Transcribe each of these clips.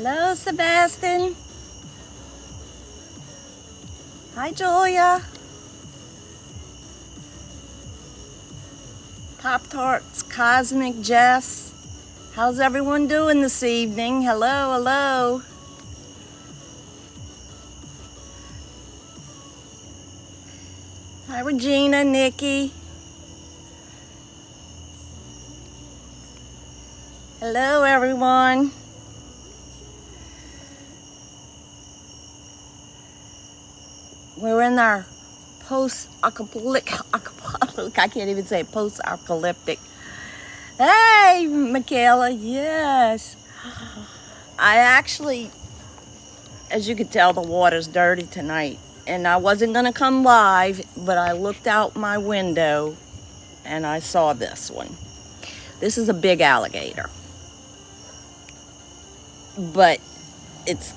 Hello, Sebastian. Hi, Julia. Pop-Tarts, Cosmic Jess. How's everyone doing this evening? Hello, hello. Hi, Regina, Nikki. Hello, everyone. We're in our post-apocalyptic, I can't even say post-apocalyptic. Hey, Michaela, yes. I actually, as you can tell, the water's dirty tonight. And I wasn't gonna come live, but I looked out my window and I saw this one. This is a big alligator. But it's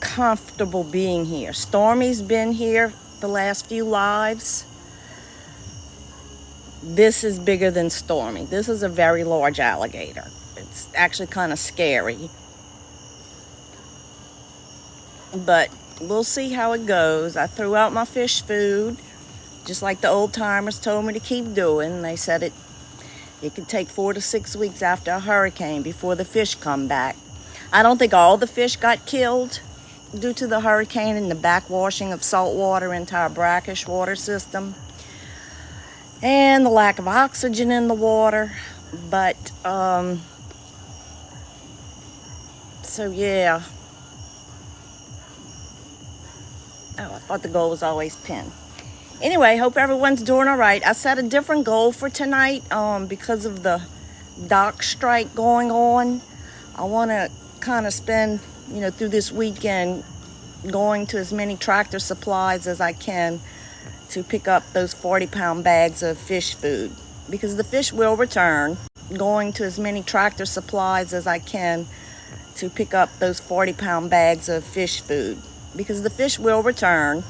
comfortable being here. Stormy's been here the last few lives. This is bigger than Stormy. This is a very large alligator. It's actually kind of scary. But we'll see how it goes. I threw out my fish food, just like the old timers told me to keep doing. They said it could take 4 to 6 weeks after a hurricane before the fish come back. I don't think all the fish got killed due to the hurricane and the backwashing of salt water into our brackish water system and the lack of oxygen in the water. But so yeah. Oh, I thought the goal was always pin. Anyway, hope everyone's doing all right. I set a different goal for tonight because of the dock strike going on. I want to kind of spend, through this weekend going to as many Tractor Supplies as I can to pick up those 40-pound bags of fish food because the fish will return. Going to as many Tractor Supplies as I can to pick up those 40-pound bags of fish food because the fish will return.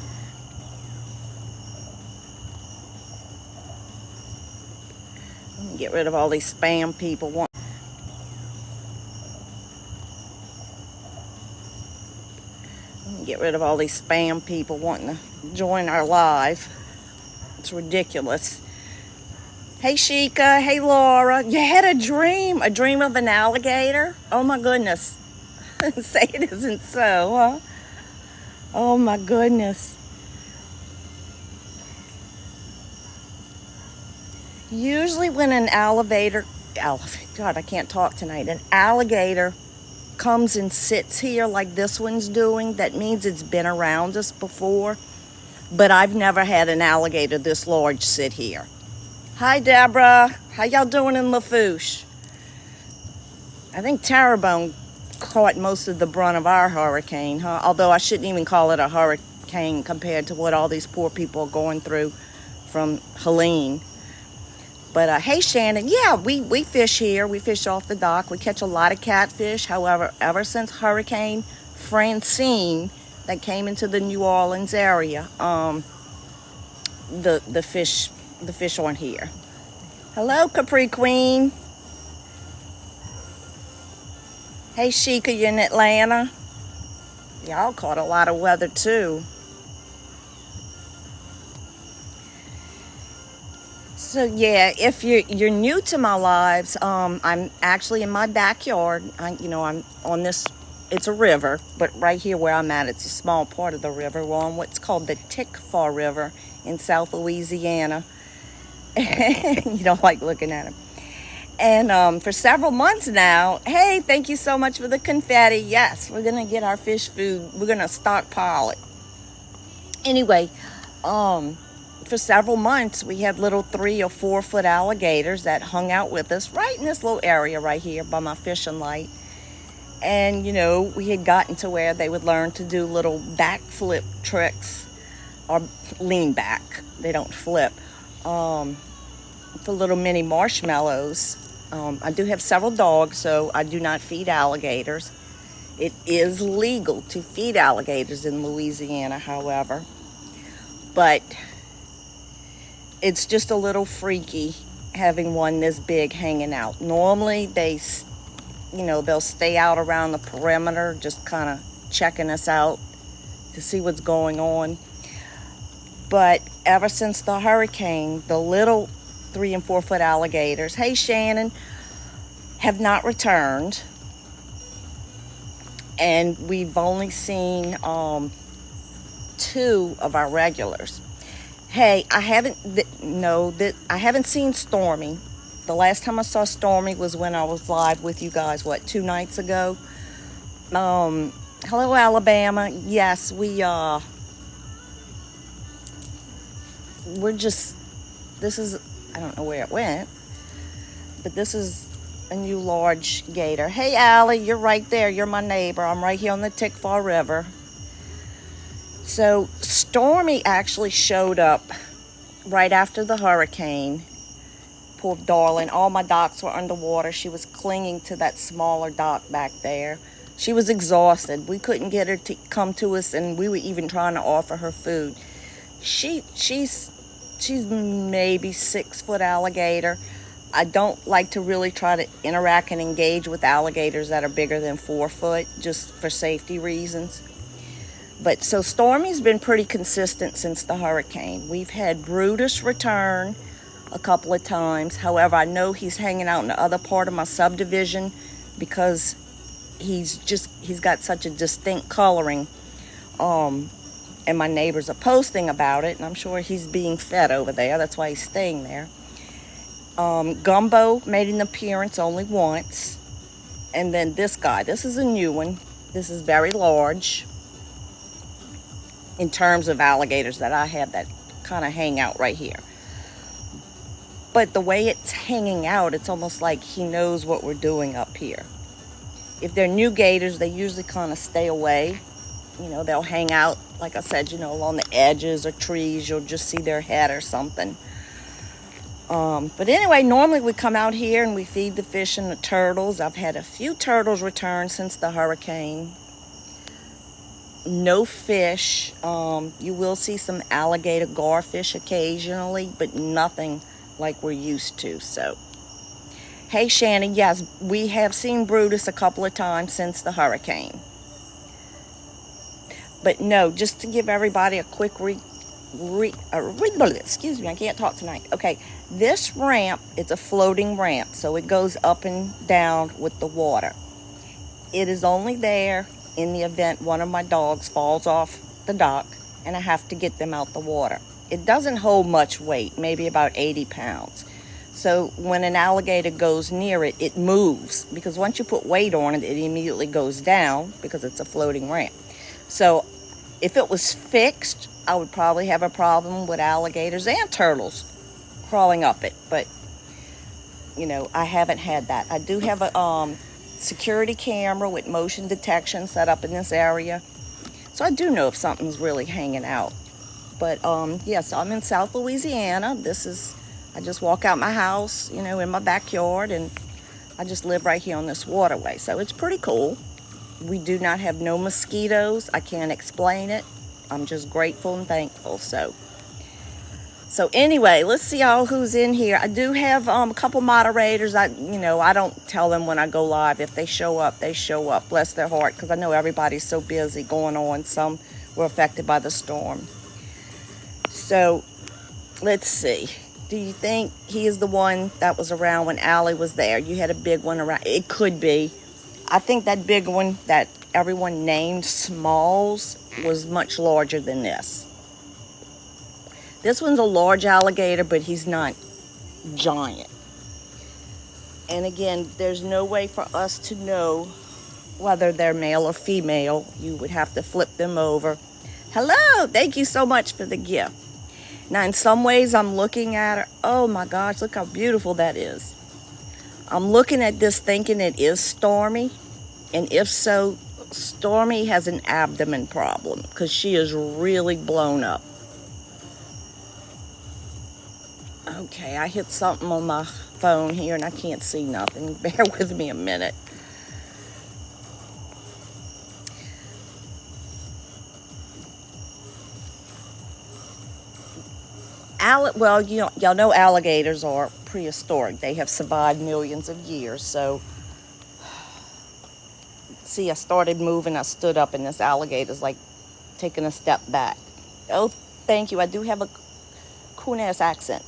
Let me get rid of all these spam people. Get rid of all these spam people wanting to join our live. It's ridiculous. Hey, Sheikah. Hey, Laura. You had a dream of an alligator? Oh, my goodness. Say it isn't so, huh? Oh, my goodness. Usually when an alligator, God, I can't talk tonight. An alligator comes and sits here like this one's doing, that means it's been around us before. But I've never had an alligator this large sit here. Hi, Deborah. How y'all doing in Lafourche? I think Terrebonne caught most of the brunt of our hurricane, huh? Although I shouldn't even call it a hurricane compared to what all these poor people are going through from Helene. But hey, Shannon, yeah, we fish here. We fish off the dock. We catch a lot of catfish. However, ever since Hurricane Francine that came into the New Orleans area, the fish aren't here. Hello, Capri Queen. Hey, Sheikah, you in Atlanta? Y'all caught a lot of weather too. So yeah, if you're new to my lives, I'm actually in my backyard. I'm on this, it's a river, but right here where I'm at, it's a small part of the river. We're on what's called the Tickfaw River in South Louisiana. You don't like looking at them. And for several months now, hey, thank you so much for the confetti. Yes, we're gonna get our fish food. We're gonna stockpile it. Anyway, for several months, we had little 3 or 4 foot alligators that hung out with us right in this little area right here by my fishing light. And, we had gotten to where they would learn to do little backflip tricks or lean back. They don't flip. For little mini marshmallows. I do have several dogs, so I do not feed alligators. It is legal to feed alligators in Louisiana, however. But it's just a little freaky having one this big hanging out. Normally they they'll stay out around the perimeter, just kind of checking us out to see what's going on. But ever since the hurricane, the little 3 and 4 foot alligators, hey Shannon, have not returned. And we've only seen 2 of our regulars. Hey, I haven't seen Stormy. The last time I saw Stormy was when I was live with you guys, 2 nights ago. Hello, Alabama. Yes, we're just, this is, I don't know where it went, but this is a new large gator. Hey, Allie, you're right there. You're my neighbor. I'm right here on the Tickfaw River. So Stormy actually showed up right after the hurricane. Poor darling. All my docks were underwater. She was clinging to that smaller dock back there. She was exhausted. We couldn't get her to come to us, and we were even trying to offer her food. She's maybe 6 foot alligator. I don't like to really try to interact and engage with alligators that are bigger than 4 foot, just for safety reasons. But so Stormy's been pretty consistent since the hurricane. We've had Brutus return a couple of times. However, I know he's hanging out in the other part of my subdivision because he's got such a distinct coloring. And my neighbors are posting about it, and I'm sure he's being fed over there. That's why he's staying there. Gumbo made an appearance only once. And then this guy, this is a new one. This is very large in terms of alligators that I have that kind of hang out right here. But the way it's hanging out, it's almost like he knows what we're doing up here. If they're new gators, they usually kind of stay away. They'll hang out, like I said, along the edges or trees. You'll just see their head or something. But anyway, normally we come out here and we feed the fish and the turtles. I've had a few turtles return since the hurricane. No fish. You will see some alligator garfish occasionally, but nothing like we're used to. So, hey Shannon, yes, we have seen Brutus a couple of times since the hurricane. But no, just to give everybody a quick excuse me, I can't talk tonight. Okay, this ramp, it's a floating ramp, so it goes up and down with the water. It is only there in the event one of my dogs falls off the dock and I have to get them out the water. It doesn't hold much weight, maybe about 80 pounds. So when an alligator goes near it, it moves, because once you put weight on it, it immediately goes down because it's a floating ramp. So if it was fixed, I would probably have a problem with alligators and turtles crawling up it. But, I haven't had that. I do have a security camera with motion detection set up in this area. So I do know if something's really hanging out. But, yes, I'm in South Louisiana. I just walk out my house, in my backyard, and I just live right here on this waterway. So it's pretty cool. We do not have no mosquitoes. I can't explain it. I'm just grateful and thankful. So anyway, let's see who's in here. I do have a couple moderators. I don't tell them when I go live. If they show up, they show up. Bless their heart, because I know everybody's so busy going on. Some were affected by the storm. So let's see. Do you think he is the one that was around when Allie was there? You had a big one around. It could be. I think that big one that everyone named Smalls was much larger than this. This one's a large alligator, but he's not giant. And again, there's no way for us to know whether they're male or female. You would have to flip them over. Hello, thank you so much for the gift. Now, in some ways, I'm looking at her. Oh my gosh, look how beautiful that is. I'm looking at this thinking it is Stormy. And if so, Stormy has an abdomen problem because she is really blown up. Okay, I hit something on my phone here and I can't see nothing. Bear with me a minute. Well, y'all know alligators are prehistoric. They have survived millions of years. So see, I started moving. I stood up, and this alligator's like taking a step back. Oh, thank you. I do have a coon-ass accent.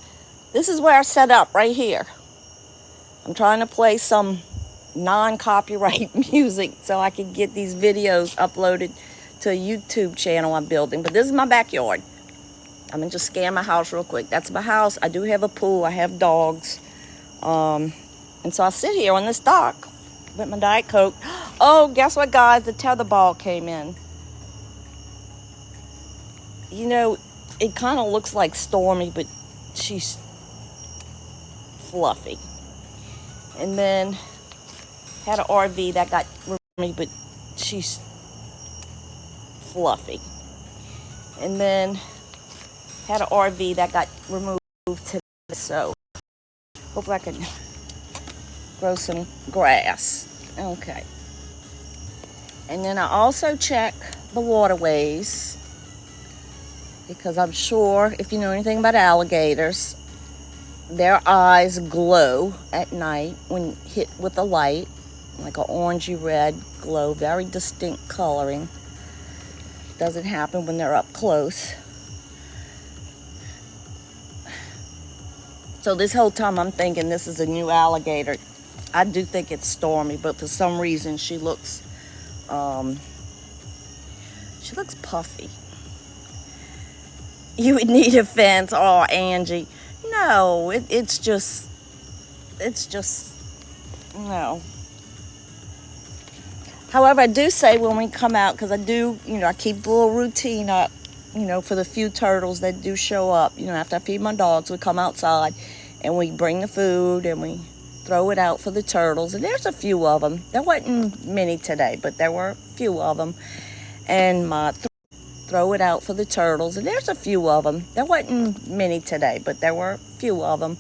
This is where I set up, right here. I'm trying to play some non-copyright music so I can get these videos uploaded to a YouTube channel I'm building. But this is my backyard. I'm gonna just scan my house real quick. That's my house. I do have a pool. I have dogs. And so I sit here on this dock with my Diet Coke. Oh, guess what, guys? The tetherball came in. You know, it kind of looks like Stormy, but she's fluffy. And then had an RV that got removed, but she's fluffy. And then had an RV that got removed today, so hopefully I can grow some grass. Okay. And then I also check the waterways, because I'm sure if you know anything about alligators, their eyes glow at night when hit with a light, like an orangey red glow, very distinct coloring. Doesn't happen when they're up close. So this whole time I'm thinking this is a new alligator. I do think it's Stormy, but for some reason she looks puffy. You would need a fence. Oh, Angie. No, it's just, no. However, I do say when we come out, because I do, I keep the little routine up, for the few turtles that do show up. After I feed my dogs, we come outside and we bring the food and we throw it out for the turtles. And there's a few of them. There wasn't many today, but there were a few of them. And throw it out for the turtles. And there's a few of them. There wasn't many today, but there were a few of them.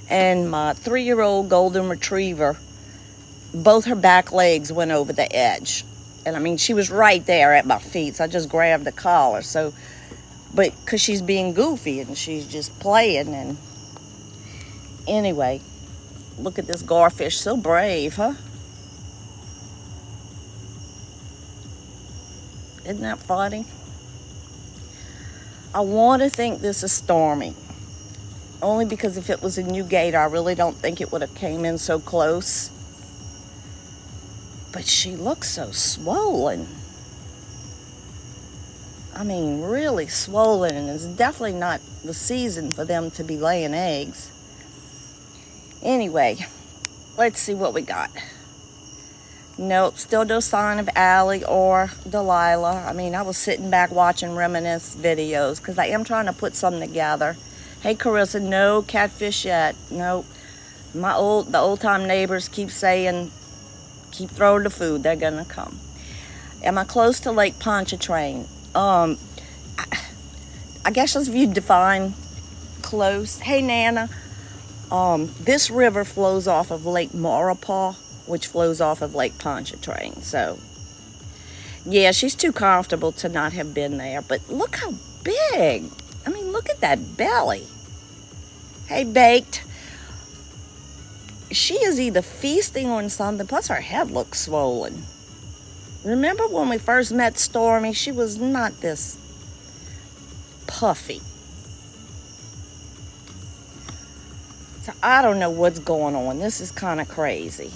And my 3-year-old golden retriever, both her back legs went over the edge. And I mean, she was right there at my feet, so I just grabbed the collar. So, but because she's being goofy and she's just playing. And anyway, look at this garfish, so brave, huh? Isn't that funny? I want to think this is Stormy, only because if it was a new gator, I really don't think it would have came in so close. But she looks so swollen. I mean, really swollen, and it's definitely not the season for them to be laying eggs. Anyway, let's see what we got. Nope, still no sign of Allie or Delilah. I mean, I was sitting back watching reminisce videos because I am trying to put some together. Hey, Carissa, no catfish yet. Nope. The old time neighbors keep saying, keep throwing the food. They're gonna come. Am I close to Lake Pontchartrain? I guess if you define close. Hey, Nana. This river flows off of Lake Maurepas, which flows off of Lake Pontchartrain. So, yeah, she's too comfortable to not have been there. But look how big. I mean, look at that belly. Hey, Baked. She is either feasting on something, plus her head looks swollen. Remember when we first met Stormy? She was not this puffy. So I don't know what's going on. This is kind of crazy.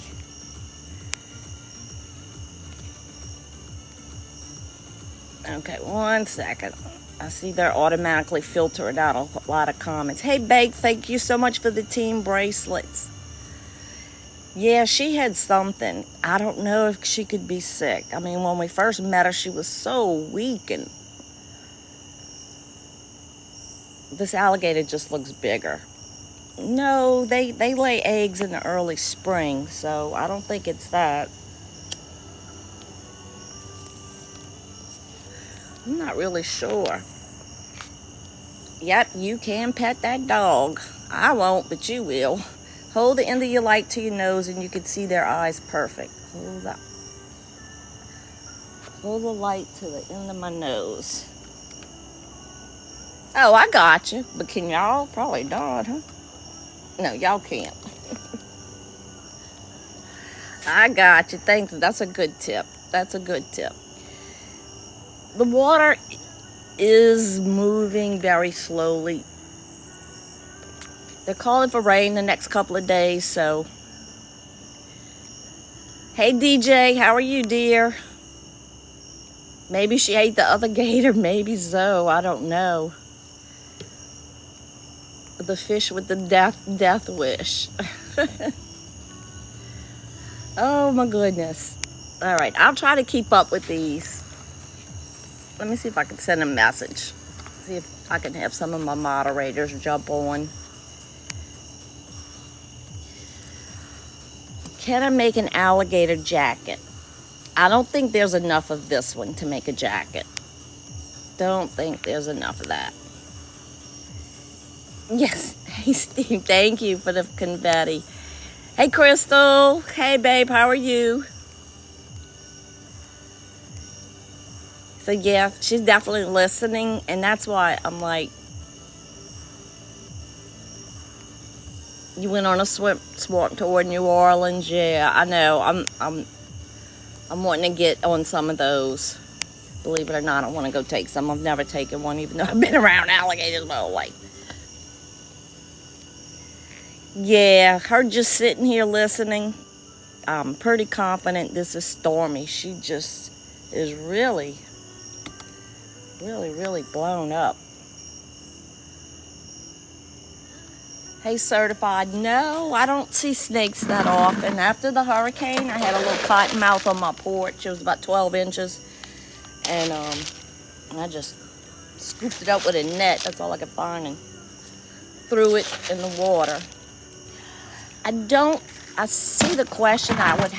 Okay, 1 second. I see they're automatically filtering out a lot of comments. Hey, Bake, thank you so much for the team bracelets. Yeah, she had something. I don't know if she could be sick. I mean, when we first met her, she was so weak, and this alligator just looks bigger. No, they lay eggs in the early spring, so I don't think it's that. I'm not really sure. Yep, you can pet that dog. I won't, but you will. Hold the end of your light to your nose and you can see their eyes perfect. Hold up. Hold the light to the end of my nose. Oh, I got you. But can y'all? Probably not, huh? No, y'all can't. I got you. Thanks. That's a good tip. That's a good tip. The water is moving very slowly. They're calling for rain the next couple of days, so. Hey DJ, how are you, dear? Maybe she ate the other gator, maybe so, I don't know. The fish with the death wish. Oh my goodness. All right, I'll try to keep up with these. Let me see if I can send a message. See if I can have some of my moderators jump on. Can I make an alligator jacket? I don't think there's enough of this one to make a jacket. Don't think there's enough of that. Yes. Hey, Steve, thank you for the confetti. Hey, Crystal. Hey, babe, how are you? So, yeah, she's definitely listening, and that's why I'm like, you went on a swamp tour in New Orleans. Yeah, I know. I'm wanting to get on some of those. Believe it or not, I want to go take some. I've never taken one, even though I've been around alligators my whole life. Yeah, her just sitting here listening. I'm pretty confident this is Stormy. She just is really blown up. Hey, certified. No, I don't see snakes that often. After the hurricane, I had a little cottonmouth on my porch. It was about 12 inches. And I just scooped it up with a net. That's all I could find, and threw it in the water. I see the question. I would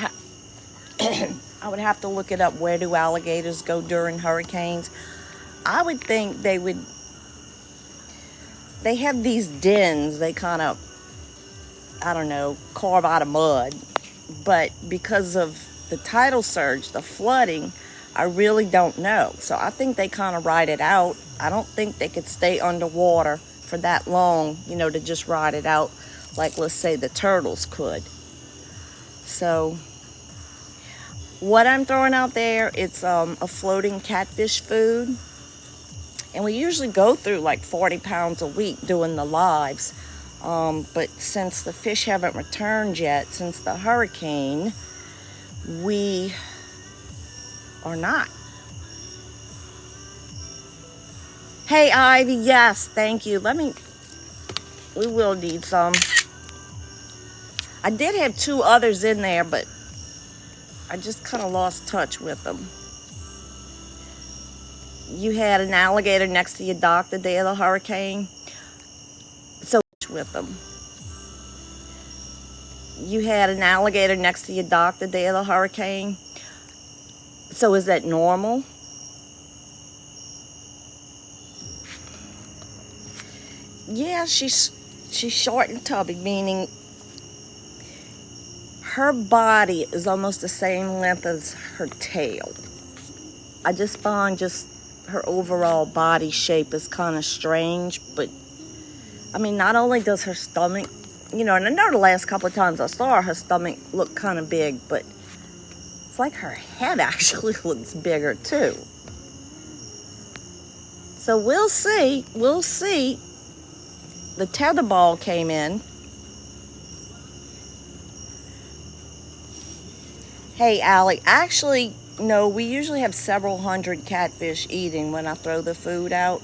have to look it up. Where do alligators go during hurricanes? I would think they have these dens they kind of, I don't know, carve out of mud. But because of the tidal surge, the flooding, I really don't know. So I think they kind of ride it out. I don't think they could stay underwater for that long, to just ride it out like, let's say, the turtles could. So what I'm throwing out there, it's a floating catfish food. And we usually go through like 40 pounds a week doing the lives. But since the fish haven't returned yet, since the hurricane, we are not. Hey, Ivy, yes, thank you. We will need some. I did have 2 others in there, but I just kind of lost touch with them. You had an alligator next to your dock the day of the hurricane. So with them. You had an alligator next to your dock the day of the hurricane. So is that normal? Yeah, she's short and tubby, meaning her body is almost the same length as her tail. I just find her overall body shape is kind of strange, but I mean, not only does her stomach, and I know the last couple of times I saw her stomach looked kind of big, but it's like her head actually looks bigger too. So we'll see. The tetherball came in. Hey, Allie, actually, no, we usually have several hundred catfish eating when I throw the food out.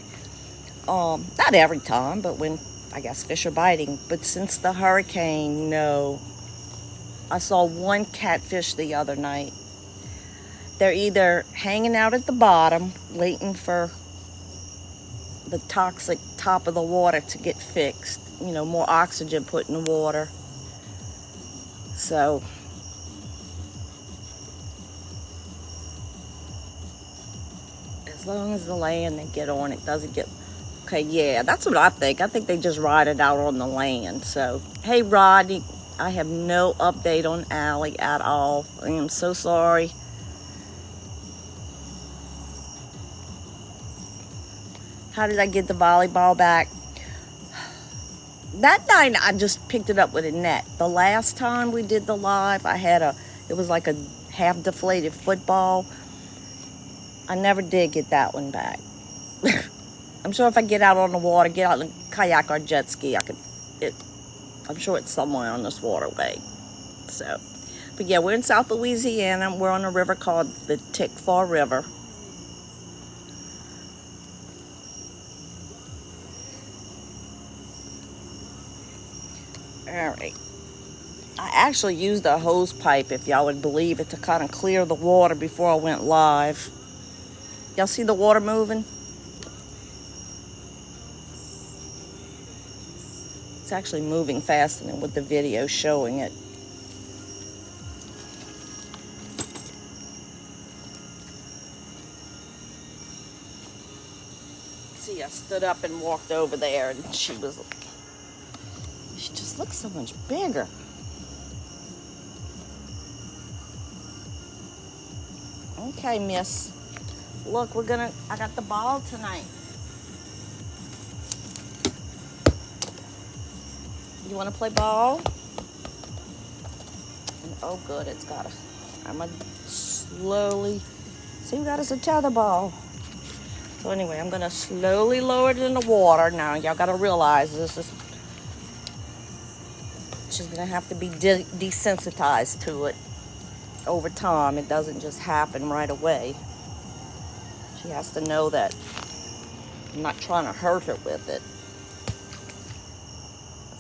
Not every time, but when, I guess, fish are biting. But since the hurricane, no. I saw 1 catfish the other night. They're either hanging out at the bottom, waiting for the toxic top of the water to get fixed. More oxygen put in the water. So as long as the land they get on it doesn't get... Okay, yeah, that's what I think. I think they just ride it out on the land. So, hey, Rodney, I have no update on Allie at all. I am so sorry. How did I get the volleyball back? That night, I just picked it up with a net. The last time we did the live, it was like a half-deflated football. I never did get that one back. I'm sure if I get out on the water, get out in a kayak or jet ski, I'm sure it's somewhere on this waterway. So, but yeah, we're in South Louisiana. We're on a river called the Tickfaw River. All right. I actually used a hose pipe, if y'all would believe it, to kind of clear the water before I went live. Y'all see the water moving? It's actually moving faster than with the video showing it. See, I stood up and walked over there, and she just looks so much bigger. Okay, miss. Look, I got the ball tonight. You want to play ball? And, oh, good, I'm going to slowly, see, we got us a tether ball. So anyway, I'm going to slowly lower it in the water. Now, y'all got to realize she's going to have to be desensitized to it over time. It doesn't just happen right away. She has to know that I'm not trying to hurt her with it.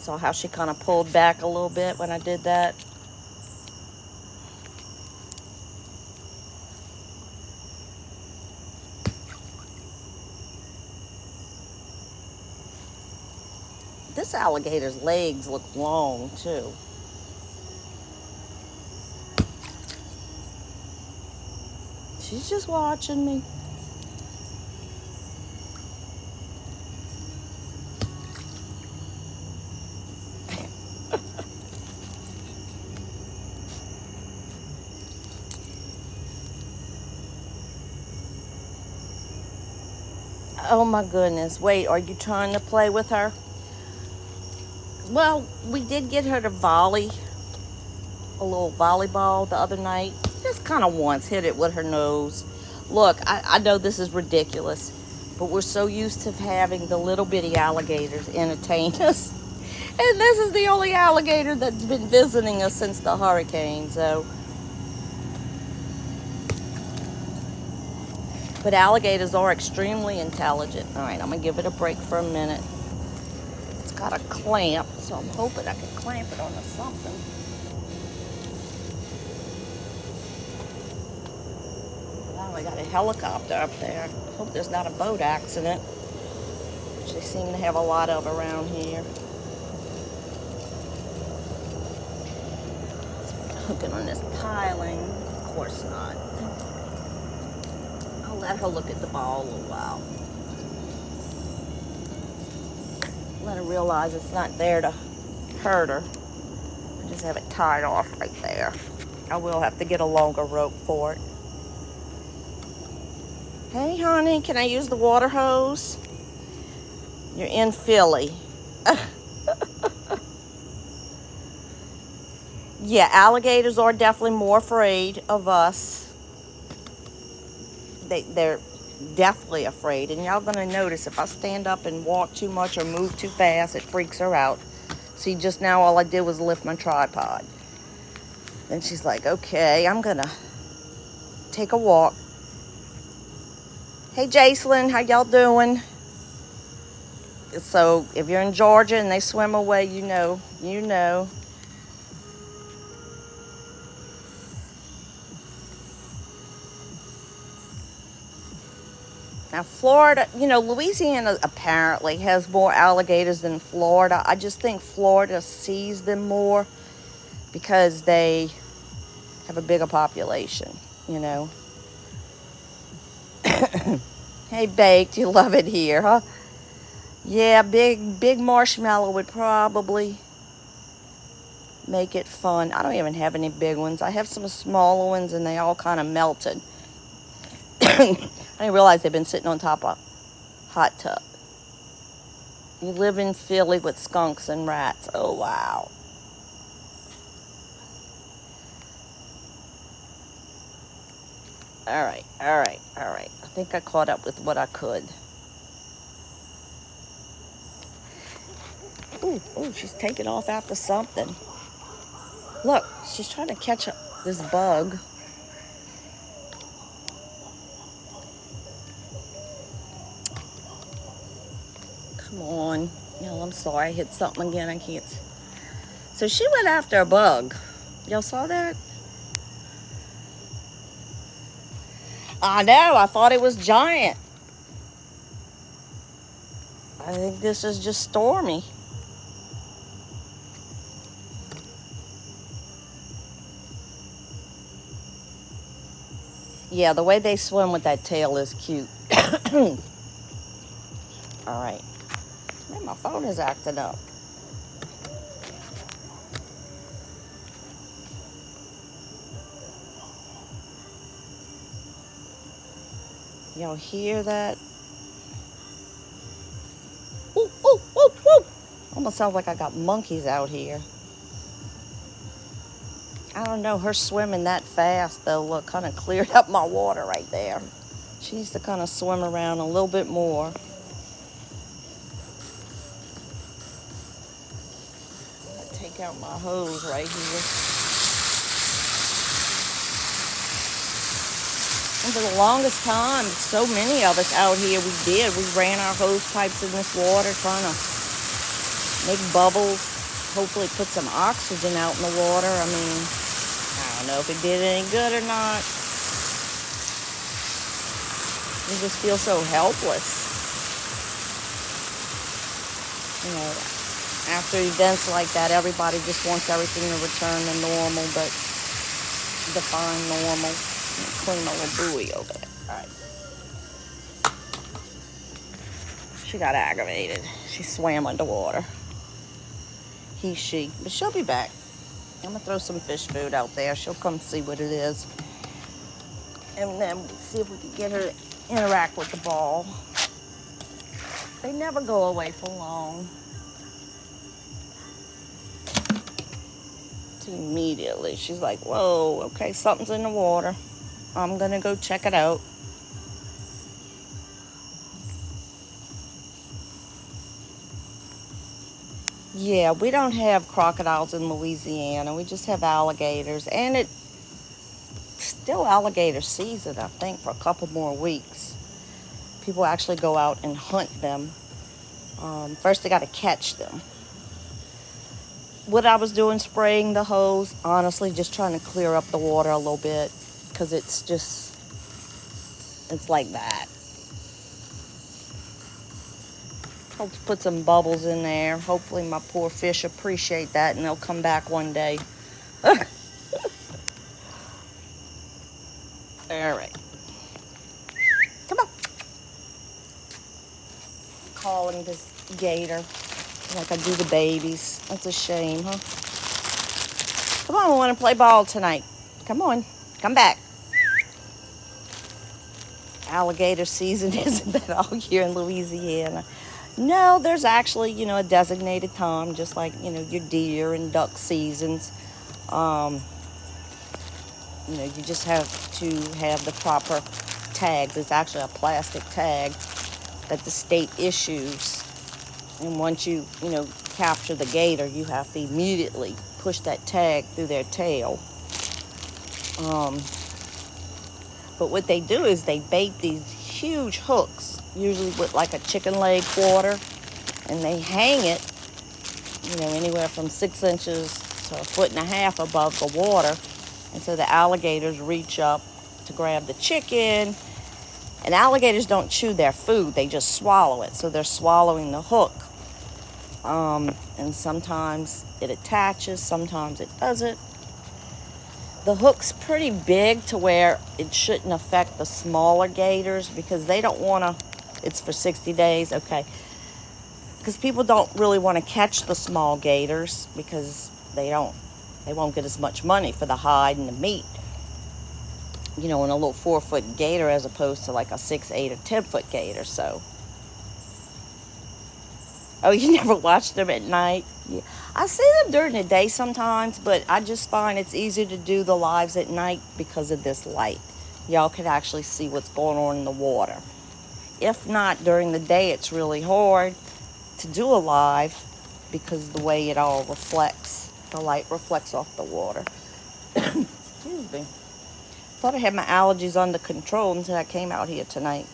Saw how she kind of pulled back a little bit when I did that. This alligator's legs look long too. She's just watching me. Oh my goodness. Wait, are you trying to play with her? Well, we did get her to volley a little volleyball the other night. Just kind of once hit it with her nose. Look, I know this is ridiculous, but we're so used to having the little bitty alligators entertain us. And this is the only alligator that's been visiting us since the hurricane, so. But alligators are extremely intelligent. All right, I'm going to give it a break for a minute. It's got a clamp, so I'm hoping I can clamp it onto something. Wow, I got a helicopter up there. Hope there's not a boat accident, which they seem to have a lot of around here. Hooking on this piling. Of course not. I'll let her look at the ball a little while. Let her realize it's not there to hurt her. I just have it tied off right there. I will have to get a longer rope for it. Hey, honey, can I use the water hose? You're in Philly. Yeah, alligators are definitely more afraid of us. They're definitely afraid. And y'all gonna notice if I stand up and walk too much or move too fast, it freaks her out. See, just now all I did was lift my tripod. Then she's like, okay, I'm gonna take a walk. Hey, Jacelyn, how y'all doing? So if you're in Georgia and they swim away, you know. Now, Florida, Louisiana apparently has more alligators than Florida. I just think Florida sees them more because they have a bigger population, Hey, Baked, you love it here, huh? Yeah, big marshmallow would probably make it fun. I don't even have any big ones. I have some smaller ones, and they all kind of melted. I didn't realize they've been sitting on top of a hot tub. You live in Philly with skunks and rats. Oh, wow. All right, all right, all right. I think I caught up with what I could. Ooh, ooh, she's taking off after something. Look, she's trying to catch this bug. Come on. No, I'm sorry. I hit something again. I can't. So she went after a bug. Y'all saw that? I know. I thought it was giant. I think this is just stormy. Yeah, the way they swim with that tail is cute. All right. Man, my phone is acting up. Y'all hear that? Ooh, ooh, ooh, ooh. Almost sounds like I got monkeys out here. I don't know, her swimming that fast though, look, kind of cleared up my water right there. She needs to kind of swim around a little bit more. Take out my hose right here. And for the longest time, so many of us out here, we ran our hose pipes in this water trying to make bubbles, hopefully put some oxygen out in the water. I mean, I don't know if it did any good or not. You just feel so helpless. You know, after events like that, everybody just wants everything to return to normal, but define normal. Clean my little buoy over there. All right. She got aggravated. She swam underwater. She. But she'll be back. I'm going to throw some fish food out there. She'll come see what it is. And then we'll see if we can get her to interact with the ball. They never go away for long. So immediately, she's like, whoa, okay, something's in the water. I'm going to go check it out. Yeah, we don't have crocodiles in Louisiana. We just have alligators. And it's still alligator season, I think, for a couple more weeks. People actually go out and hunt them. First, they got to catch them. What I was doing, spraying the hose, honestly, just trying to clear up the water a little bit. Because it's like that. Hope to put some bubbles in there. Hopefully my poor fish appreciate that and they'll come back one day. All right. Come on. Calling this gator like I do the babies. That's a shame, huh? Come on, we want to play ball tonight. Come on. Come back. Alligator season isn't that all year in Louisiana? No, there's actually, a designated time, just like, your deer and duck seasons. You just have to have the proper tags. It's actually a plastic tag that the state issues. And once you, capture the gator, you have to immediately push that tag through their tail. But what they do is they bait these huge hooks, usually with like a chicken leg quarter, and they hang it, anywhere from 6 inches to 1.5 feet above the water. And so the alligators reach up to grab the chicken. And alligators don't chew their food, they just swallow it. So they're swallowing the hook. And sometimes it attaches, sometimes it doesn't. The hook's pretty big to where it shouldn't affect the smaller gators because they don't want to, it's for 60 days, okay. Because people don't really want to catch the small gators because they won't get as much money for the hide and the meat. In a little 4-foot gator as opposed to like a 6, 8, or 10-foot gator, so. Oh, you never watched them at night? Yeah. I see them during the day sometimes, but I just find it's easier to do the lives at night because of this light. y'all could actually see what's going on in the water. If not, during the day, it's really hard to do a live because the way it all reflects, the light reflects off the water. Excuse me. Thought I had my allergies under control until I came out here tonight.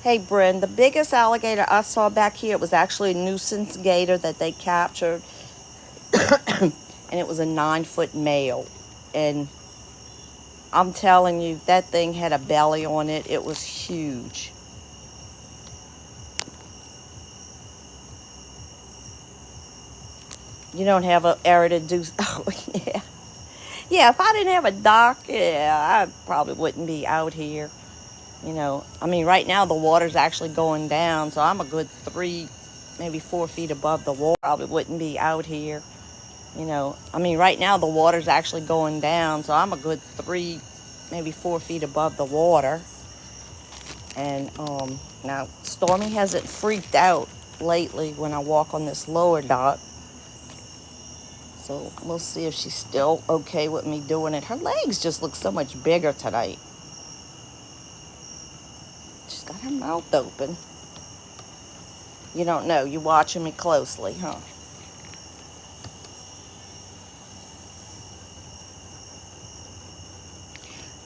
Hey, Bryn, the biggest alligator I saw back here, it was actually a nuisance gator that they captured. And it was a 9-foot male. And I'm telling you, that thing had a belly on it. It was huge. You don't have an area to do. Oh, yeah. Yeah, if I didn't have a dock, yeah, I probably wouldn't be out here. You know, I mean, right now the water's actually going down, so I'm a good 3, maybe 4 feet above the water. Probably wouldn't be out here. You know, I mean, right now the water's actually going down, so I'm a good 3, maybe 4 feet above the water. And now Stormy hasn't freaked out lately when I walk on this lower dock. So we'll see if she's still okay with me doing it. Her legs just look so much bigger tonight. She's got her mouth open. You don't know. You're watching me closely, huh?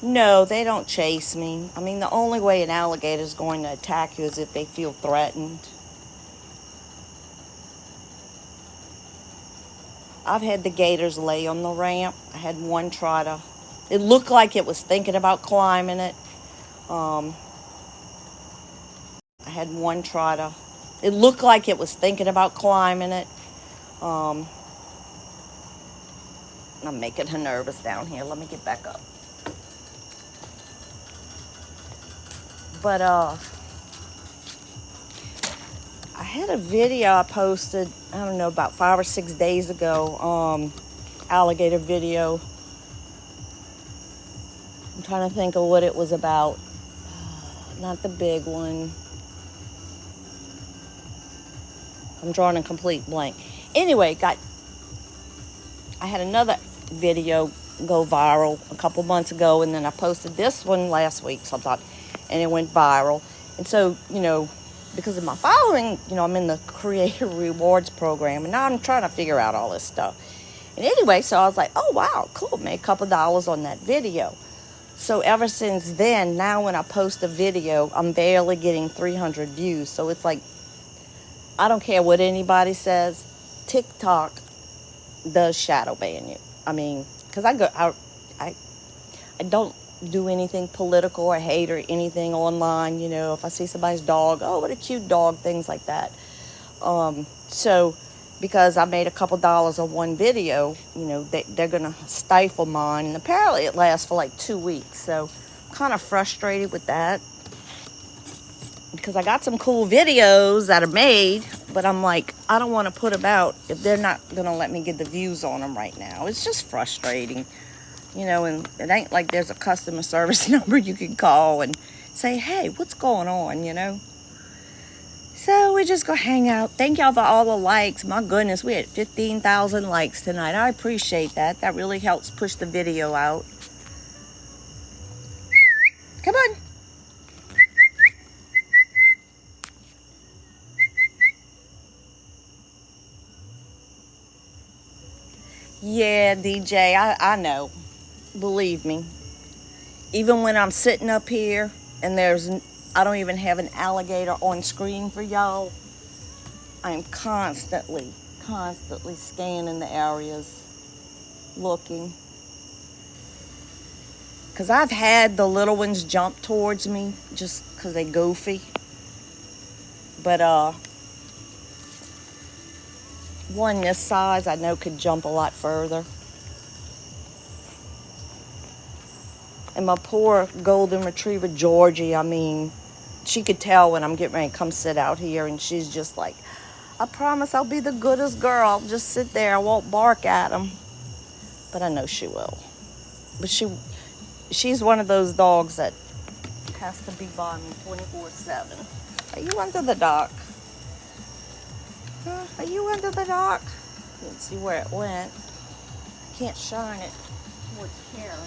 No, they don't chase me. I mean, the only way an alligator is going to attack you is if they feel threatened. I've had the gators lay on the ramp. I had one try to... It looked like it was thinking about climbing it. I had one try to... It looked like it was thinking about climbing it. I'm making her nervous down here. Let me get back up. But I had a video I posted, I don't know, about 5 or 6 days ago, alligator video. I'm trying to think of what it was about. Not the big one. I'm drawing a complete blank. Anyway, I had another video go viral a couple months ago, and then I posted this one last week sometime, and it went viral. And so, you know, because of my following, you know, I'm in the Creator Rewards program, and now I'm trying to figure out all this stuff. And anyway, so I was like, oh, wow, cool, made a couple dollars on that video. So ever since then, now when I post a video, I'm barely getting 300 views. So it's like, I don't care what anybody says, TikTok does shadow ban you. I mean, because I don't do anything political or hate or anything online. You know, if I see somebody's dog, oh, what a cute dog, things like that. So because I made a couple dollars on one video, you know, they're going to stifle mine. And apparently it lasts for like 2 weeks. So I'm kind of frustrated with that, because I got some cool videos that are made, but I'm like, I don't want to put them out if they're not going to let me get the views on them right now. It's just frustrating, you know, and it ain't like there's a customer service number you can call and say, hey, what's going on, you know? So we just go hang out. Thank y'all for all the likes. My goodness, we had 15,000 likes tonight. I appreciate that. That really helps push the video out. Come on. Yeah, DJ, I know. Believe me. Even when I'm sitting up here and I don't even have an alligator on screen for y'all, I'm constantly scanning the areas, looking. Because I've had the little ones jump towards me just because they goofy. But, one this size I know could jump a lot further. And my poor golden retriever Georgie, I mean, she could tell when I'm getting ready to come sit out here, and she's just like, I promise I'll be the goodest girl. I'll just sit there. I won't bark at him. But I know she will. But she's one of those dogs that has to be by me 24/7. Are you under the dock? Are you under the dock? Can't see where it went. Can't shine it towards Karen.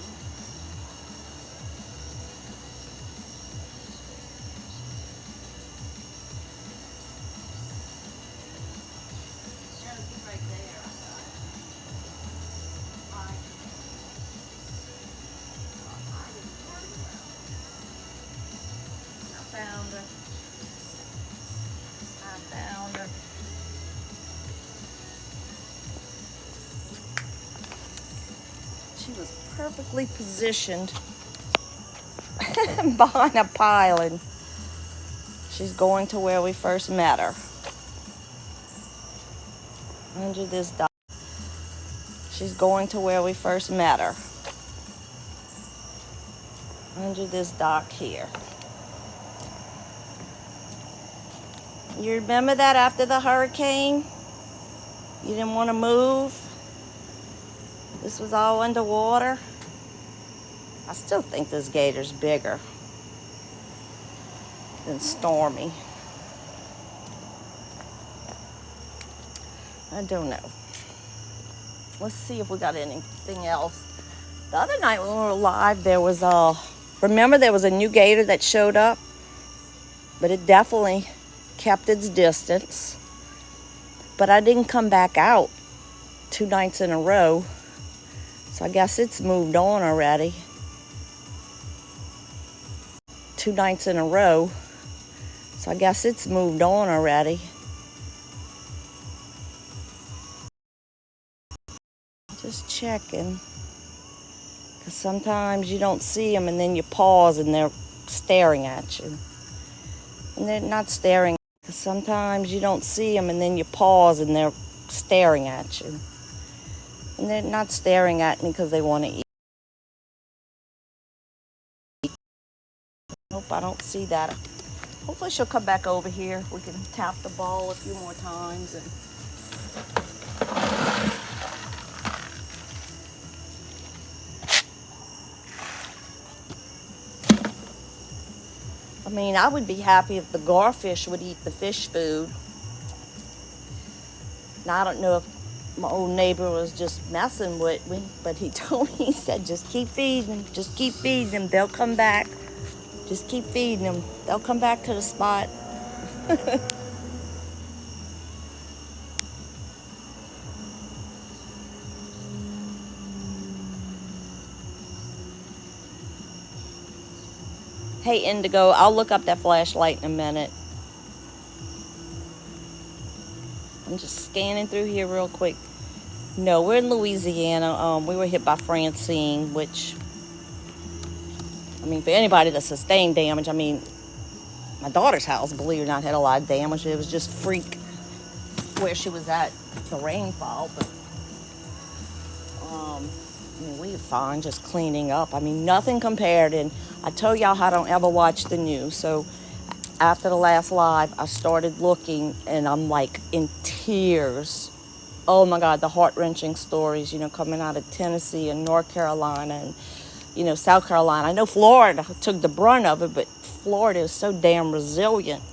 perfectly positioned behind a pile, and she's going to where we first met her. Under this dock. She's going to where we first met her. Under this dock here. You remember that after the hurricane? You didn't want to move? This was all underwater? I still think this gator's bigger than Stormy. I don't know. Let's see if we got anything else. The other night when we were live, there was remember there was a new gator that showed up? But it definitely kept its distance. But I didn't come back out 2 nights in a row. So I guess it's moved on already. 2 nights in a row. So I guess it's moved on already. Just checking. Because sometimes you don't see them and then you pause and they're staring at you. And they're not staring. Because sometimes you don't see them and then you pause and they're staring at you. And they're not staring at me because they want to eat. Nope, I don't see that. Hopefully she'll come back over here. We can tap the ball a few more times. I mean, I would be happy if the garfish would eat the fish food. Now, I don't know if my old neighbor was just messing with me, but he told me, he said, just keep feeding them. Just keep feeding them. They'll come back. Just keep feeding them. They'll come back to the spot. Hey, Indigo, I'll look up that flashlight in a minute. I'm just scanning through here real quick. No, we're in Louisiana. We were hit by Francine, which, I mean, for anybody that sustained damage, I mean, my daughter's house, believe it or not, had a lot of damage. It was just freak where she was at, the rainfall. But, I mean, we were fine just cleaning up. I mean, nothing compared. And I told y'all I don't ever watch the news. So after the last live, I started looking and I'm like in tears. Oh my God, the heart-wrenching stories, you know, coming out of Tennessee and North Carolina and, you know, South Carolina. I know Florida took the brunt of it, but Florida is so damn resilient.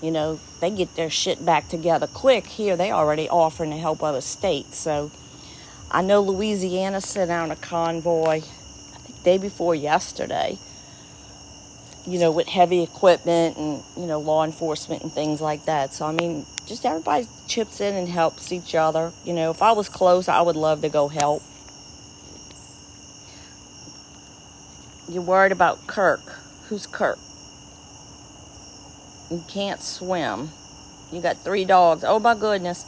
You know, they get their shit back together quick. Here, they already offering to help other states. So I know Louisiana sent out a convoy, I think day before yesterday, you know, with heavy equipment and, you know, law enforcement and things like that. So, I mean, just everybody chips in and helps each other. You know, if I was close, I would love to go help. You're worried about Kirk. Who's Kirk? You can't swim. You got 3 dogs. Oh, my goodness.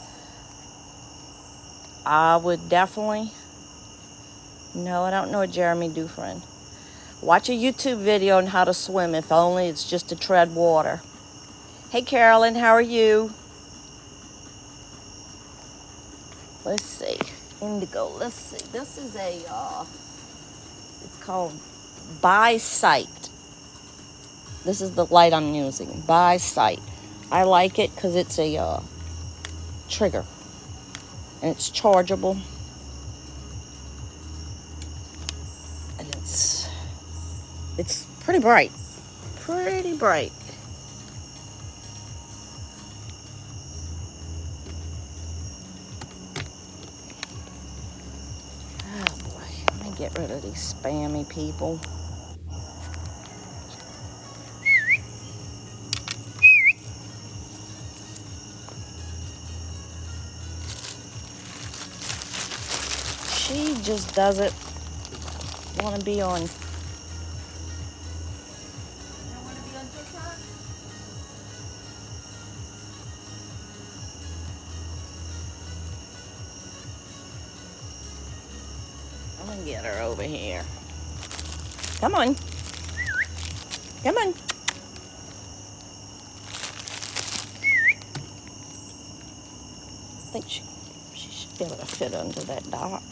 I would definitely... No, I don't know a Jeremy Dufresne. Watch a YouTube video on how to swim, if only it's just to tread water. Hey, Carolyn, how are you? Let's see. Indigo, let's see. This is a, it's called By Sight. This is the light I'm using, By Sight. I like it because it's a trigger. And it's chargeable. And it's pretty bright. Pretty bright. Oh boy, let me get rid of these spammy people. She just doesn't want to be on. me get her over here. Come on. Come on. I think she should be able to fit under that dock.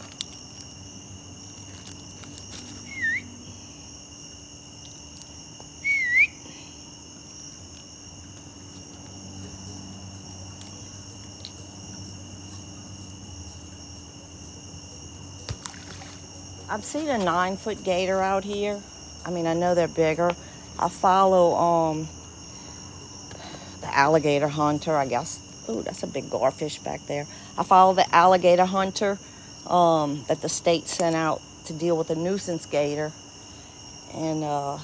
I've seen a 9-foot gator out here. I mean, I know they're bigger. I follow the alligator hunter, I guess. Ooh, that's a big garfish back there. I follow the alligator hunter that the state sent out to deal with the nuisance gator. And,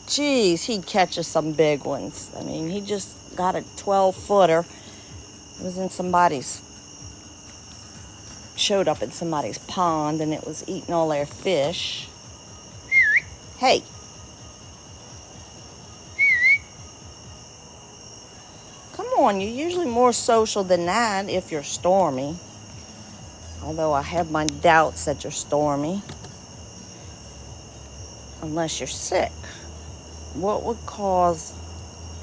geez, he catches some big ones. I mean, he just got a 12-footer. It was in showed up in somebody's pond, and it was eating all their fish. Hey. Come on, you're usually more social than that if you're stormy. Although I have my doubts that you're stormy. Unless you're sick. What would cause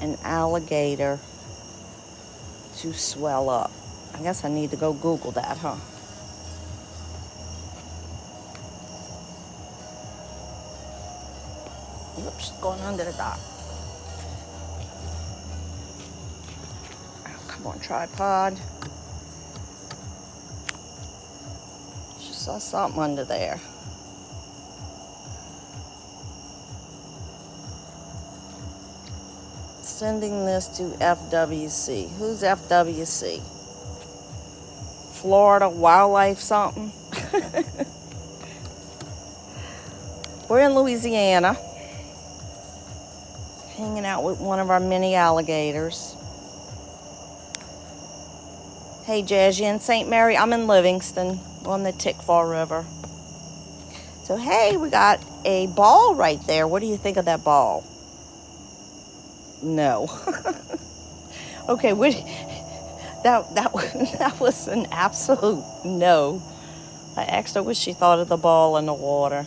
an alligator to swell up? I guess I need to go Google that, huh? Oops, going under the dock. Oh, come on, tripod. She saw something under there. Sending this to FWC. Who's FWC? Florida Wildlife something? We're in Louisiana. Hanging out with one of our mini alligators. Hey, Jazz, you in St. Mary? I'm in Livingston on the Tickfaw River. So, hey, we got a ball right there. What do you think of that ball? No. Okay, that was an absolute no. I asked her what she thought of the ball in the water.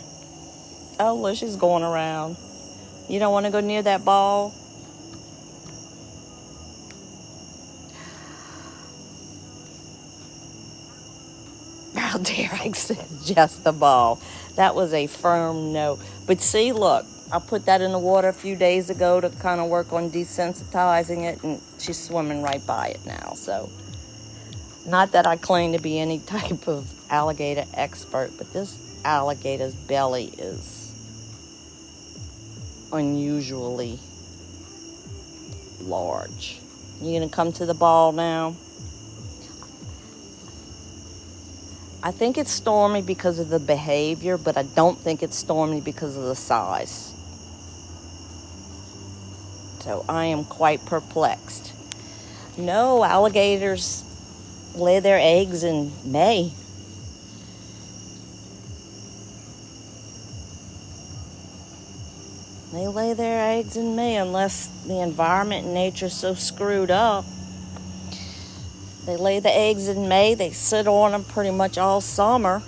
Oh, look, she's going around. You don't want to go near that ball? How dare I suggest the ball? That was a firm no. But see, look, I put that in the water a few days ago to kind of work on desensitizing it, and she's swimming right by it now. So, not that I claim to be any type of alligator expert, but this alligator's belly is unusually large. You gonna come to the ball now? I think it's stormy because of the behavior, but I don't think it's stormy because of the size. So I am quite perplexed. No, alligators lay their eggs in May. They lay their eggs in May unless the environment and nature is so screwed up. They lay the eggs in May. They sit on them pretty much all summer.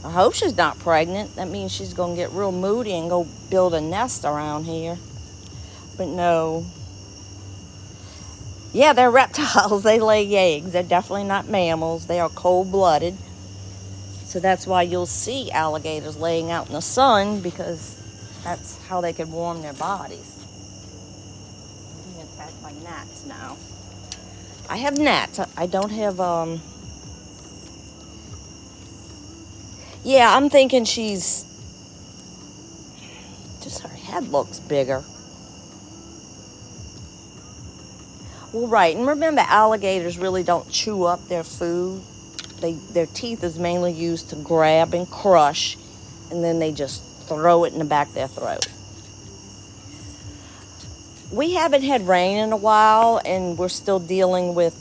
I hope she's not pregnant. That means she's going to get real moody and go build a nest around here. But no. Yeah, they're reptiles. They lay eggs. They're definitely not mammals. They are cold-blooded. So that's why you'll see alligators laying out in the sun, because that's how they can warm their bodies. I'm being attacked by gnats now. I have gnats. I don't have, yeah, I'm thinking she's, just her head looks bigger. Well, right, and remember, alligators really don't chew up their food. Their teeth is mainly used to grab and crush, and then they just throw it in the back of their throat. We haven't had rain in a while, and we're still dealing with,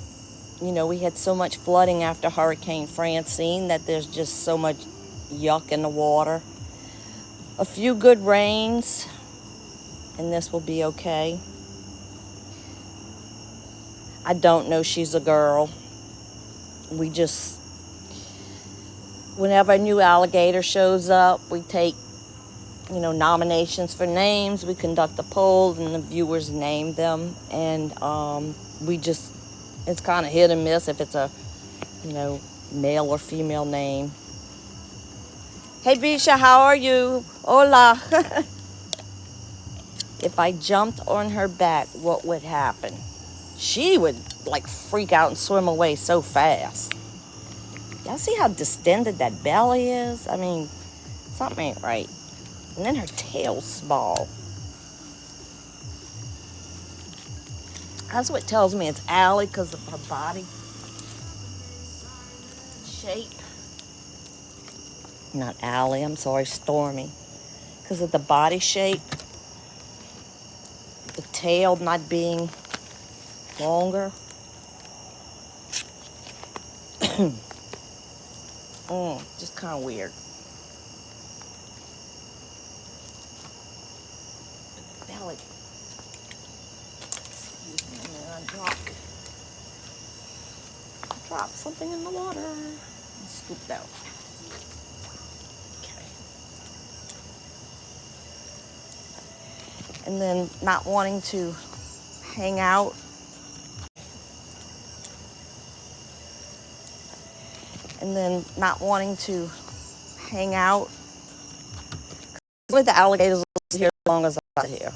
we had so much flooding after Hurricane Francine that there's just so much yuck in the water. A few good rains, and this will be okay. I don't know she's a girl. Whenever a new alligator shows up, we take, nominations for names. We conduct a poll, and the viewers name them. And it's kind of hit and miss if it's a, male or female name. Hey, Visha, how are you? Hola. If I jumped on her back, what would happen? She would, freak out and swim away so fast. Y'all see how distended that belly is? I mean, something ain't right. And then her tail's small. That's what tells me it's Allie because of her body shape. Not Allie, I'm sorry, Stormy. Because of the body shape. The tail not being longer. Just kind of weird. Belly. Excuse me, man, I dropped something in the water. Scoop it out. Okay. And then not wanting to hang out. And then not wanting to hang out with the alligators here as long as I was here.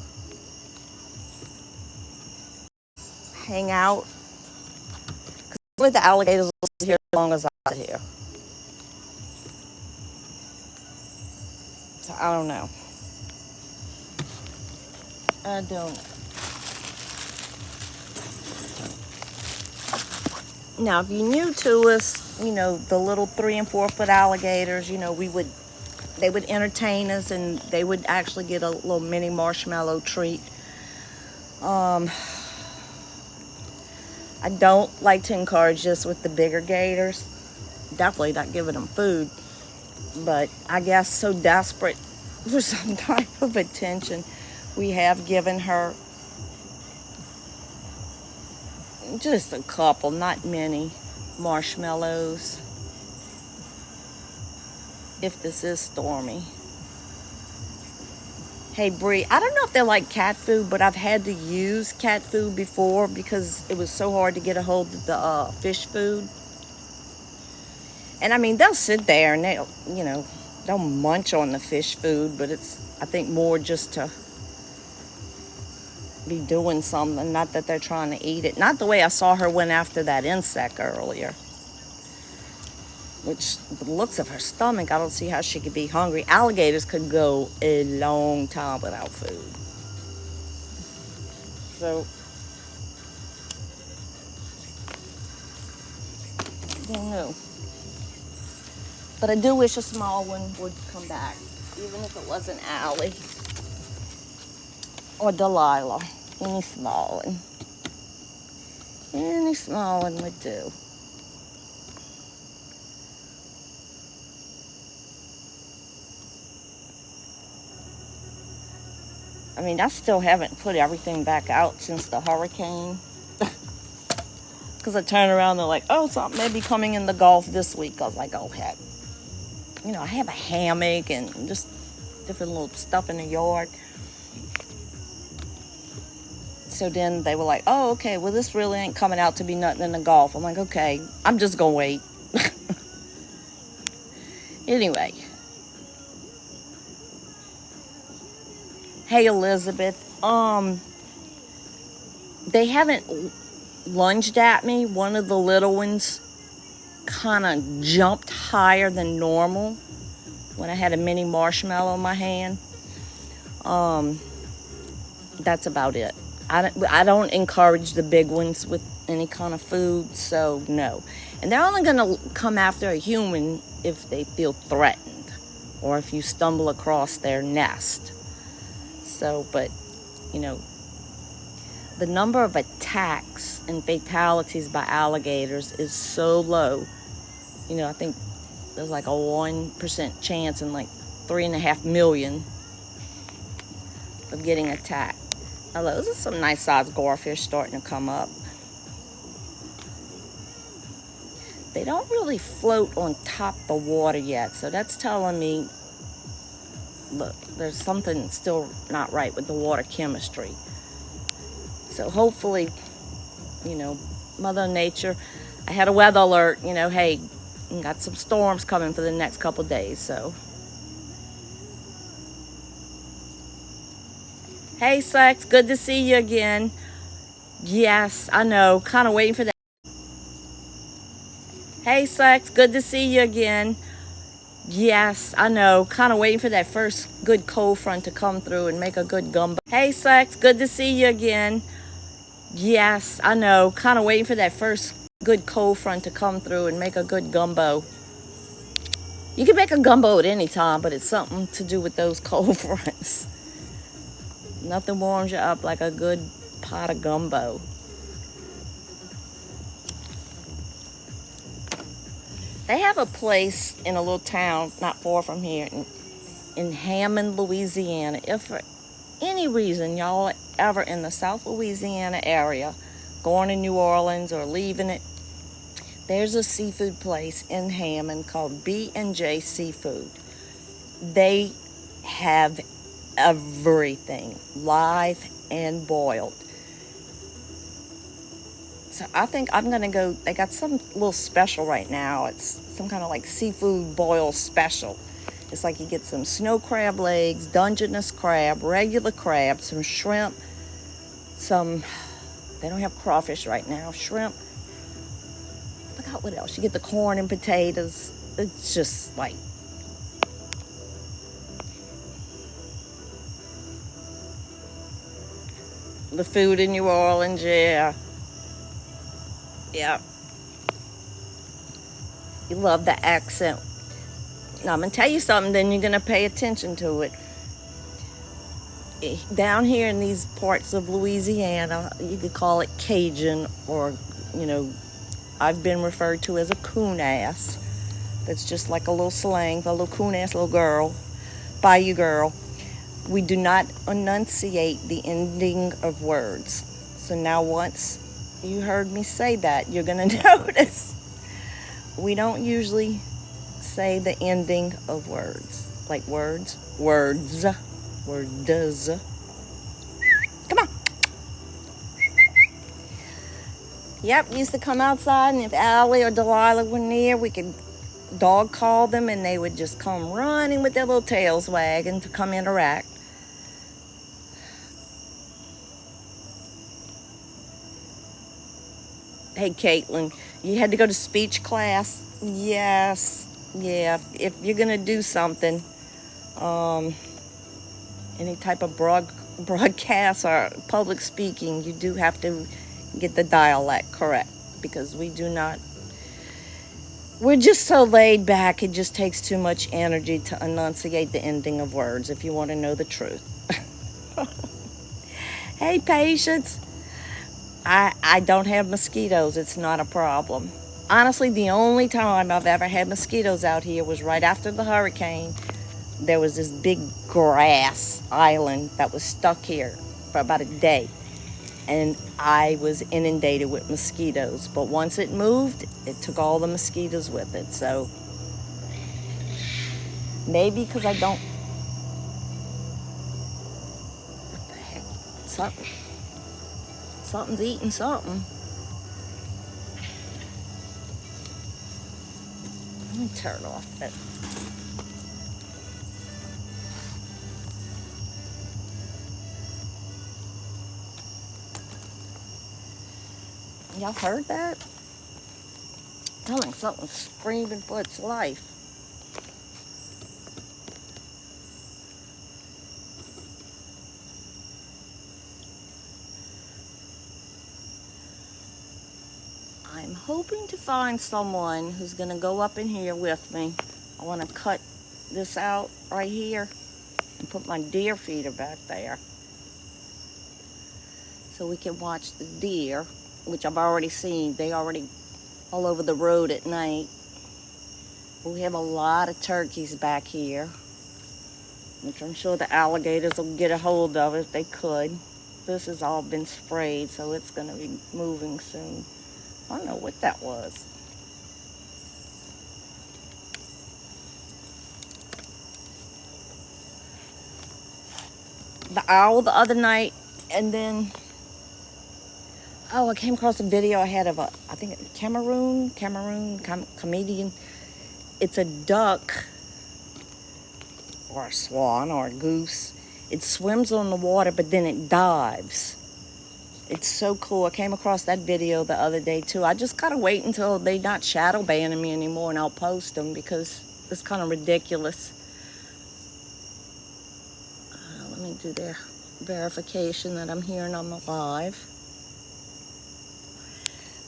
Hang out with the alligators here as long as I was here. So I don't know. I don't know. Now, if you're new to us, the little 3 and 4 foot alligators, they would entertain us, and they would actually get a little mini marshmallow treat. I don't like to encourage this with the bigger gators. Definitely not giving them food. But I guess so desperate for some type of attention, we have given her just a couple, not many, marshmallows. If this is Stormy. Hey, Bree, I don't know if they're like cat food, but I've had to use cat food before because it was so hard to get a hold of the fish food. And I mean, they'll sit there and they'll munch on the fish food, but it's, I think, more just to be doing something, not that they're trying to eat it. Not the way I saw her went after that insect earlier. Which, the looks of her stomach, I don't see how she could be hungry. Alligators could go a long time without food. So, I don't know. But I do wish a small one would come back, even if it wasn't Allie or Delilah. Any small one. Any small one would do. I mean, I still haven't put everything back out since the hurricane. Because I turned around and they're like, oh, something may be coming in the Gulf this week. I was like, oh, heck. I have a hammock and just different little stuff in the yard. So then they were like, oh, okay, well, this really ain't coming out to be nothing in the Gulf. I'm like, okay, I'm just going to wait. Anyway. Hey, Elizabeth. They haven't lunged at me. One of the little ones kind of jumped higher than normal when I had a mini marshmallow in my hand. That's about it. I don't encourage the big ones with any kind of food, so no. And they're only going to come after a human if they feel threatened or if you stumble across their nest. So, but, the number of attacks and fatalities by alligators is so low. I think there's like a 1% chance in like 3.5 million of getting attacked. Now, those are some nice sized garfish starting to come up. They don't really float on top of the water yet, so that's telling me, look, there's something still not right with the water chemistry. So hopefully, you know, Mother Nature, I had a weather alert, you know, hey, got some storms coming for the next couple days, so. Hey, Sex, good to see you again. Yes, I know, kind of waiting for that. Hey, Sex, good to see you again. Yes, I know, kind of waiting for that first good cold front to come through and make a good gumbo. Hey, Sex, good to see you again. Yes, I know, kind of waiting for that first good cold front to come through and make a good gumbo. You can make a gumbo at any time, but it's something to do with those cold fronts. Nothing warms you up like a good pot of gumbo. They have a place in a little town not far from here in Hammond, Louisiana. If for any reason y'all are ever in the South Louisiana area, going to New Orleans or leaving it, there's a seafood place in Hammond called B&J Seafood. They have everything, live and boiled. So I think I'm gonna go. They got some little special right now. It's some kind of like seafood boil special. It's like you get some snow crab legs, Dungeness crab, regular crab, some shrimp, some, they don't have crawfish right now, shrimp. I forgot what else. You get the corn and potatoes. It's just like, the food in New Orleans, yeah. Yeah. You love the accent. Now, I'm going to tell you something, then you're going to pay attention to it. Down here in these parts of Louisiana, you could call it Cajun, or, you know, I've been referred to as a coon ass. That's just like a little slang for a little coon ass little girl, bayou girl. We do not enunciate the ending of words. So now once you heard me say that, you're going to notice we don't usually say the ending of words. Like words. Words. Words. Come on. Yep, used to come outside, and if Allie or Delilah were near, we could dog call them, and they would just come running with their little tails wagging to come interact. Hey, Caitlin, you had to go to speech class? Yes. Yeah. If you're going to do something, any type of broadcast or public speaking, you do have to get the dialect correct, because we're just so laid back, it just takes too much energy to enunciate the ending of words, if you want to know the truth. Hey, Patience. I don't have mosquitoes. It's not a problem. Honestly, the only time I've ever had mosquitoes out here was right after the hurricane. There was this big grass island that was stuck here for about a day. And I was inundated with mosquitoes. But once it moved, it took all the mosquitoes with it. So maybe because I don't... What the heck? Something's eating something. Let me turn off that. Y'all heard that? Sounds like something screaming for its life. I'm hoping to find someone who's going to go up in here with me. I want to cut this out right here and put my deer feeder back there so we can watch the deer, which I've already seen. They already all over the road at night. We have a lot of turkeys back here, which I'm sure the alligators will get a hold of if they could. This has all been sprayed, so it's going to be moving soon. I don't know what that was. the owl the other night, and then I came across a video I had of I think Cameroon comedian. It's a duck or a swan or a goose. It swims on the water, but then it dives. It's so cool. I came across that video the other day too. I just gotta wait until they're not shadow banning me anymore, and I'll post them because it's kind of ridiculous. Let me do their verification that I'm here and I'm alive.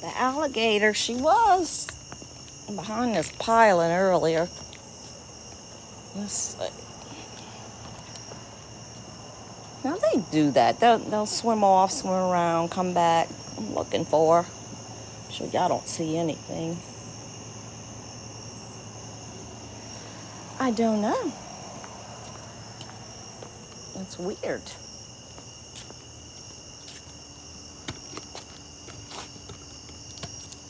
The alligator, she was behind this piling earlier. Let's see. Now they do that. They'll swim off, swim around, come back. I'm looking for her. I'm sure y'all don't see anything. I don't know. It's weird.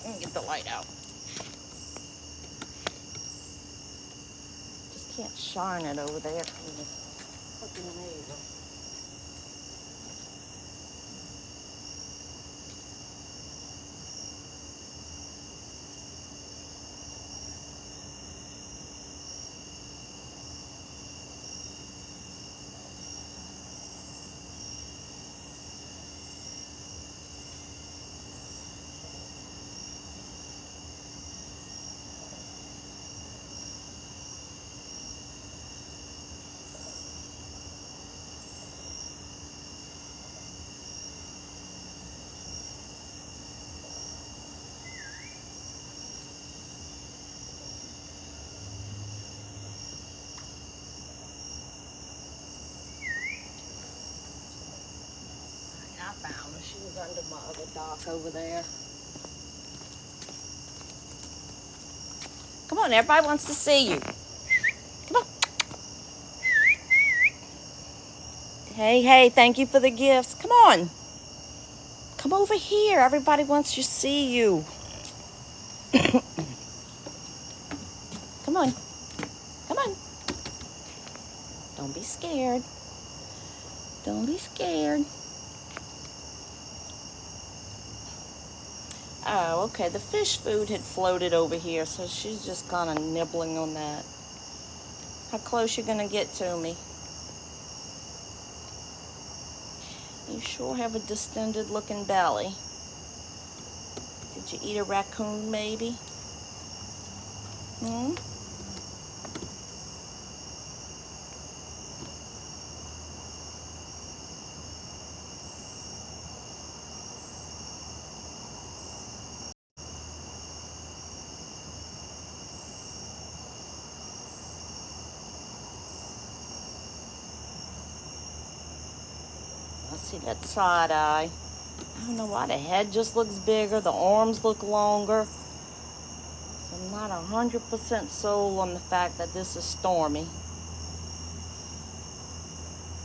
Let me get the light out. Just can't shine it over there from the fucking neighbor. I found her. She was under my other dock over there. Come on, everybody wants to see you. Come on. Hey, thank you for the gifts. Come on. Come over here. Everybody wants to see you. Come on. Come on. Don't be scared. Don't be scared. Oh, okay. The fish food had floated over here, so she's just kind of nibbling on that. How close you gonna get to me? You sure have a distended looking belly. Did you eat a raccoon, maybe? Hmm? Let's see that side eye. I don't know why the head just looks bigger, the arms look longer. So I'm not 100% sold on the fact that this is stormy.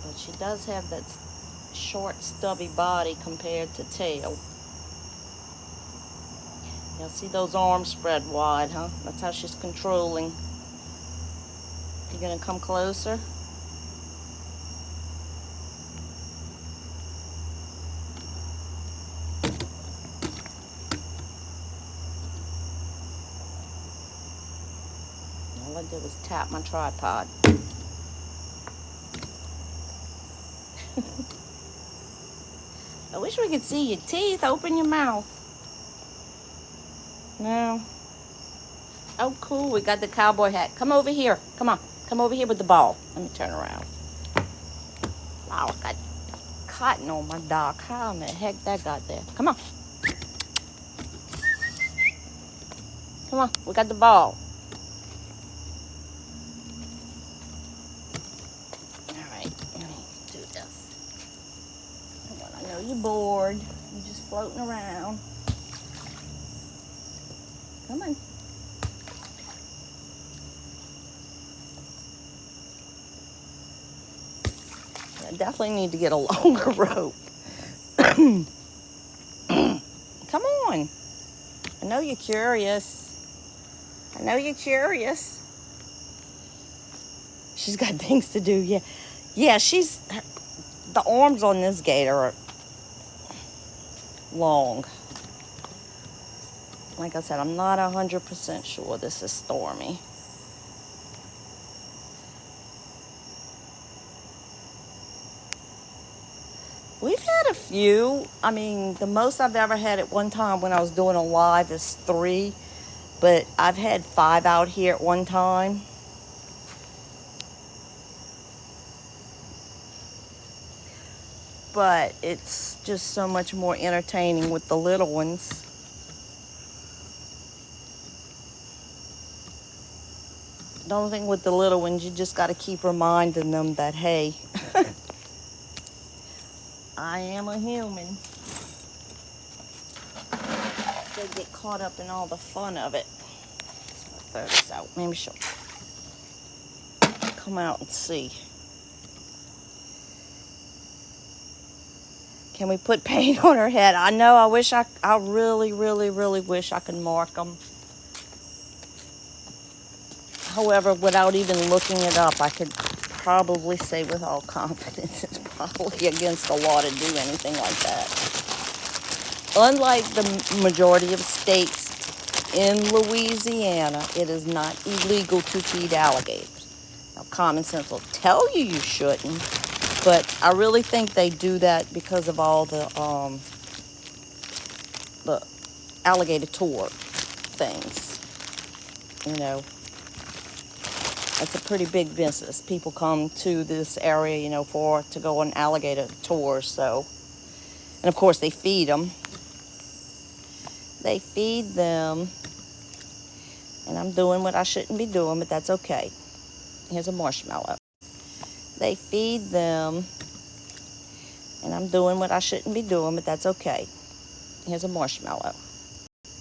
But she does have that short, stubby body compared to tail. You'll see those arms spread wide, huh? That's how she's controlling. You gonna come closer? All I did was tap my tripod. I wish we could see your teeth. Open your mouth. No. Oh, cool. We got the cowboy hat. Come over here. Come on. Come over here with the ball. Let me turn around. Wow, I got cotton on my dock. How in the heck that got there? Come on. Come on. We got the ball. All right. Let me do this. Come on. I know you're bored. You're just floating around. Come on. I definitely need to get a longer rope. Come on. I know you're curious. I know you're curious. She's got things to do. Yeah. Yeah, the arms on this gator are long. Like I said, I'm not 100% sure this is Stormy. We've had a few. I mean, the most I've ever had at one time when I was doing a live is 3, but I've had 5 out here at one time. But it's just so much more entertaining with the little ones. The only thing with the little ones, you just got to keep reminding them that, hey, I am a human. They get caught up in all the fun of it. So I'll throw this out. Maybe she'll come out and see. Can we put paint on her head? I know, I really, really, really wish I could mark them. However, without even looking it up, I could probably say with all confidence it's probably against the law to do anything like that. Unlike the majority of states in Louisiana, it is not illegal to feed alligators. Now, common sense will tell you you shouldn't, but I really think they do that because of all the alligator tour things. You know, it's a pretty big business. People come to this area, you know, to go on alligator tours. So, and of course they feed them. They feed them, and I'm doing what I shouldn't be doing, but that's okay. Here's a marshmallow. They feed them, and I'm doing what I shouldn't be doing, but that's okay. Here's a marshmallow.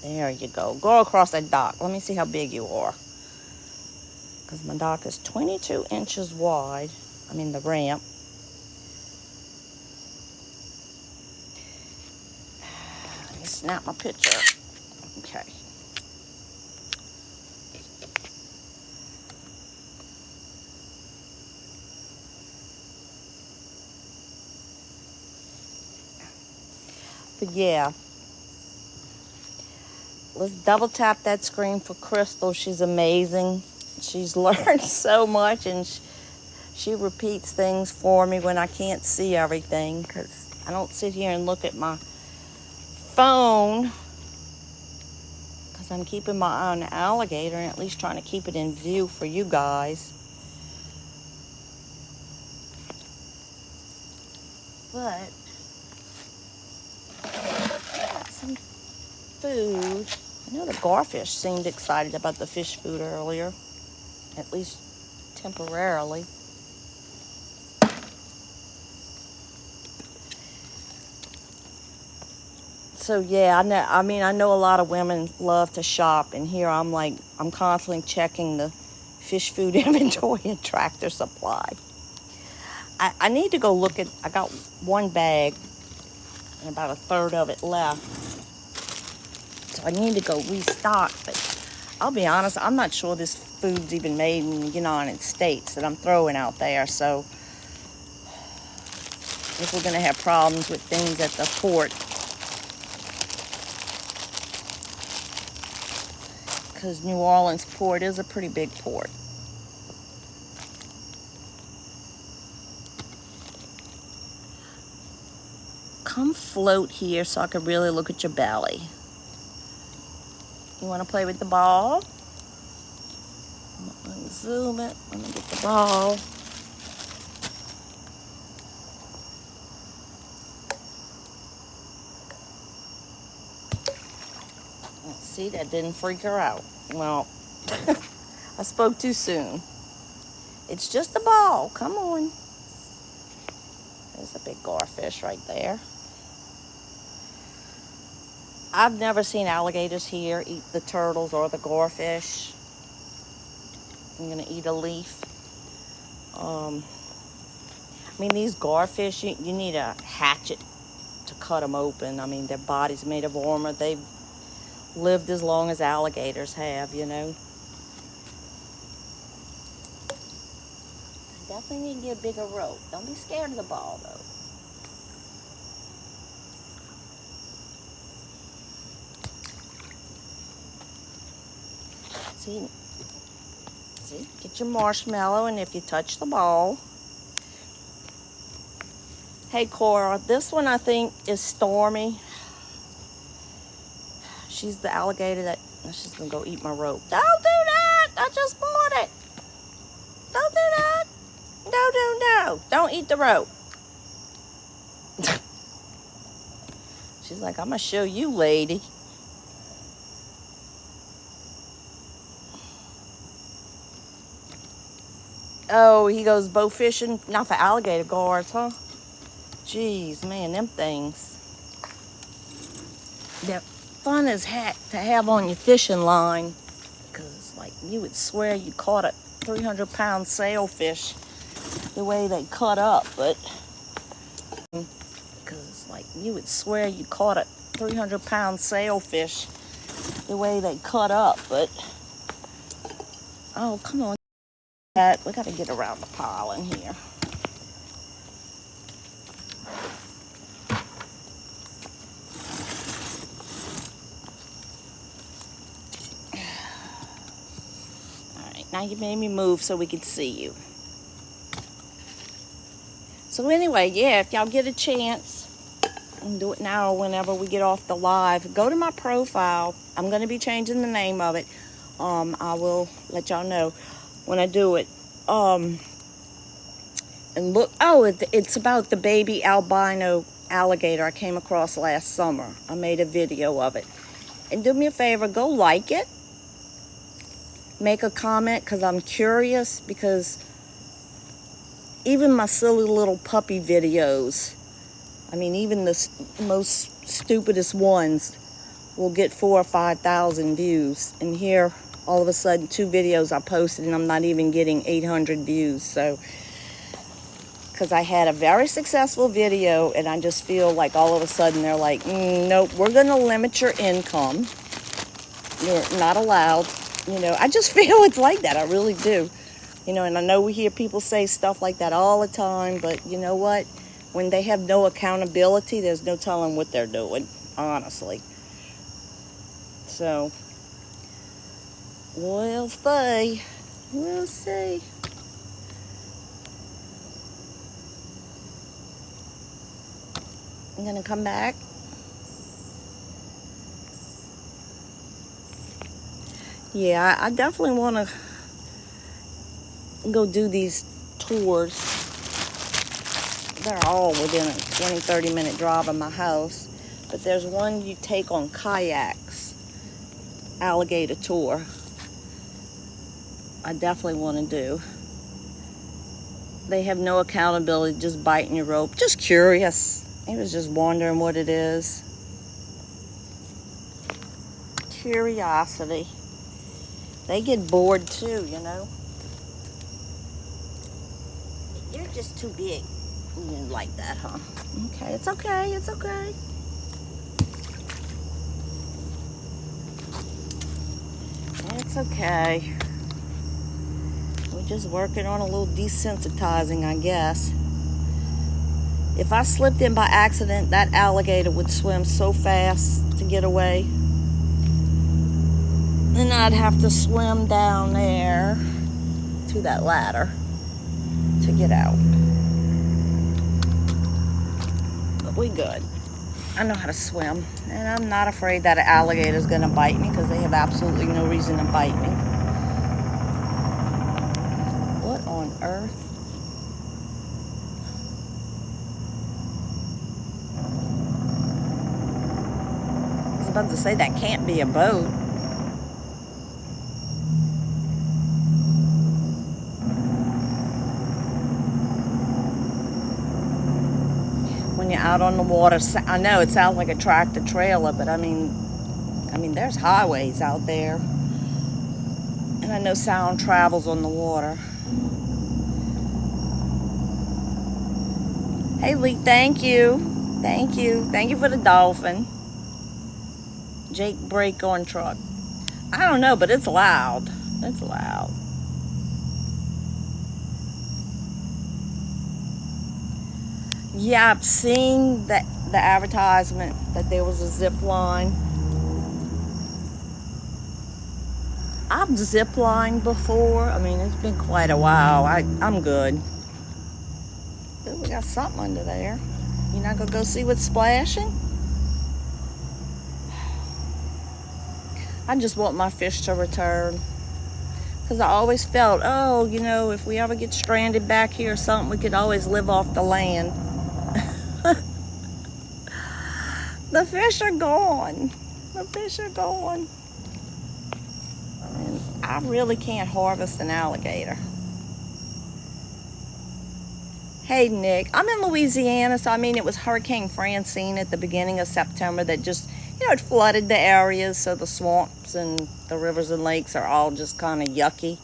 There you go. Go across that dock. Let me see how big you are. Because my dock is 22 inches wide. I mean the ramp. Let me snap my picture. Okay. But yeah. Let's double tap that screen for Crystal. She's amazing. She's learned so much, and she repeats things for me when I can't see everything, because I don't sit here and look at my phone, because I'm keeping my eye on the alligator and at least trying to keep it in view for you guys. But I got some food. I know the garfish seemed excited about the fish food earlier, at least temporarily. So yeah, I know a lot of women love to shop, and here I'm constantly checking the fish food inventory and Tractor Supply. I need to go look at, I got one bag and about a third of it left. So I need to go restock, but I'll be honest, I'm not sure this food's even made in the United States that I'm throwing out there. So if we're going to have problems with things at the port, because New Orleans port is a pretty big port. Come float here so I can really look at your belly. You want to play with the ball? Let me zoom it. Let me get the ball. See, that didn't freak her out. Well, I spoke too soon. It's just a ball. Come on. There's a big garfish right there. I've never seen alligators here eat the turtles or the garfish. I'm going to eat a leaf. I mean, these garfish, you need a hatchet to cut them open. I mean, their body's made of armor. They've lived as long as alligators have, you know. I definitely need to get a bigger rope. Don't be scared of the ball, though. See, see, get your marshmallow, and if you touch the ball. Hey, Cora, this one I think is Stormy. She's the alligator that, she's gonna go eat my rope. Don't do that! I just bought it. Don't do that. No, no, no. Don't eat the rope. She's like, I'm gonna show you, lady. Oh, he goes bow fishing, not for alligator guards, huh? Jeez, man, them things. They're fun as heck to have on your fishing line. Because, like, you would swear you caught a 300-pound sailfish the way they cut up, but... Because, like, you would swear you caught a 300-pound sailfish the way they cut up, but... Oh, come on. We got to get around the pile in here. All right, now you made me move so we can see you. So anyway, yeah, if y'all get a chance, and do it now or whenever we get off the live, go to my profile. I'm going to be changing the name of it. I will let y'all know when I do it. And look, oh, it's about the baby albino alligator I came across last summer. I made a video of it. And do me a favor, go like it. Make a comment, because I'm curious, because even my silly little puppy videos, I mean, even the most stupidest ones will get 4,000 or 5,000 views. And here, all of a sudden, 2 videos I posted and I'm not even getting 800 views. So, because I had a very successful video, and I just feel like all of a sudden they're like, nope, we're going to limit your income. You're not allowed. You know, I just feel it's like that. I really do. You know, and I know we hear people say stuff like that all the time, but you know what? When they have no accountability, there's no telling what they're doing, honestly. So, we'll see. We'll see. I'm gonna come back. Yeah, I definitely want to go do these tours. They're all within a 20-30 minute drive of my house. But there's one you take on kayaks, alligator tour. I definitely want to do. They have no accountability, just biting your rope. Just curious. He was just wondering what it is. Curiosity. They get bored too, you know. You're just too big. You didn't like that, huh? Okay, it's okay, it's okay. It's okay. We're just working on a little desensitizing, I guess. If I slipped in by accident, that alligator would swim so fast to get away. Then I'd have to swim down there to that ladder to get out. But we good. I know how to swim. And I'm not afraid that an alligator's going to bite me, because they have absolutely no reason to bite me. What on earth? I was about to say, that can't be a boat. When you're out on the water, I know it sounds like a tractor trailer, but I mean, there's highways out there. And I know sound travels on the water. Hey, Lee, thank you. Thank you. Thank you for the dolphin. Jake brake on truck. I don't know, but it's loud. It's loud. Yeah, I've seen the advertisement that there was a zip line. I've zip lined before. I mean, it's been quite a while. I'm good. Ooh, we got something under there. You not gonna go see what's splashing? I just want my fish to return. Because I always felt, oh, you know, if we ever get stranded back here or something, we could always live off the land. The fish are gone. The fish are gone. And I really can't harvest an alligator. Hey, Nick. I'm in Louisiana, so I mean, it was Hurricane Francine at the beginning of September that just, you know, it flooded the areas, so the swamps and the rivers and lakes are all just kind of yucky.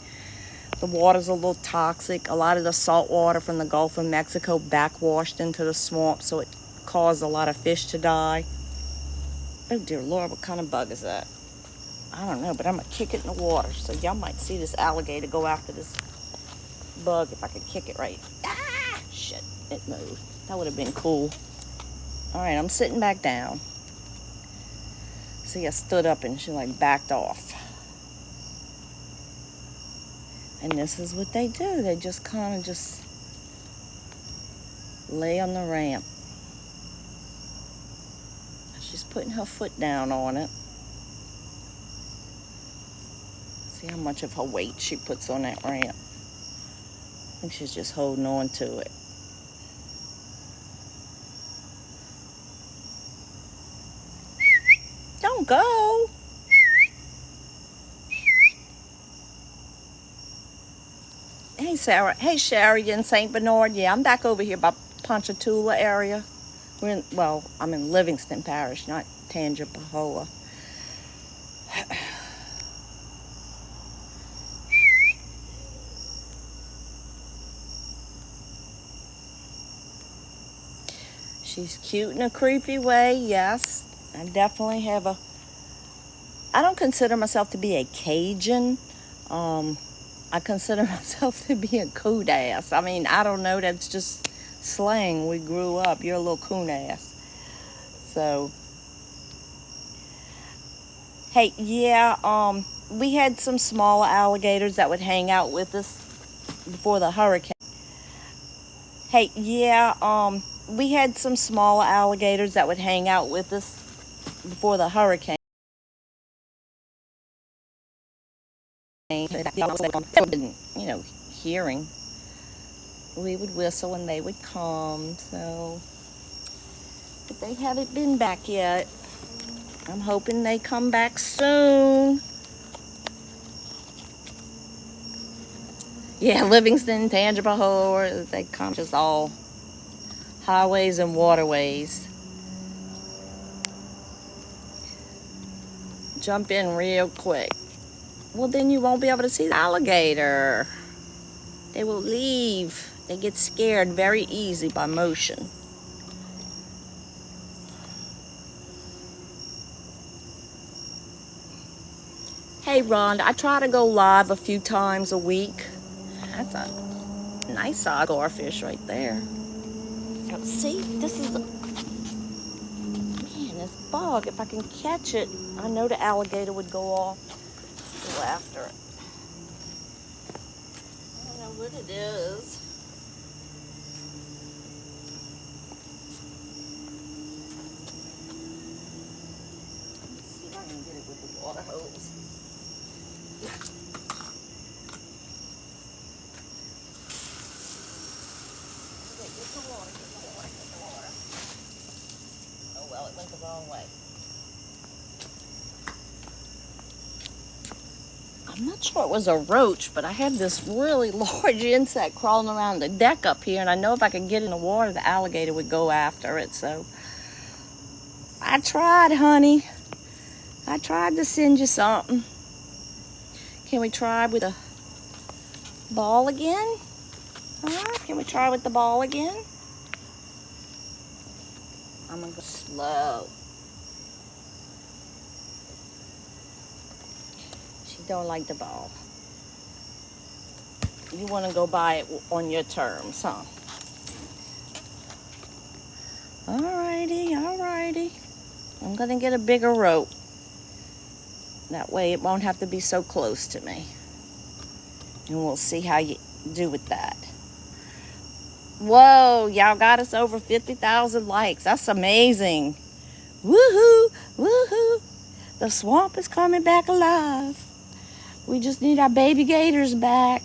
The water's a little toxic. A lot of the salt water from the Gulf of Mexico backwashed into the swamp, so it caused a lot of fish to die. Oh dear Lord, what kind of bug is that? I don't know, but I'm gonna kick it in the water, so y'all might see this alligator go after this bug if I could kick it right. Ah, shit, it moved. That would have been cool. All right, I'm sitting back down. See, I stood up and she like backed off. And this is what they do. They just kind of just lay on the ramp. She's putting her foot down on it. See how much of her weight she puts on that ramp. I think she's just holding on to it. Don't go. Hey, Sarah. Hey, Sherry in St. Bernard. Yeah, I'm back over here by Ponchatoula area. I'm in Livingston Parish, not Tangipahoa. She's cute in a creepy way, yes. I definitely have I don't consider myself to be a Cajun. I consider myself to be a coon ass. I mean, I don't know, that's just slang. We grew up. You're a little coon ass. So, hey, yeah, we had some smaller alligators that would hang out with us before the hurricane. Hey, yeah, we had some smaller alligators that would hang out with us before the hurricane. You know, hearing. We would whistle and they would come, so. But they haven't been back yet. I'm hoping they come back soon. Yeah, Livingston, Tangipahoa, they come just all highways and waterways. Jump in real quick. Well, then you won't be able to see the alligator. They will leave. They get scared very easy by motion. Hey, Rhonda, I try to go live a few times a week. That's a nice garfish right there. Oh, see, this is man, this bug. If I can catch it, I know the alligator would go off. Go after it. I don't know what it is. Let's see if I can get it with the water hose. Oh well, it went the wrong way. I'm not sure it was a roach, but I had this really large insect crawling around the deck up here, and I know if I could get in the water, the alligator would go after it, so I tried, honey. I tried to send you something. Can we try with a ball again? Can we try with the ball again? I'm gonna go slow. She don't like the ball. You want to go buy it on your terms, huh? Alrighty, alrighty. I'm gonna get a bigger rope. That way it won't have to be so close to me. And we'll see how you do with that. Whoa, y'all got us over 50,000 likes. That's amazing. Woohoo, woohoo. The swamp is coming back alive. We just need our baby gators back.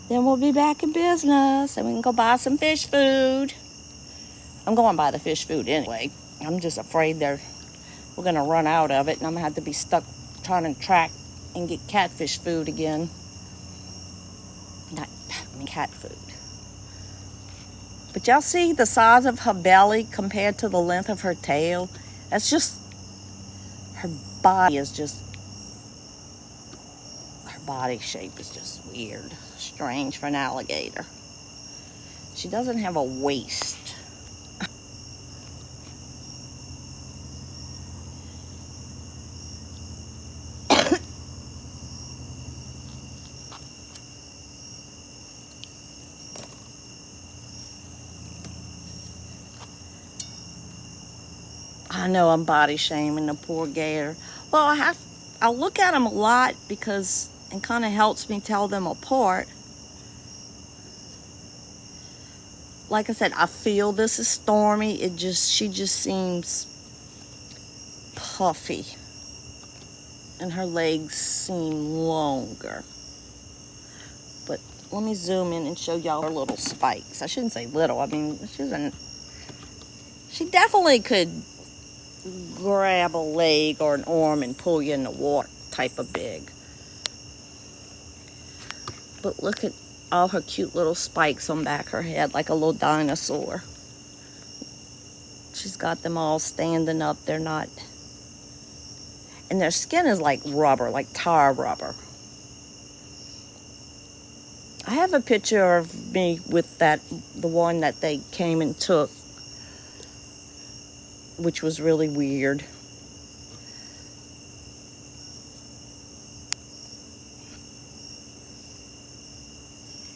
Then we'll be back in business and we can go buy some fish food. I'm going to buy the fish food anyway. I'm just afraid we're going to run out of it and I'm going to have to be stuck trying to track and get catfish food again. Cat food. But y'all see the size of her belly compared to the length of her tail? That's just, her body shape is just weird, strange for an alligator. She doesn't have a waist. I know I'm body shaming the poor gator. Well, I look at them a lot because it kind of helps me tell them apart. Like I said, I feel this is Stormy. She just seems puffy. And her legs seem longer. But let me zoom in and show y'all her little spikes. I shouldn't say little. I mean, she definitely could grab a leg or an arm and pull you in the water type of big. But look at all her cute little spikes on back her head like a little dinosaur. She's got them all standing up. They're not, and their skin is like rubber, like tar rubber. I have a picture of me with the one that they came and took, which was really weird.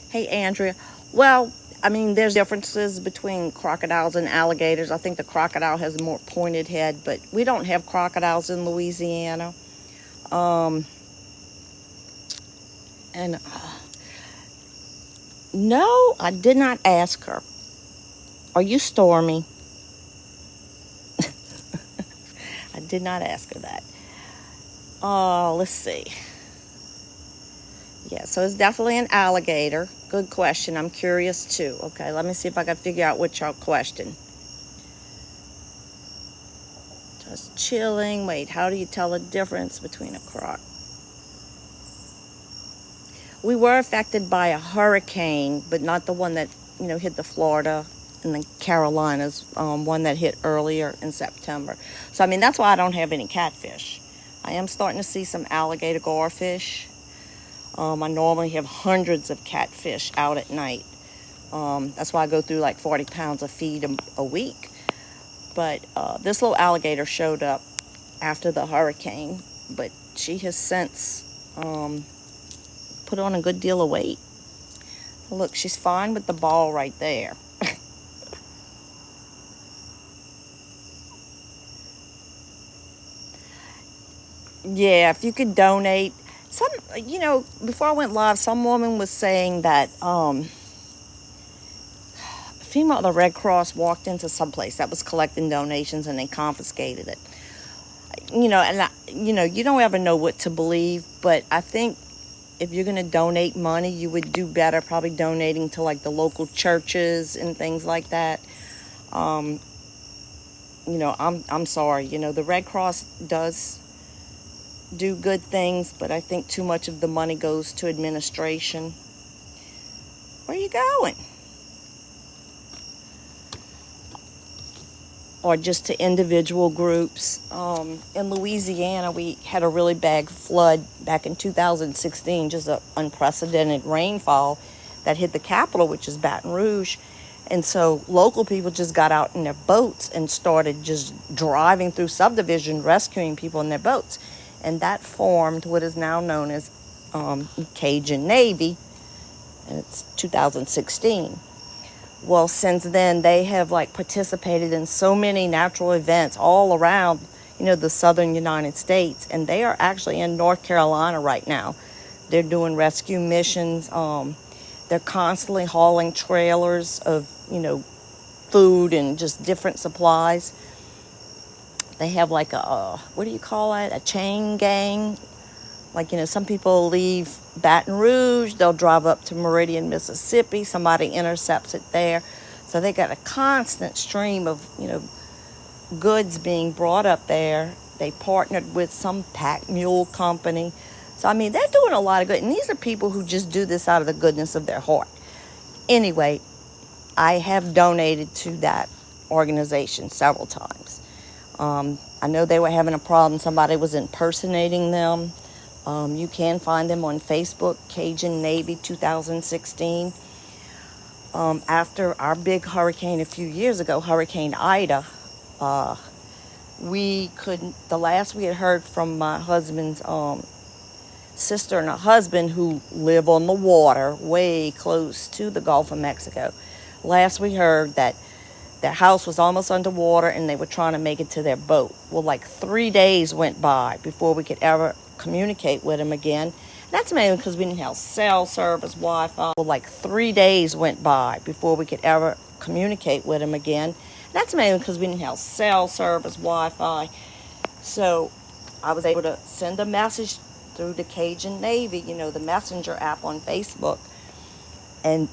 Hey, Andrea. Well, I mean, there's differences between crocodiles and alligators. I think the crocodile has a more pointed head, but we don't have crocodiles in Louisiana. No, I did not ask her. Are you Stormy? I did not ask her that. Let's see. Yeah, so it's definitely an alligator. Good question. I'm curious too. Okay, let me see if I can figure out what y'all question. Just chilling. Wait, how do you tell the difference between a croc? We were affected by a hurricane, but not the one that, hit the Florida and the Carolinas, one that hit earlier in September. So, I mean, that's why I don't have any catfish. I am starting to see some alligator garfish. I normally have hundreds of catfish out at night. That's why I go through like 40 pounds of feed a week. But this little alligator showed up after the hurricane, but she has since put on a good deal of weight. Look, she's fine with the ball right there. Yeah, if you could donate. Before I went live, some woman was saying that a female of the Red Cross walked into some place that was collecting donations and they confiscated it. You don't ever know what to believe, but I think if you're going to donate money, you would do better probably donating to like the local churches and things like that. I'm sorry, the Red Cross does do good things, but I think too much of the money goes to administration. Where are you going? Or just to individual groups. In Louisiana, we had a really bad flood back in 2016, just an unprecedented rainfall that hit the capital, which is Baton Rouge. And so local people just got out in their boats and started just driving through subdivision, rescuing people in their boats. And that formed what is now known as Cajun Navy, and it's 2016. Well, since then, they have participated in so many natural events all around, the southern United States, and they are actually in North Carolina right now. They're doing rescue missions. They're constantly hauling trailers of, food and just different supplies. They have like what do you call it? A chain gang. Like, some people leave Baton Rouge, they'll drive up to Meridian, Mississippi, somebody intercepts it there. So they got a constant stream of, goods being brought up there. They partnered with some pack mule company. So, I mean, they're doing a lot of good. And these are people who just do this out of the goodness of their heart. Anyway, I have donated to that organization several times. I know they were having a problem. Somebody was impersonating them. You can find them on Facebook, Cajun Navy 2016. After our big hurricane a few years ago, Hurricane Ida, the last we had heard from my husband's sister and her husband, who live on the water way close to the Gulf of Mexico. Last we heard that their house was almost underwater and they were trying to make it to their boat. Well, like 3 days went by before we could ever communicate with them again. And that's mainly because we didn't have cell service, Wi-Fi. Well, like 3 days went by before we could ever communicate with them again. And that's mainly because we didn't have cell service, Wi-Fi. So I was able to send a message through the Cajun Navy, the messenger app on Facebook. And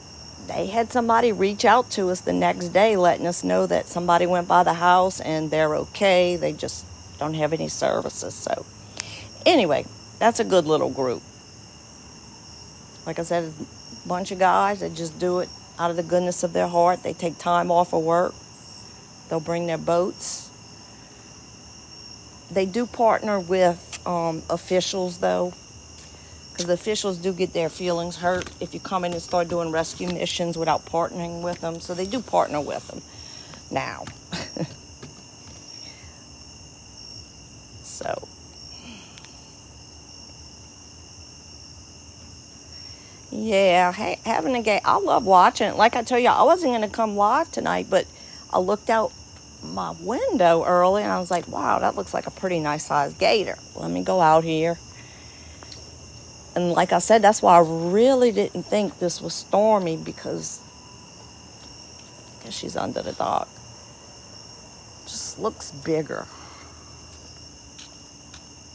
they had somebody reach out to us the next day letting us know that somebody went by the house and they're okay. They just don't have any services. So anyway, that's a good little group. Like I said, a bunch of guys that just do it out of the goodness of their heart. They take time off of work. They'll bring their boats. They do partner with officials, though, because the officials do get their feelings hurt if you come in and start doing rescue missions without partnering with them. So they do partner with them now. So, yeah, having a game. I love watching it. Like I tell you, I wasn't going to come live tonight, but I looked out my window early and I was like, wow, that looks like a pretty nice sized gator. Let me go out here. And like I said, that's why I really didn't think this was stormy, because I guess she's under the dock. Just looks bigger.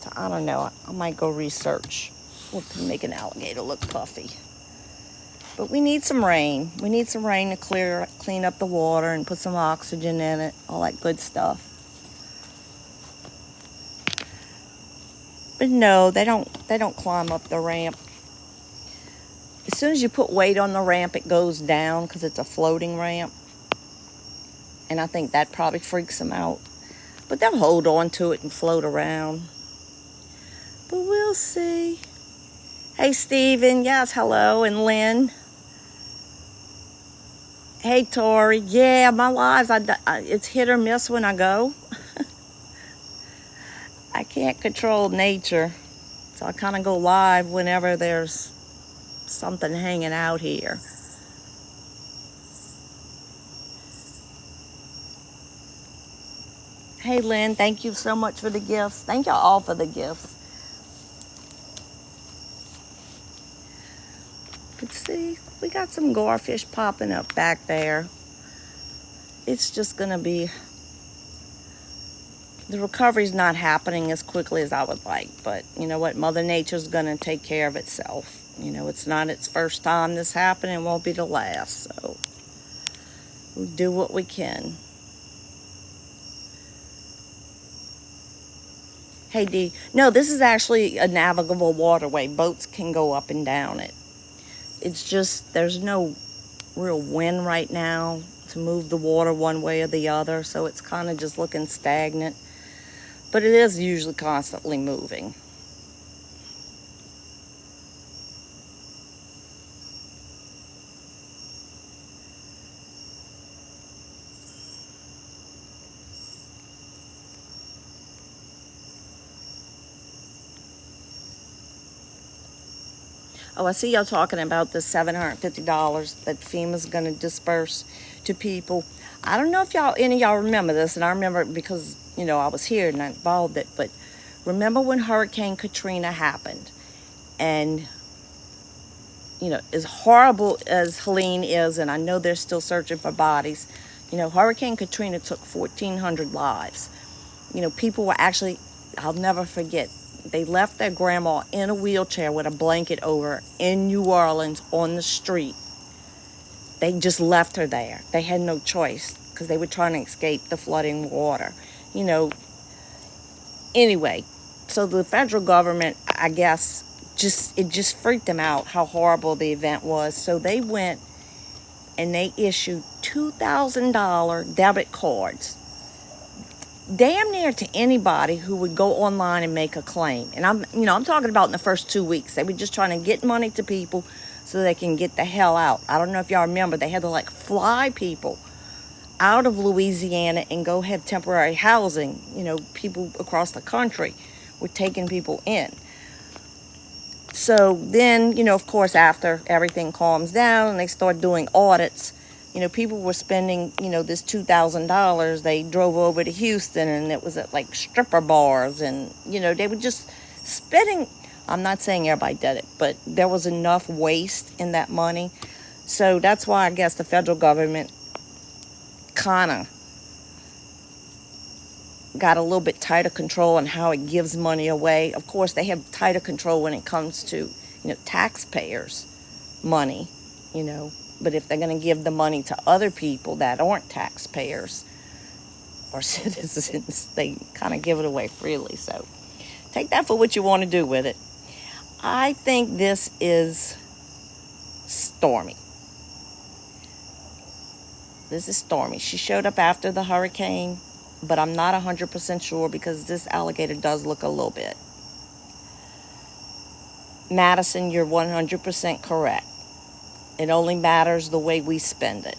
So I don't know. I might go research what can make an alligator look puffy. But we need some rain. We need some rain to clean up the water and put some oxygen in it, all that good stuff. But no, they don't climb up the ramp. As soon as you put weight on the ramp, it goes down because it's a floating ramp. And I think that probably freaks them out. But they'll hold on to it and float around. But we'll see. Hey, Steven. Yes, hello. And Lynn. Hey, Tori. Yeah, my lives, it's hit or miss when I go. I can't control nature. So I kind of go live whenever there's something hanging out here. Hey, Lynn, thank you so much for the gifts. Thank y'all all for the gifts. Let's see, we got some garfish popping up back there. It's just going to be, the recovery's not happening as quickly as I would like. But you know what? Mother Nature's going to take care of itself. It's not its first time this happened. It won't be the last. So we'll do what we can. Hey, Dee. No, this is actually a navigable waterway. Boats can go up and down it. It's just, there's no real wind right now to move the water one way or the other. So it's kind of just looking stagnant. But it is usually constantly moving. Oh, I see y'all talking about the $750 that FEMA's going to disperse to people. I don't know if any of y'all remember this, and I remember it because, I was here and I involved it, but remember when Hurricane Katrina happened? And, as horrible as Helene is, and I know they're still searching for bodies, Hurricane Katrina took 1,400 lives. People were actually, I'll never forget, they left their grandma in a wheelchair with a blanket over her in New Orleans on the street. They just left her there. They had no choice because they were trying to escape the flooding water. Anyway, so the federal government, I guess, it just freaked them out how horrible the event was. So they went and they issued $2,000 debit cards damn near to anybody who would go online and make a claim. And I'm talking about in the first 2 weeks. They were just trying to get money to people so they can get the hell out. I don't know if y'all remember, they had to fly people out of Louisiana and go have temporary housing. People across the country were taking people in. So then, of course, after everything calms down and they start doing audits, people were spending, this $2,000. They drove over to Houston and it was at stripper bars and, they were just spending. I'm not saying everybody did it, but there was enough waste in that money. So that's why I guess the federal government kind of got a little bit tighter control on how it gives money away. Of course, they have tighter control when it comes to, taxpayers' money, But if they're going to give the money to other people that aren't taxpayers or citizens, they kind of give it away freely. So take that for what you want to do with it. I think this is Stormy. This is Stormy. She showed up after the hurricane, but I'm not 100% sure because this alligator does look a little bit. Madison, you're 100% correct. It only matters the way we spend it.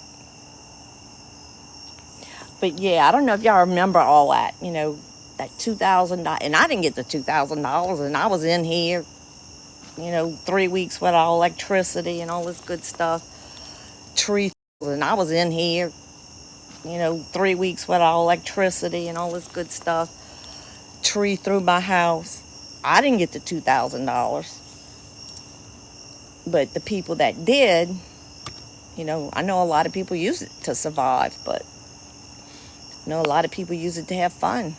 But yeah, I don't know if y'all remember all that, that $2,000. And I didn't get the $2,000, and I was in here, 3 weeks without electricity and all this good stuff. And I was in here, 3 weeks without electricity and all this good stuff. Tree through my house. I didn't get the $2,000. But the people that did, I know a lot of people use it to survive, but I know a lot of people use it to have fun.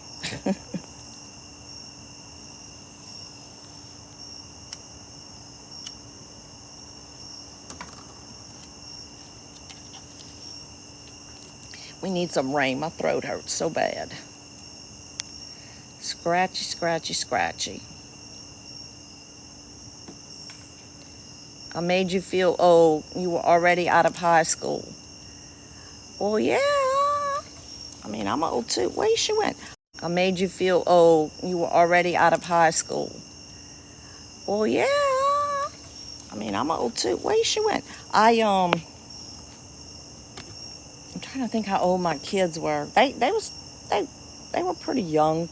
We need some rain. My throat hurts so bad. Scratchy, scratchy, scratchy. I made you feel old. You were already out of high school. Well, yeah. I'm old too. Where she went? I made you feel old. You were already out of high school. Well, yeah. I'm old too. Where she went? I'm trying to think how old my kids were. They were pretty young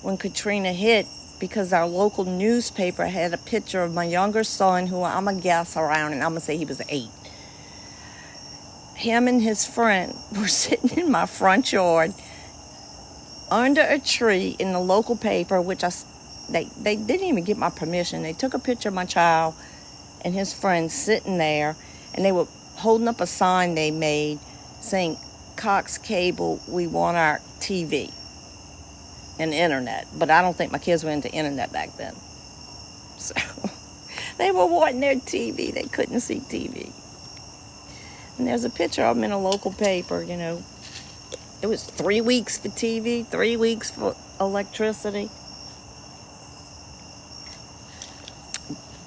when Katrina hit, because our local newspaper had a picture of my younger son, who I'm going to guess around, and I'm going to say he was 8. Him and his friend were sitting in my front yard under a tree in the local paper, which they didn't even get my permission. They took a picture of my child and his friend sitting there, and they were holding up a sign they made saying, "Cox Cable, we want our TV and internet." But I don't think my kids were into internet back then. So they were wanting their TV. They couldn't see TV. And there's a picture of them in a local paper, It was 3 weeks for TV, 3 weeks for electricity.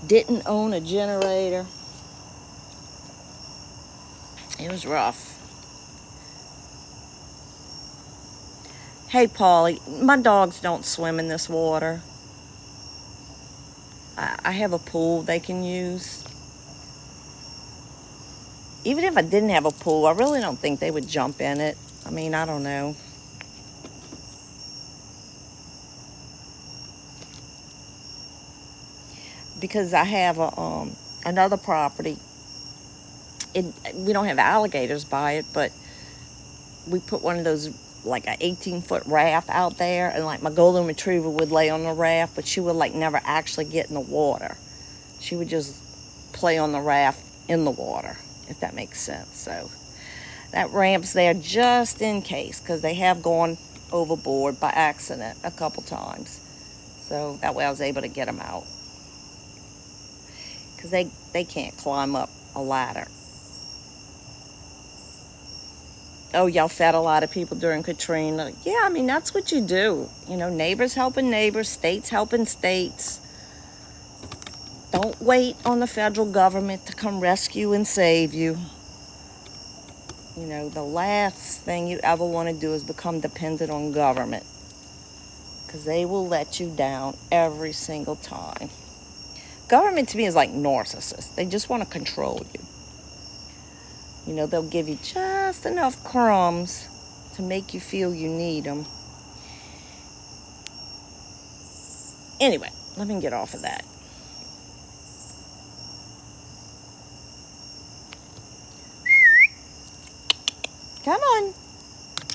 Didn't own a generator. It was rough. Hey, Paulie, my dogs don't swim in this water. I have a pool they can use. Even if I didn't have a pool, I really don't think they would jump in it. I don't know. because I have another property. We don't have alligators by it, but we put one of those, like a 18-foot raft out there, and like my golden retriever would lay on the raft, but she would like never actually get in the water. She would just play on the raft in the water, if that makes sense. So that ramp's there just in case, because they have gone overboard by accident a couple times. So that way I was able to get them out, because they can't climb up a ladder. Oh, y'all fed a lot of people during Katrina. Yeah, I mean, that's what you do. You know, neighbors helping neighbors, states helping states. Don't wait on the federal government to come rescue and save you. You know, the last thing you ever want to do is become dependent on government, because they will let you down every single time. Government to me is like narcissists. They just want to control you. You know, they'll give you just enough crumbs to make you feel you need them. Anyway, let me get off of that. Come on.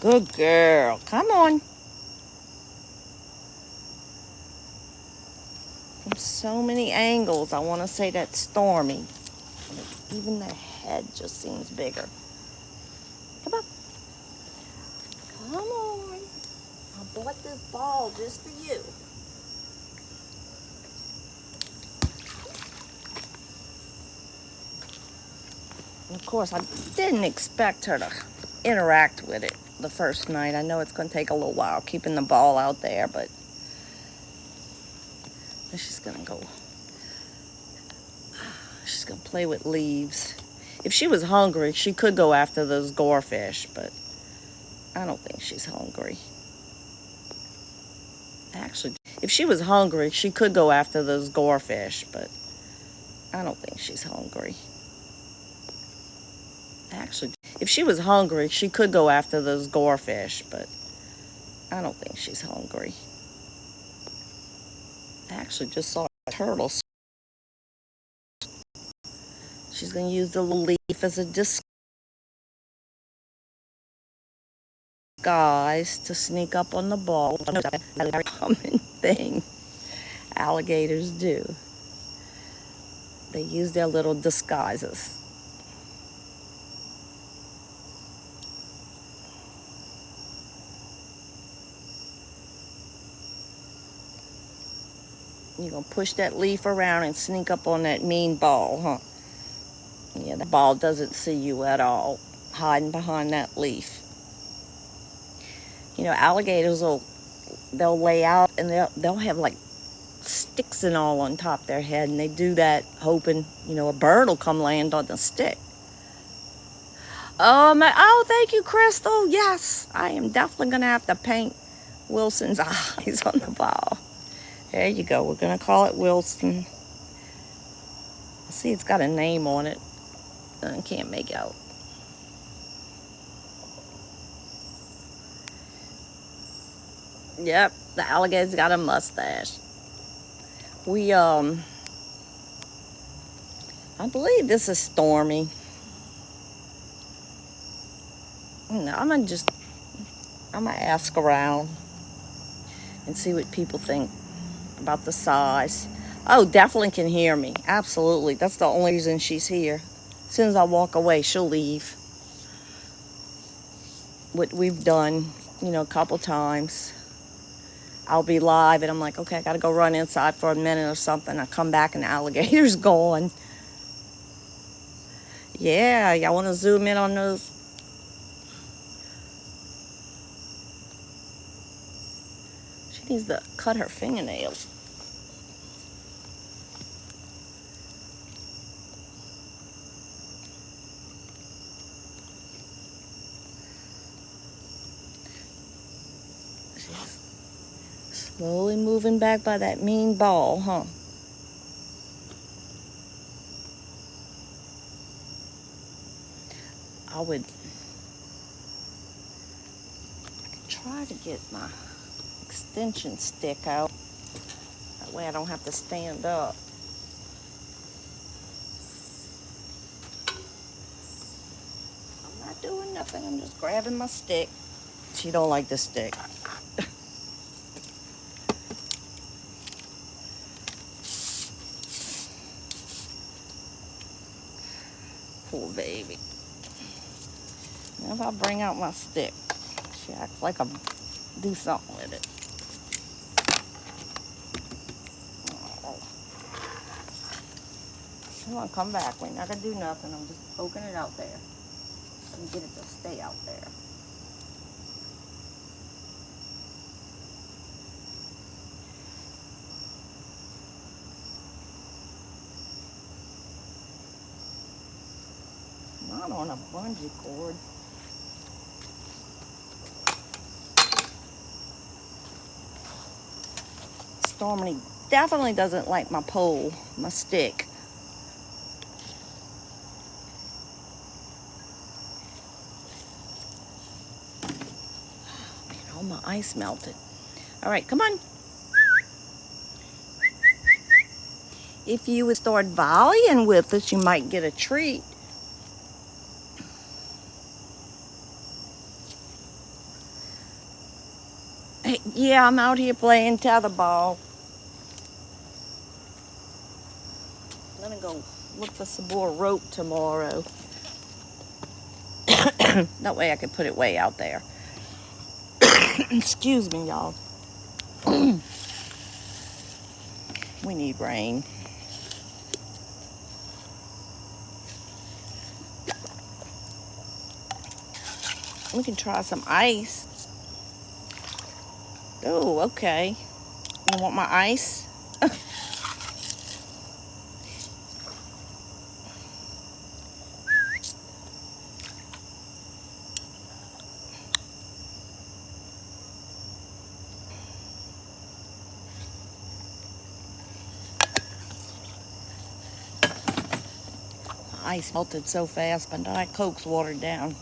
Good girl. Come on. From so many angles, I want to say that's Stormy. Even the head just seems bigger. Come on. Come on. I bought this ball just for you. And of course, I didn't expect her to interact with it the first night. I know it's going to take a little while keeping the ball out there, but she's going to go. She's going to play with leaves. If she was hungry, she could go after those gorefish, but I don't think she's hungry. Actually, if she was hungry, she could go after those gorefish, but I don't think she's hungry. Actually, if she was hungry, she could go after those gorefish, but I don't think she's hungry. I actually just saw a turtle. She's going to use the little leaf as a disguise to sneak up on the ball. That's a very common thing alligators do. They use their little disguises. You're going to push that leaf around and sneak up on that mean ball, huh? Yeah, the ball doesn't see you at all, hiding behind that leaf. You know, alligators they'll lay out, and they'll have like sticks and all on top of their head, and they do that hoping, you know, a bird will come land on the stick. Oh, thank you, Crystal. Yes, I am definitely going to have to paint Wilson's eyes on the ball. There you go. We're going to call it Wilson. See, it's got a name on it. I can't make out. Yep, the alligator's got a mustache. I believe this is Stormy. I'm gonna ask around and see what people think about the size. Oh, definitely can hear me. Absolutely. That's the only reason she's here. As soon as I walk away, she'll leave. What we've done, you know, a couple times. I'll be live and I'm like, okay, I gotta go run inside for a minute or something. I come back and the alligator's gone. Yeah, y'all wanna zoom in on those? She needs to cut her fingernails. Slowly moving back by that mean ball, huh? I would try to get my extension stick out. That way I don't have to stand up. nothing. I'm just grabbing my stick. She don't like the stick. Poor baby. Now if I bring out my stick, she acts like I'm do something with it. Oh. Come on, come back. We're not gonna do nothing. I'm just poking it out there. And get it to stay out there. Not on a bungee cord. Stormy definitely doesn't like my pole, my stick. Man, all my ice melted. All right, come on. If you would start volleying with us, you might get a treat. Hey, yeah, I'm out here playing tetherball. I'm gonna go look for some more rope tomorrow. That way I can put it way out there. Excuse me, y'all. We need rain. We can try some ice. Oh, okay. You want my ice? Ice melted so fast, my Diet Coke's watered down.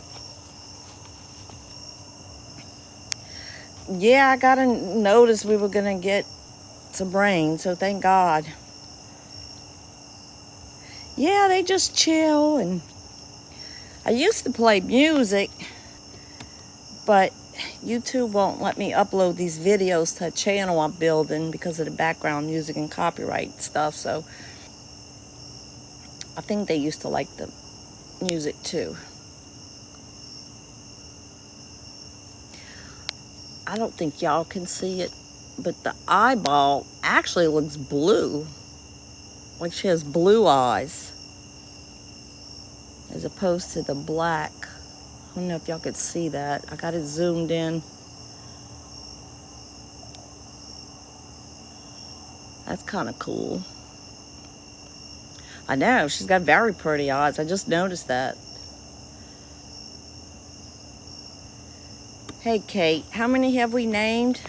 Yeah, I got a notice we were gonna get some rain, so thank God. Yeah, they just chill, and I used to play music, but YouTube won't let me upload these videos to a channel I'm building because of the background music and copyright stuff, so I think they used to like the music too. I don't think y'all can see it, but the eyeball actually looks blue. Like she has blue eyes as opposed to the black. I don't know if y'all could see that. I got it zoomed in. That's kind of cool. I know, she's got very pretty eyes. I just noticed that. Hey, Kate, how many have we named?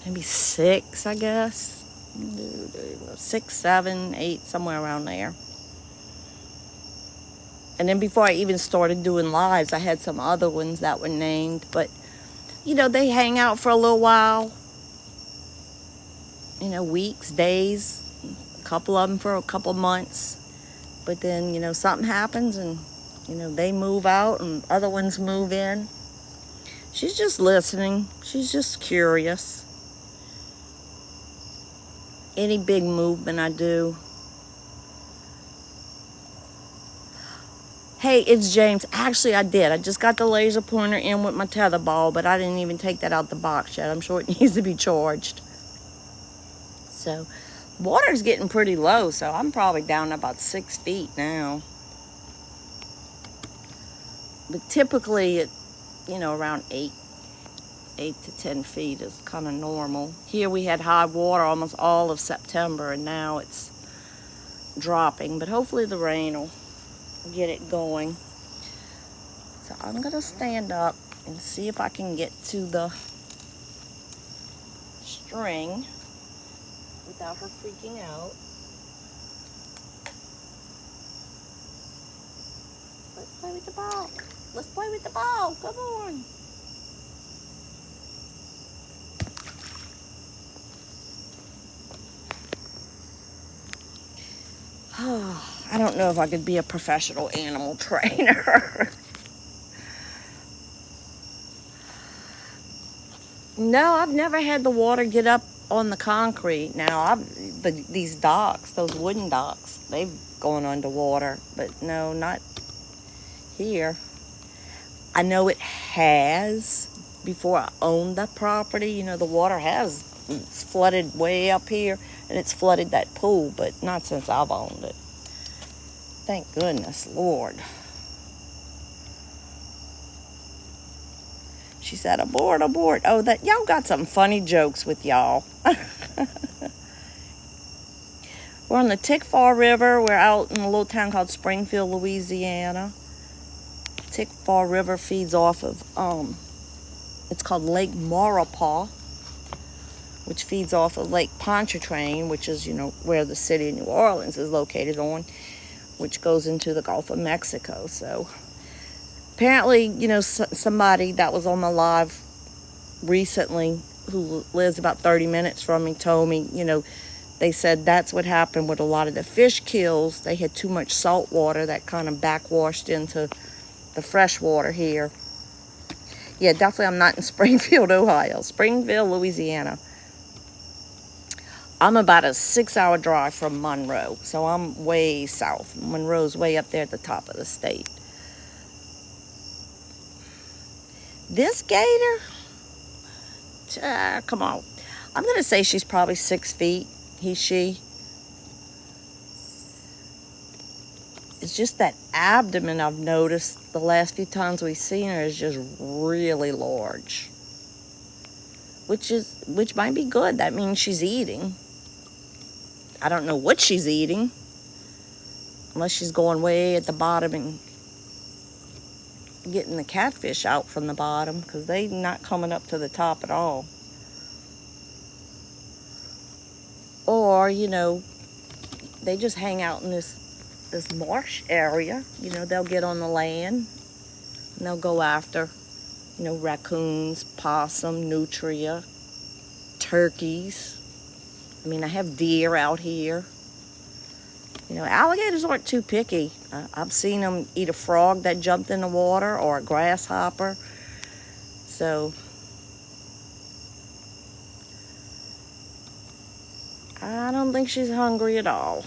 Maybe 6, I guess. 6, 7, 8, somewhere around there. And then before I even started doing lives, I had some other ones that were named. But, you know, they hang out for a little while. You know, weeks, days, a couple of them for a couple months. But then, you know, something happens and, you know, they move out and other ones move in. She's just listening. She's just curious. Any big movement I do. Hey, it's James. Actually, I did. I just got the laser pointer in with my tetherball, but I didn't even take that out the box yet. I'm sure it needs to be charged. So, water's getting pretty low, so I'm probably down about 6 feet now. But typically, you know, around 8 to 10 feet is kind of normal. Here we had high water almost all of September, and now it's dropping. But hopefully the rain will get it going. So I'm going to stand up and see if I can get to the string without her freaking out. Let's play with the ball. Let's play with the ball. Come on. I don't know if I could be a professional animal trainer. No, I've never had the water get up on the concrete. Now, these docks, those wooden docks, they've gone underwater, but no, not here. I know it has before I owned the property. You know, the water it's flooded way up here, and it's flooded that pool, but not since I've owned it. Thank goodness, Lord. She said, abort, abort. Oh, that y'all got some funny jokes with y'all. We're on the Tickfaw River. We're out in a little town called Springfield, Louisiana. Tickfaw River feeds off of, it's called Lake Maurepas, which feeds off of Lake Pontchartrain, which is, where the city of New Orleans is located on, which goes into the Gulf of Mexico. So apparently, somebody that was on the live recently who lives about 30 minutes from me told me, they said that's what happened with a lot of the fish kills. They had too much salt water that kind of backwashed into the fresh water here. Yeah, definitely I'm not in Springfield, Ohio. Springfield, Louisiana. I'm about a 6-hour drive from Monroe, so I'm way south. Monroe's way up there at the top of the state. This gator, come on. I'm going to say she's probably 6 feet, she. It's just that abdomen I've noticed the last few times we've seen her is just really large. Which might be good. That means she's eating. I don't know what she's eating. Unless she's going way at the bottom and getting the catfish out from the bottom, because they're not coming up to the top at all. Or, they just hang out in this marsh area. They'll get on the land and they'll go after, raccoons, possum, nutria, turkeys. I have deer out here. Alligators aren't too picky. I've seen them eat a frog that jumped in the water or a grasshopper. So, I don't think she's hungry at all.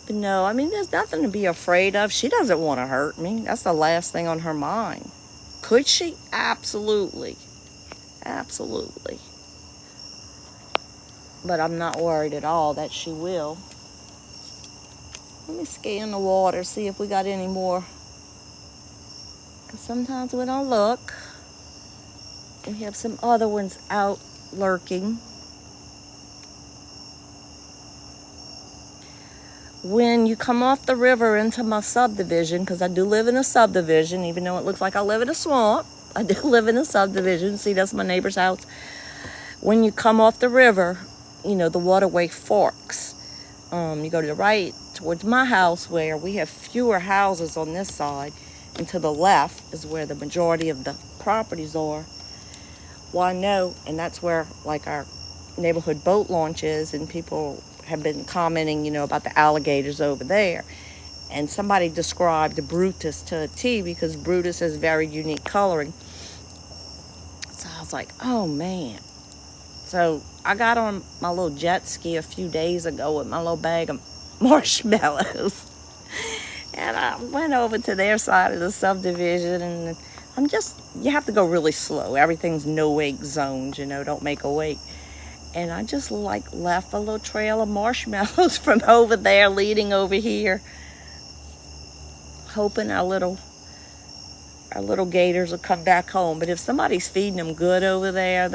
But no, there's nothing to be afraid of. She doesn't want to hurt me. That's the last thing on her mind. Could she? Absolutely. Absolutely. But I'm not worried at all that she will. Let me scan the water, see if we got any more. Because sometimes we don't look. We have some other ones out lurking. When you come off the river into my subdivision, because I do live in a subdivision, even though it looks like I live in a swamp, I do live in a subdivision. See, that's my neighbor's house. When you come off the river, the waterway forks. You go to the right towards my house, where we have fewer houses on this side, and to the left is where the majority of the properties are. Well, I know, and that's where our neighborhood boat launch is, and people have been commenting, about the alligators over there. And somebody described Brutus to a T, because Brutus has very unique coloring. So I was like, oh man. So I got on my little jet ski a few days ago with my little bag of marshmallows. And I went over to their side of the subdivision, and you have to go really slow. Everything's no wake zones, don't make a wake. And I just left a little trail of marshmallows from over there leading over here, hoping our little gators will come back home. But if somebody's feeding them good over there,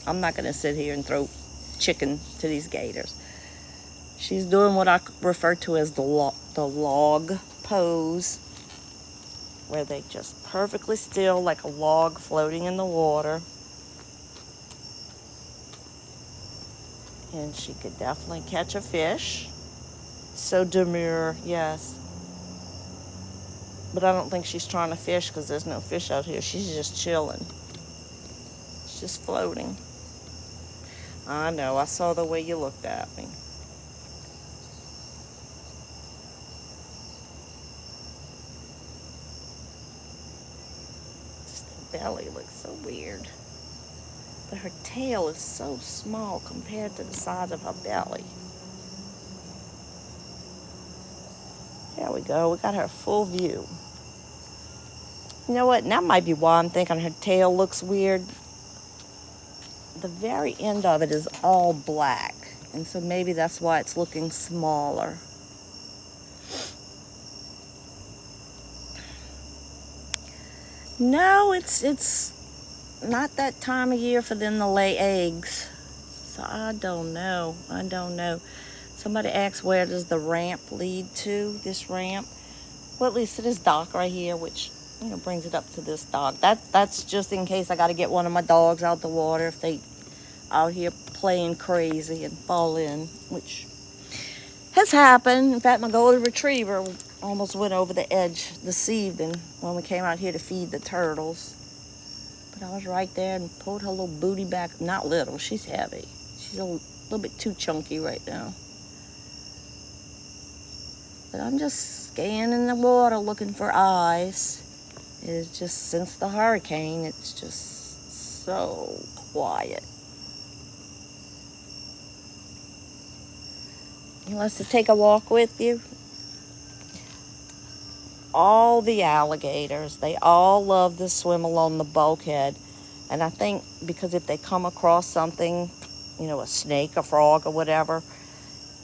I'm not going to sit here and throw chicken to these gators. She's doing what I refer to as the log pose, where they just perfectly still like a log floating in the water. And she could definitely catch a fish. So demure, yes. But I don't think she's trying to fish, because there's no fish out here. She's just chilling. She's just floating. I know, I saw the way you looked at me. Just the belly looks so weird. But her tail is so small compared to the size of her belly. There we go, we got her full view. You know what, and that might be why I'm thinking her tail looks weird. The very end of it is all black, and so maybe that's why it's looking smaller. No, it's not that time of year for them to lay eggs. So I don't know. Somebody asked, where does the ramp lead to? This ramp? Well, at least to this dock right here, which, you know, brings it up to this dock. That's just in case I got to get one of my dogs out the water if they out here playing crazy and fall in, which has happened. In fact, my golden retriever almost went over the edge this evening when we came out here to feed the turtles. But I was right there and pulled her little booty back. Not little, she's heavy. She's a little bit too chunky right now. But I'm just scanning the water looking for eyes. It's just, since the hurricane, it's just so quiet. He wants to take a walk with you. All the alligators, they all love to swim along the bulkhead. And I think because if they come across something, you know, a snake, a frog, or whatever,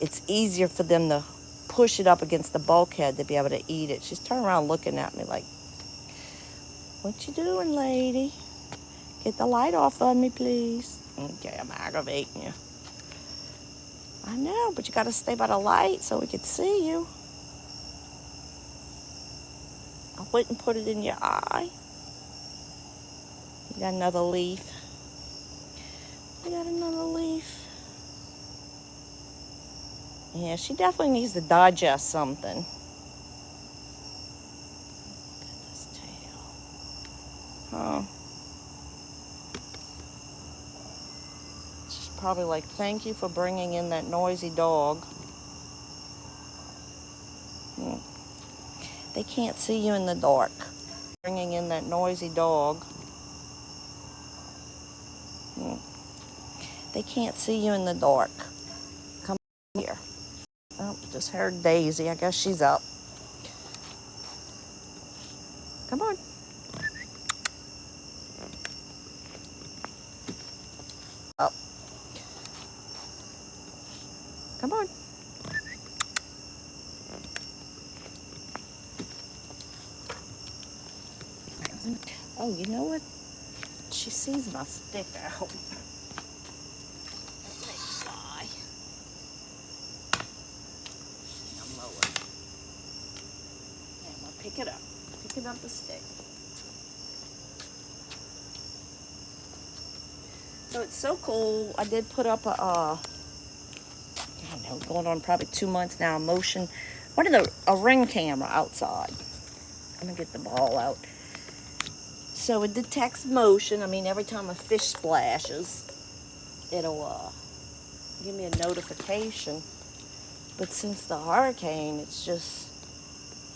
it's easier for them to push it up against the bulkhead to be able to eat it. She's turning around looking at me like, what you doing, lady? Get the light off on me, please. Okay, I'm aggravating you. I know, but you got to stay by the light so we can see you. I wouldn't put it in your eye. You got another leaf. You got another leaf. Yeah, she definitely needs to digest something. Look at this tail. Huh. She's probably like, thank you for bringing in that noisy dog. They can't see you in the dark. Bringing in that noisy dog. They can't see you in the dark. Come here. Oh, just heard Daisy. I guess she's up. Come on. Up. Come on. Oh, you know what? She sees my stick out. They fly. I'm lower. And I'm gonna pick it up. Picking up the stick. So it's so cool. I did put up I don't know, going on probably 2 months now, a ring camera outside. I'm gonna get the ball out. So it detects motion. I mean, every time a fish splashes, it'll give me a notification. But since the hurricane, it's just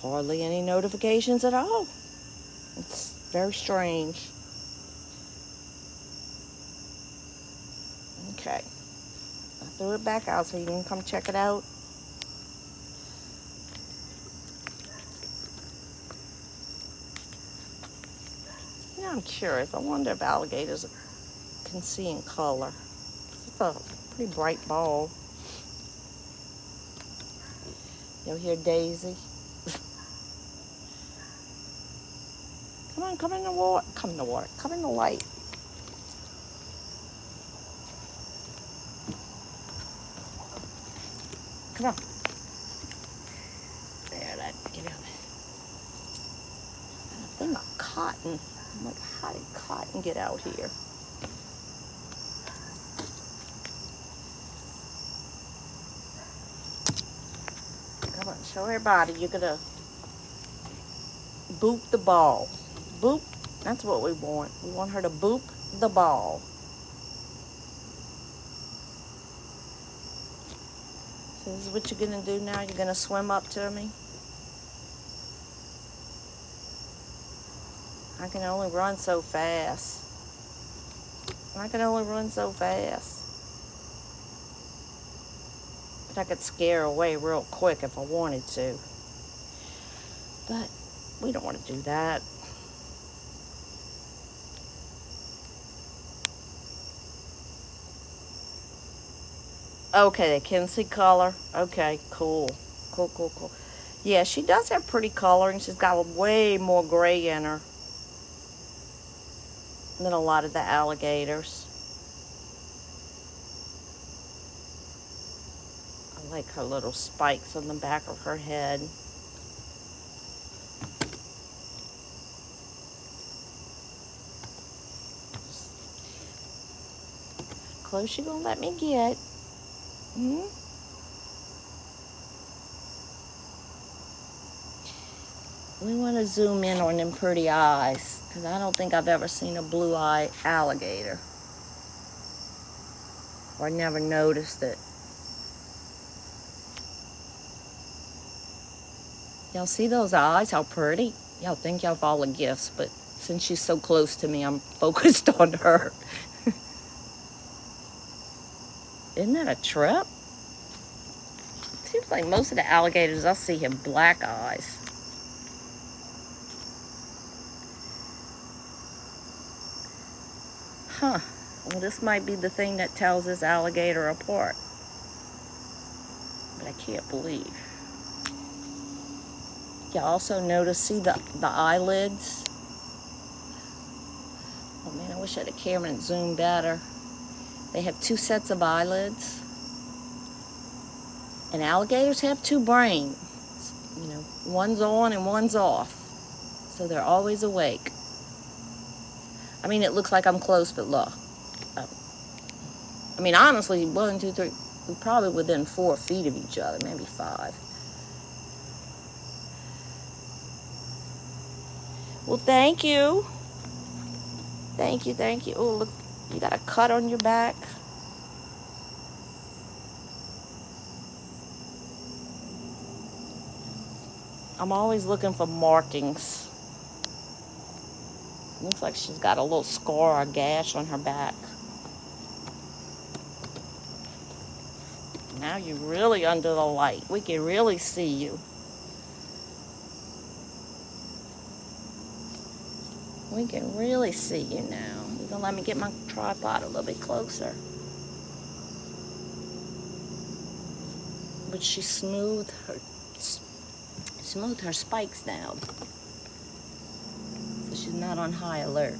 hardly any notifications at all. It's very strange. Okay. I threw it back out so you can come check it out. Yeah, I'm curious. I wonder if alligators can see in color. It's a pretty bright ball. You'll hear Daisy. Come in the water. Come in the water. Come in the light. Come on. There, get out. And a thing of cotton. I'm like, how did cotton get out here? Come on, show everybody. You're gonna boop the ball. Boop. That's what we want. We want her to boop the ball. So this is what you're gonna do now? You're gonna swim up to me? I can only run so fast. I can only run so fast. But I could scare her away real quick if I wanted to. But we don't want to do that. Okay, they can see color. Okay, cool. Cool, cool, cool. Yeah, she does have pretty coloring. She's got way more gray in her than a lot of the alligators. I like her little spikes on the back of her head. Close you gonna let me get. Hmm? We want to zoom in on them pretty eyes, because I don't think I've ever seen a blue-eyed alligator. Or never noticed it. Y'all see those eyes? How pretty. Y'all think y'all have all the gifts, but since she's so close to me, I'm focused on her. Isn't that a trip? Seems like most of the alligators I see have black eyes. Huh. Well, this might be the thing that tells this alligator apart. But I can't believe. You also notice, see the eyelids? Oh man, I wish I had a camera and zoom better. They have two sets of eyelids. And alligators have two brains. You know, one's on and one's off. So they're always awake. I mean, it looks like I'm close, but look. I mean, honestly, 1, 2, 3, we're probably within 4 feet of each other, maybe 5. Well, thank you. Thank you, thank you. Oh, look, you got a cut on your back. I'm always looking for markings. Looks like she's got a little scar or gash on her back. Now you're really under the light. We can really see you. We can really see you now. You gonna let me get my tripod a little bit closer? But she smoothed her spikes down, so she's not on high alert.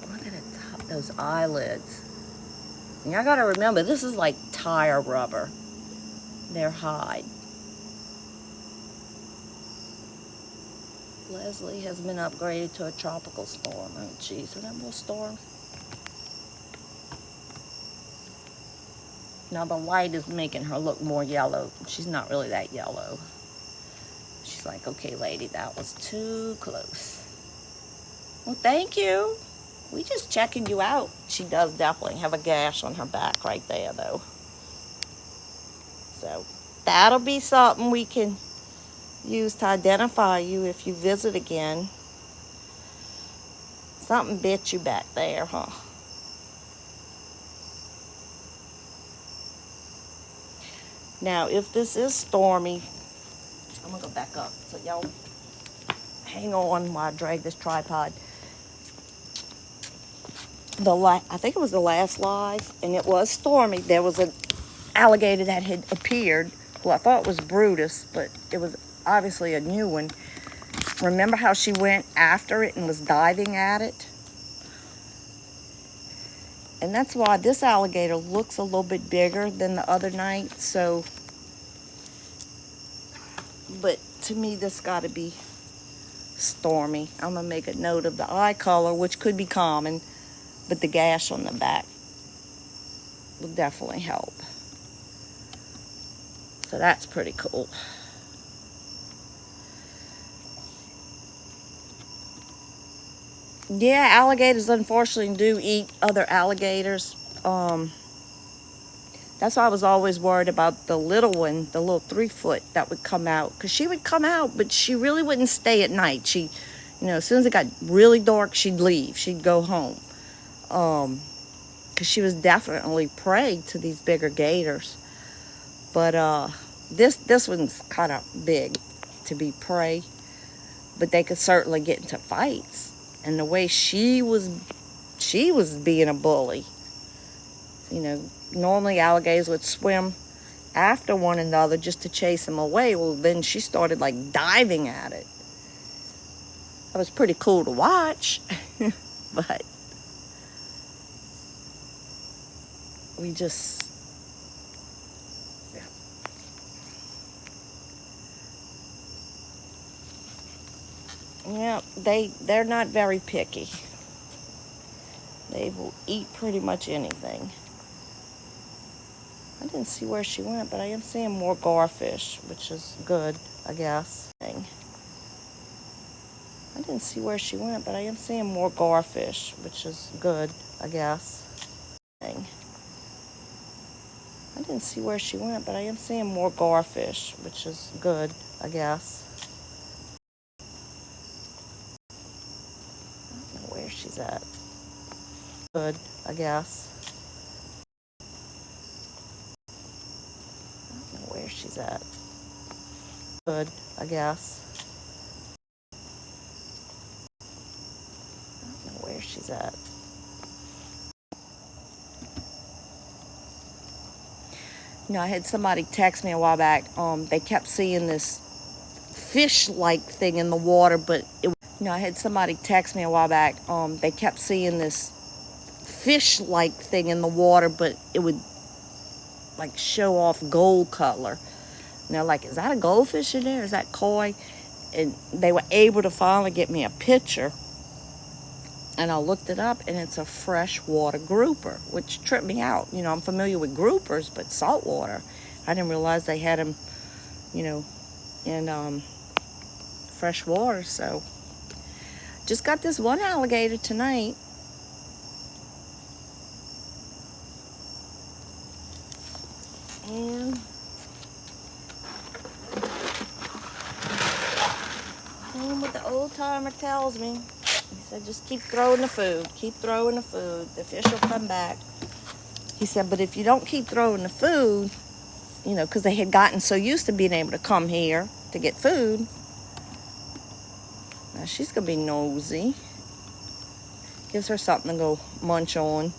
Look at the top, those eyelids. And y'all gotta remember, this is like tire rubber. Their hide. Leslie has been upgraded to a tropical storm. Oh, geez, remember a storm? Now the light is making her look more yellow. She's not really that yellow. She's like, okay, lady, that was too close. Well, thank you. We just checking you out. She does definitely have a gash on her back right there, though. So that'll be something we can use to identify you if you visit again. Something bit you back there, huh? Now, if this is stormy, I'm gonna go back up. So y'all hang on while I drag this tripod. I think it was the last live, and it was stormy. There was an alligator that had appeared, who I thought was Brutus, but it was obviously a new one. Remember how she went after it and was diving at it? And that's why this alligator looks a little bit bigger than the other night. So, but to me, this got to be stormy. I'm going to make a note of the eye color, which could be common, but the gash on the back will definitely help. So that's pretty cool. Yeah, alligators unfortunately do eat other alligators. That's why I was always worried about the little one, the little 3 foot that would come out. Because she would come out, but she really wouldn't stay at night. As soon as it got really dark, she'd leave. She'd go home. Because she was definitely prey to these bigger gators. But this one's kind of big to be prey. But they could certainly get into fights. And the way she was being a bully. Normally alligators would swim after one another just to chase them away. Well, then she started like diving at it. That was pretty cool to watch. But we just, they're not very picky. They will eat pretty much anything. I didn't see where she went, but I am seeing more garfish, which is good, I guess. I didn't see where she went, but I am seeing more garfish, which is good, I guess. I didn't see where she went, but I am seeing more garfish, which is good, I guess. I don't know where she's at. Good, I guess. I don't know where she's at. Good, I guess. I don't know where she's at. I had somebody text me a while back. They kept seeing this fish-like thing in the water, but I had somebody text me a while back. They kept seeing this fish-like thing in the water, but it would like show off gold color. And they're like, is that a goldfish in there? Is that koi? And they were able to finally get me a picture. And I looked it up, and it's a freshwater grouper, which tripped me out. I'm familiar with groupers, but saltwater. I didn't realize they had them, in fresh water. So just got this one alligator tonight. And doing what the old timer tells me. He said, just keep throwing the food. Keep throwing the food. The fish will come back. He said, but if you don't keep throwing the food, because they had gotten so used to being able to come here to get food. Now she's going to be nosy. Gives her something to go munch on.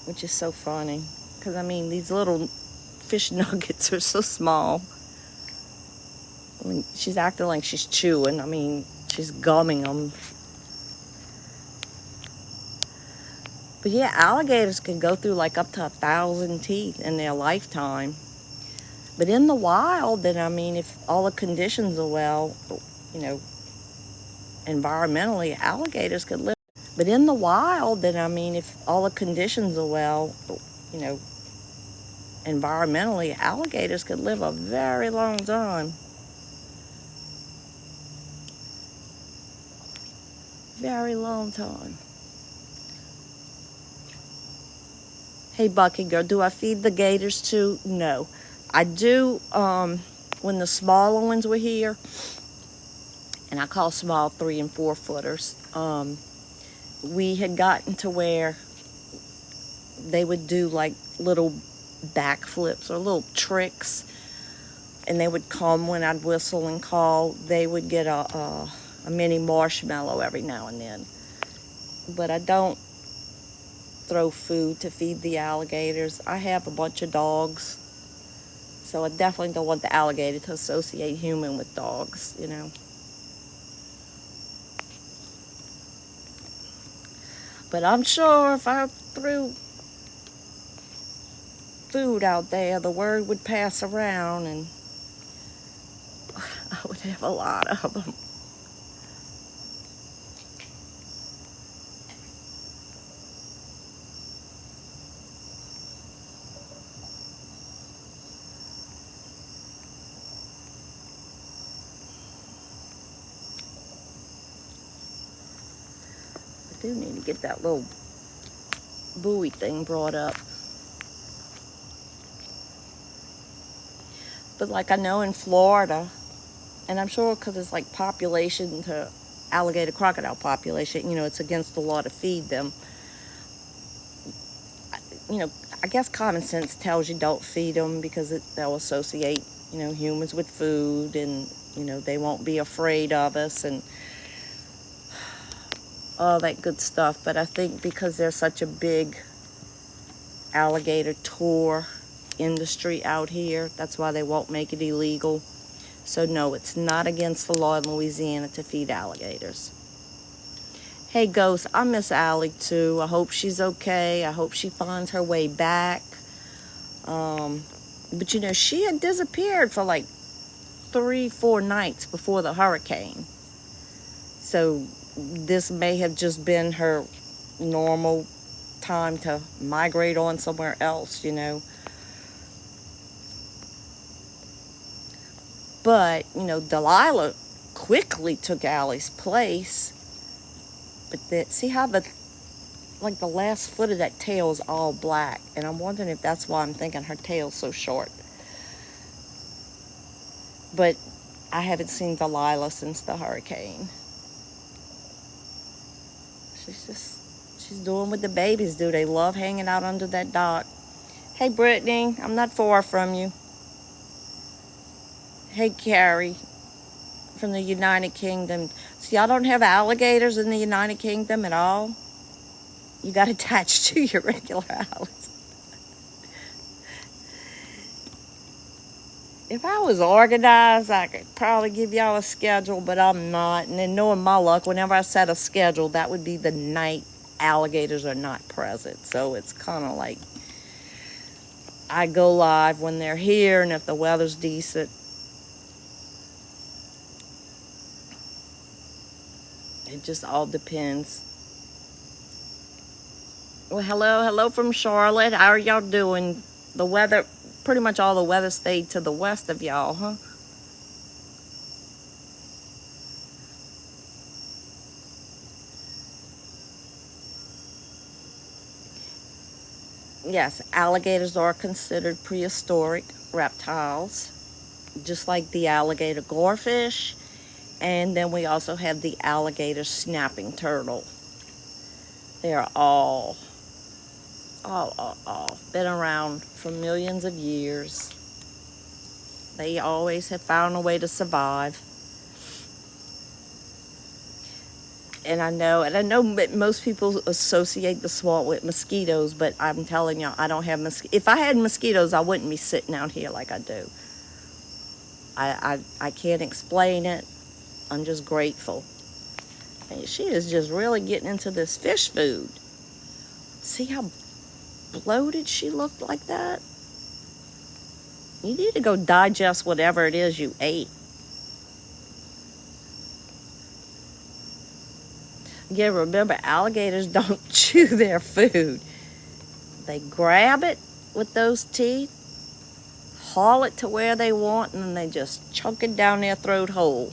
Which is so funny. Because, these little fish nuggets are so small. She's acting like she's chewing. She's gumming them. But yeah, alligators can go through like up to 1,000 teeth in their lifetime. But in the wild, then, if all the conditions are well, environmentally, alligators could live. But in the wild, then, if all the conditions are well, environmentally, alligators could live a very long time. Very long time. Hey, Bucky girl, do I feed the gators too? No. I do, when the smaller ones were here, and I call small 3 and 4 footers, we had gotten to where they would do like little backflips or little tricks, and they would come when I'd whistle and call. They would get a mini marshmallow every now and then. But I don't throw food to feed the alligators. I have a bunch of dogs, so I definitely don't want the alligator to associate human with dogs, But I'm sure if I threw food out there, the word would pass around, and I would have a lot of them. do need to get that little buoy thing brought up. But like I know in Florida, and I'm sure because it's like population to alligator crocodile population, you know, it's against the law to feed them. You know, I guess common sense tells you don't feed them because they'll associate, you know, humans with food, and, you know, they won't be afraid of us and all that good stuff. But I think because there's such a big alligator tour industry out here, that's why they won't make it illegal. So no, it's not against the law in Louisiana to feed alligators. Hey Ghost, I miss Allie too. I hope she's okay. I hope she finds her way back. But you know, she had disappeared for like 3-4 nights before the hurricane. So this may have just been her normal time to migrate on somewhere else, you know. But, you know, Delilah quickly took Allie's place. But see how the last foot of that tail is all black. And I'm wondering if that's why I'm thinking her tail's so short. But I haven't seen Delilah since the hurricane. She's doing what the babies do. They love hanging out under that dock. Hey, Brittany, I'm not far from you. Hey, Carrie from the United Kingdom. So y'all don't have alligators in the United Kingdom at all? You got attached to your regular house. If I was organized, I could probably give y'all a schedule, but I'm not. And then knowing my luck, whenever I set a schedule, that would be the night alligators are not present. So it's kind of like I go live when they're here, and if the weather's decent. It just all depends. Well, hello from Charlotte. How are y'all doing? The weather, pretty much all the weather stayed to the west of y'all, huh? Yes, alligators are considered prehistoric reptiles, just like the alligator gorefish. And then we also have the alligator snapping turtle. They are all been around for millions of years. They always have found a way to survive. And I know most people associate the swamp with mosquitoes, but I'm telling y'all, I don't have mosquitoes. If I had mosquitoes, I wouldn't be sitting out here like I do. I can't explain it. I'm just grateful. And she is just really getting into this fish food. See how bloated she looked like that? You need to go digest whatever it is you ate. Yeah, remember, alligators don't chew their food. They grab it with those teeth, haul it to where they want, and then they just chunk it down their throat hole.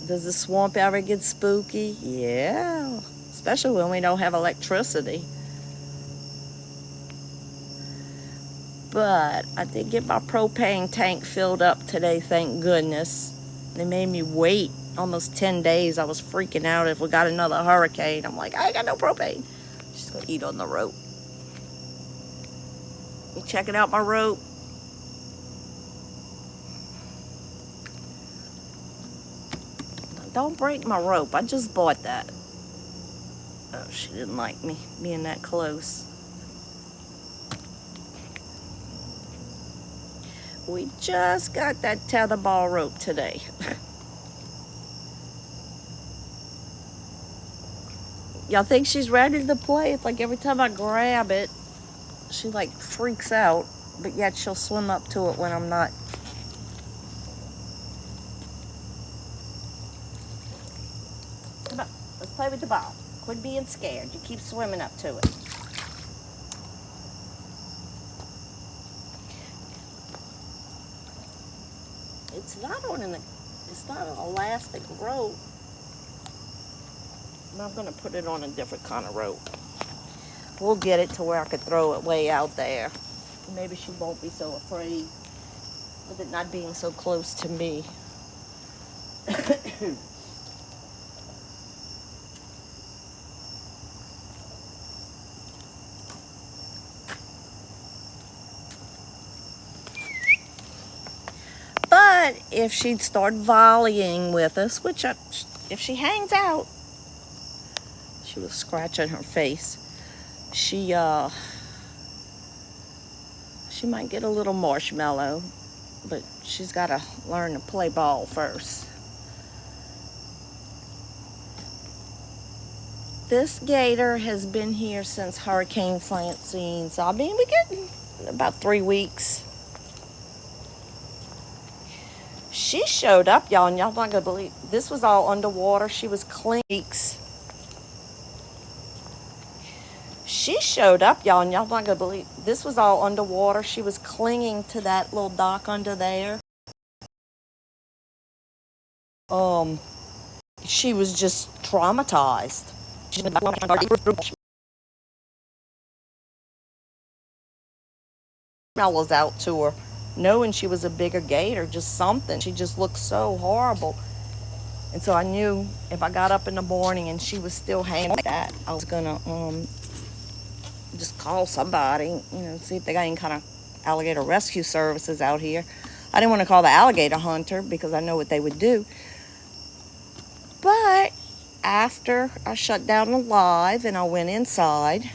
Does the swamp ever get spooky? Yeah, especially when we don't have electricity. But I did get my propane tank filled up today, thank goodness. They made me wait almost 10 days. I was freaking out if we got another hurricane. I'm like, I ain't got no propane. Just gonna eat on the rope. You checking out my rope? Don't break my rope. I just bought that. Oh, she didn't like me being that close. We just got that tetherball rope today. Y'all think she's ready to play? It's like every time I grab it, she like freaks out, but yet she'll swim up to it when I'm not. Come on, let's play with the ball. Quit being scared. You keep swimming up to it. It's not going in the, it's not an elastic rope. I'm going to put it on a different kind of rope. We'll get it to where I could throw it way out there. Maybe she won't be so afraid with it not being so close to me. But if she'd start volleying with us, which if she hangs out, she was scratching her face. She might get a little marshmallow, but she's got to learn to play ball first. This gator has been here since Hurricane Francine, so I mean, we get about 3 weeks. She showed up, y'all, and y'all not gonna believe this was all underwater. She was clinging. She showed up, y'all, and y'all not gonna believe this was all underwater. She was clinging to that little dock under there. She was just traumatized. I was out to her, knowing she was a bigger gator, just something. She just looked so horrible. And so I knew if I got up in the morning and she was still hanging like that, I was gonna just call somebody, see if they got any kind of alligator rescue services out here. I didn't want to call the alligator hunter because I know what they would do. But after I shut down the live and I went inside,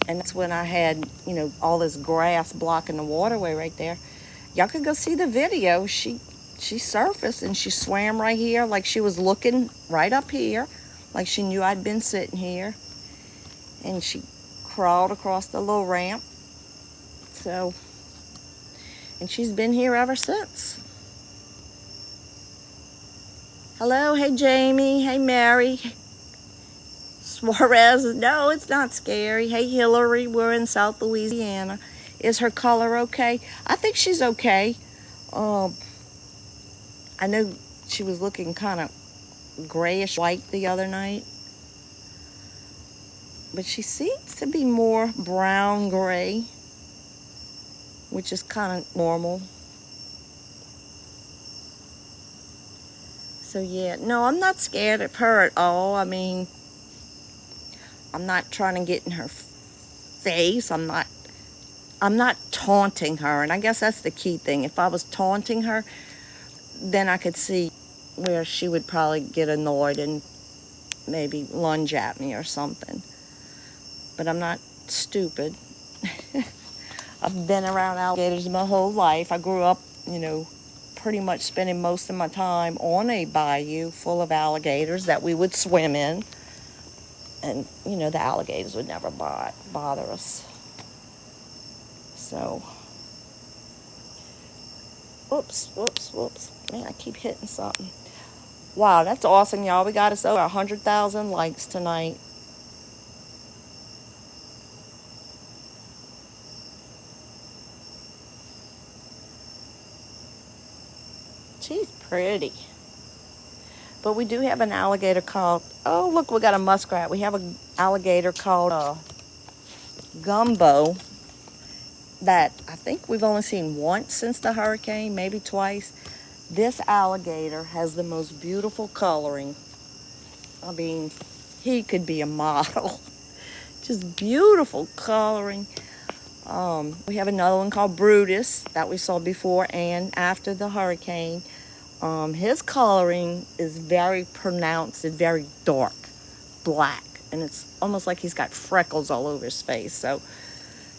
and that's when I had, all this grass blocking the waterway right there. Y'all could go see the video. She surfaced and she swam right here like she was looking right up here, like she knew I'd been sitting here. And she crawled across the little ramp. So, and she's been here ever since. Hello, hey Jamie, hey Mary. Suarez, no, it's not scary. Hey Hillary, we're in South Louisiana. Is her color okay? I think she's okay. I know she was looking kind of grayish white the other night. But she seems to be more brown gray, which is kind of normal. So yeah, no, I'm not scared of her at all. I mean, I'm not trying to get in her face. I'm not taunting her. And I guess that's the key thing. If I was taunting her, then I could see where she would probably get annoyed and maybe lunge at me or something. But I'm not stupid. I've been around alligators my whole life. I grew up, pretty much spending most of my time on a bayou full of alligators that we would swim in. And, the alligators would never bother us. So, whoops. Man, I keep hitting something. Wow, that's awesome, y'all. We got us over 100,000 likes tonight. She's pretty. But we do have an alligator called, oh, look, we got a muskrat. We have an alligator called Gumbo that I think we've only seen once since the hurricane, maybe twice. This alligator has the most beautiful coloring. I mean, he could be a model. Just beautiful coloring. We have another one called Brutus that we saw before and after the hurricane. His coloring is very pronounced and very dark, black, and it's almost like he's got freckles all over his face. So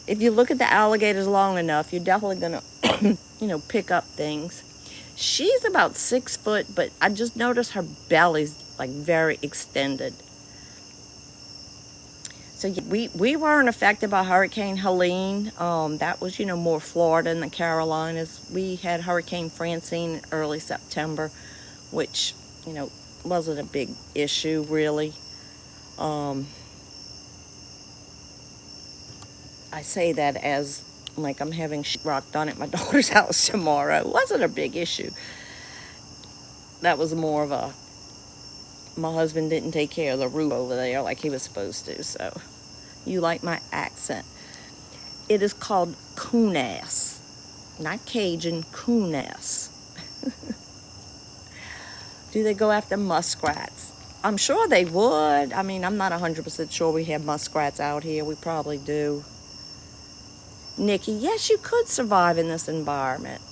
if you look at the alligators long enough, you're definitely gonna, pick up things. She's about 6 foot, but I just noticed her belly's like very extended. So we weren't affected by Hurricane Helene. That was, more Florida and the Carolinas. We had Hurricane Francine in early September, which, wasn't a big issue, really. I say that as Like I'm having sheetrock done at my daughter's house tomorrow. It wasn't a big issue. That was more of a, my husband didn't take care of the roof over there like he was supposed to. So you like my accent. It is called coonass. Not Cajun, coonass. Do they go after muskrats? I'm sure they would. I mean, I'm not 100% sure we have muskrats out here. We probably do. Nikki, yes, you could survive in this environment.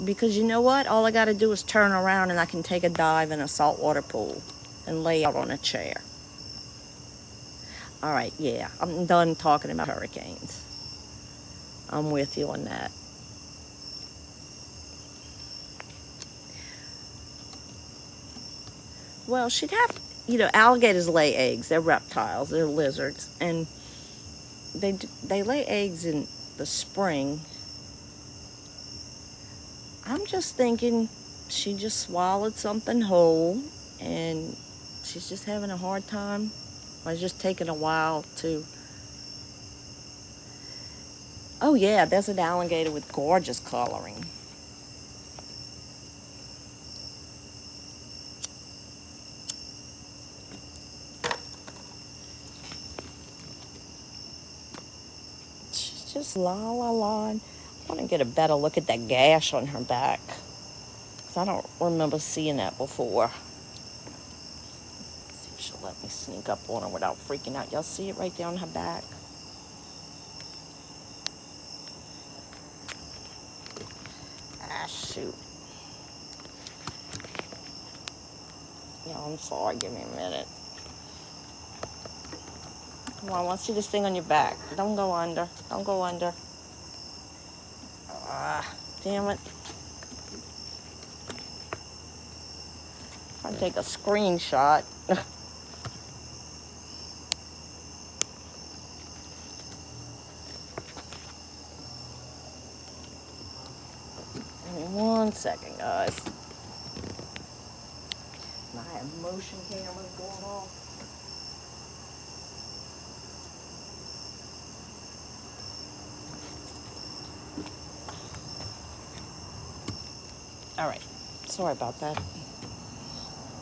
Because you know what? All I got to do is turn around and I can take a dive in a saltwater pool and lay out on a chair. All right, yeah, I'm done talking about hurricanes. I'm with you on that. Well, she'd have, alligators lay eggs. They're reptiles. They're lizards. And they lay eggs in the spring. I'm just thinking she just swallowed something whole and she's just having a hard time. Or it's just taking a while to... Oh yeah, there's an alligator with gorgeous coloring. She's just la la la. I want to get a better look at that gash on her back. 'Cause I don't remember seeing that before. Let's see if she'll let me sneak up on her without freaking out. Y'all see it right there on her back? Ah, shoot. Yeah, I'm sorry. Give me a minute. Come on, I want to see this thing on your back. Don't go under. Don't go under. Ah, damn it. I'll take a screenshot. Give me 1 second, guys. My motion camera's going off. All right. Sorry about that.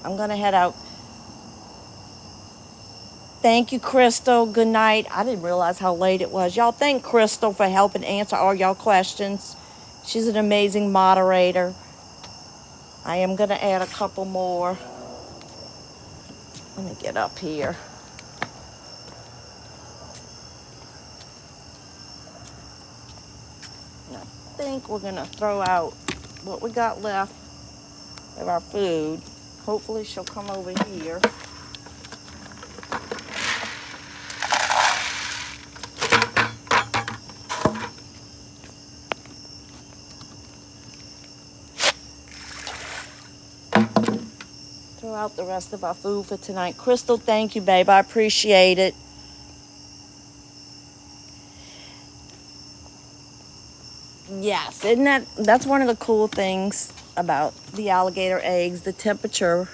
I'm going to head out. Thank you, Crystal. Good night. I didn't realize how late it was. Y'all thank Crystal for helping answer all y'all questions. She's an amazing moderator. I am going to add a couple more. Let me get up here. And I think we're going to throw out what we got left of our food. Hopefully she'll come over here. Throw out the rest of our food for tonight. Crystal, thank you, babe. I appreciate it. Yes, that's one of the cool things about the alligator eggs. The temperature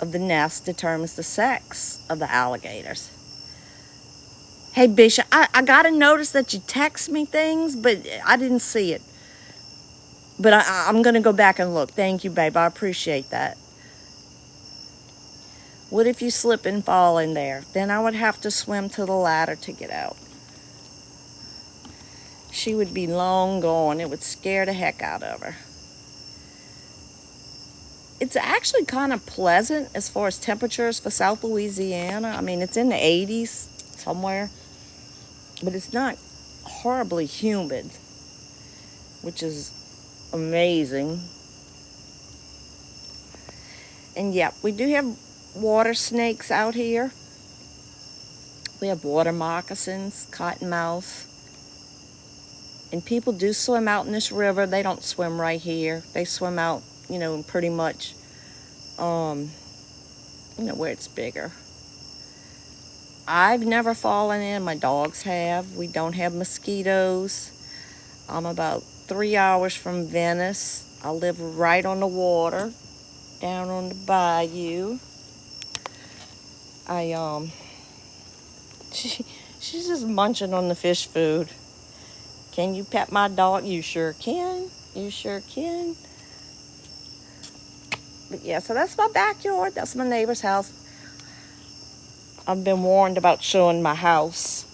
of the nest determines the sex of the alligators. Hey, Bishop, I got to notice that you text me things, but I didn't see it. But I'm going to go back and look. Thank you, babe. I appreciate that. What if you slip and fall in there? Then I would have to swim to the ladder to get out. She would be long gone. It would scare the heck out of her. It's actually kind of pleasant as far as temperatures for South Louisiana. I mean, it's in the 80s somewhere. But it's not horribly humid, which is amazing. And yeah, we do have water snakes out here. We have water moccasins, cottonmouth. And people do swim out in this river. They don't swim right here. They swim out, pretty much, where it's bigger. I've never fallen in. My dogs have. We don't have mosquitoes. I'm about 3 hours from Venice. I live right on the water, down on the bayou. She's just munching on the fish food. Can you pet my dog? You sure can. You sure can. But yeah, so that's my backyard. That's my neighbor's house. I've been warned about showing my house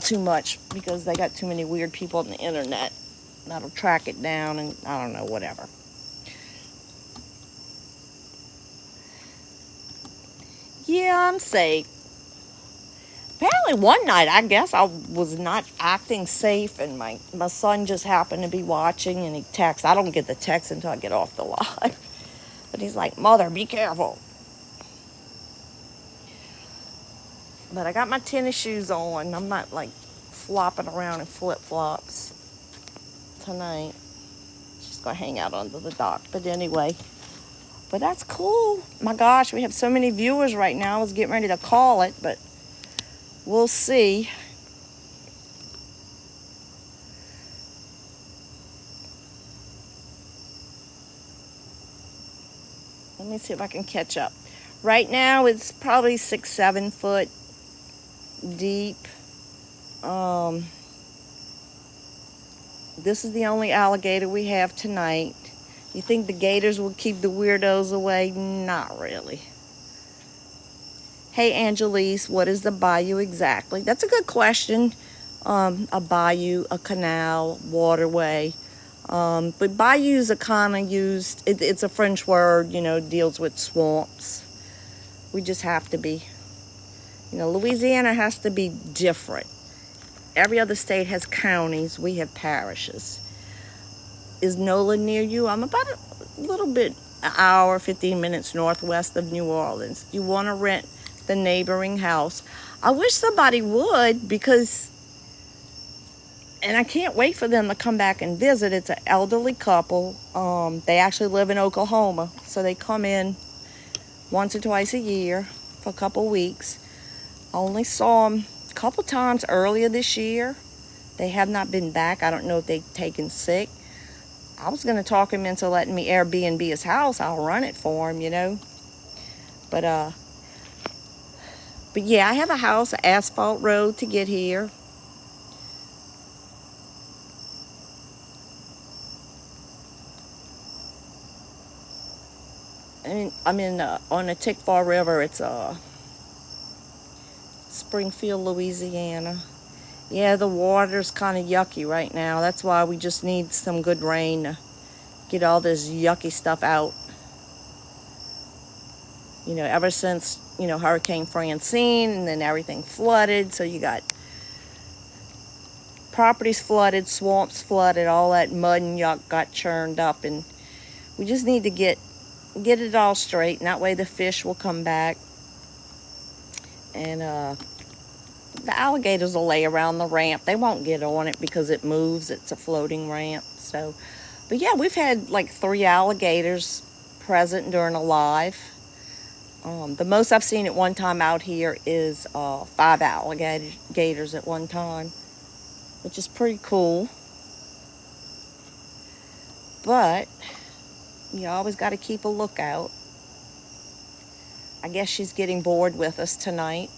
too much because they got too many weird people on the internet that'll track it down and I don't know, whatever. Yeah, I'm safe. Apparently one night, I guess I was not acting safe and my son just happened to be watching and he texts. I don't get the text until I get off the live. But he's like, Mother, be careful. But I got my tennis shoes on. I'm not like flopping around in flip-flops tonight. Just gonna hang out under the dock. But anyway, but that's cool. My gosh, we have so many viewers right now. I was getting ready to call it, but we'll see. Let me see if I can catch up. Right now, it's probably 6-7 foot deep. This is the only alligator we have tonight. You think the gators will keep the weirdos away? Not really. Hey, Angelise, what is the bayou exactly? That's a good question. A bayou, a canal, waterway. But bayous are kind of used, it's a French word, deals with swamps. We just have to be, Louisiana has to be different. Every other state has counties, we have parishes. Is NOLA near you? I'm about a little bit, an hour, 15 minutes northwest of New Orleans. You want to rent the neighboring house. I wish somebody would because, and I can't wait for them to come back and visit. It's an elderly couple. They actually live in Oklahoma, so they come in once or twice a year for a couple weeks. I only saw them a couple times earlier this year. They have not been back. I don't know if they've taken sick. I was going to talk him into letting me Airbnb his house. I'll run it for him, But yeah, I have a house, an asphalt road to get here. I'm in on the Tickfaw River. It's Springfield, Louisiana. Yeah, the water's kind of yucky right now. That's why we just need some good rain to get all this yucky stuff out. Ever since, Hurricane Francine, and then everything flooded. So you got properties flooded, swamps flooded, all that mud and yuck got churned up. And we just need to get it all straight. And that way the fish will come back. And the alligators will lay around the ramp. They won't get on it because it moves. It's a floating ramp. So, but yeah, we've had like 3 alligators present during a live. The most I've seen at one time out here is 5 alligators at one time, which is pretty cool. But you always got to keep a lookout. I guess she's getting bored with us tonight.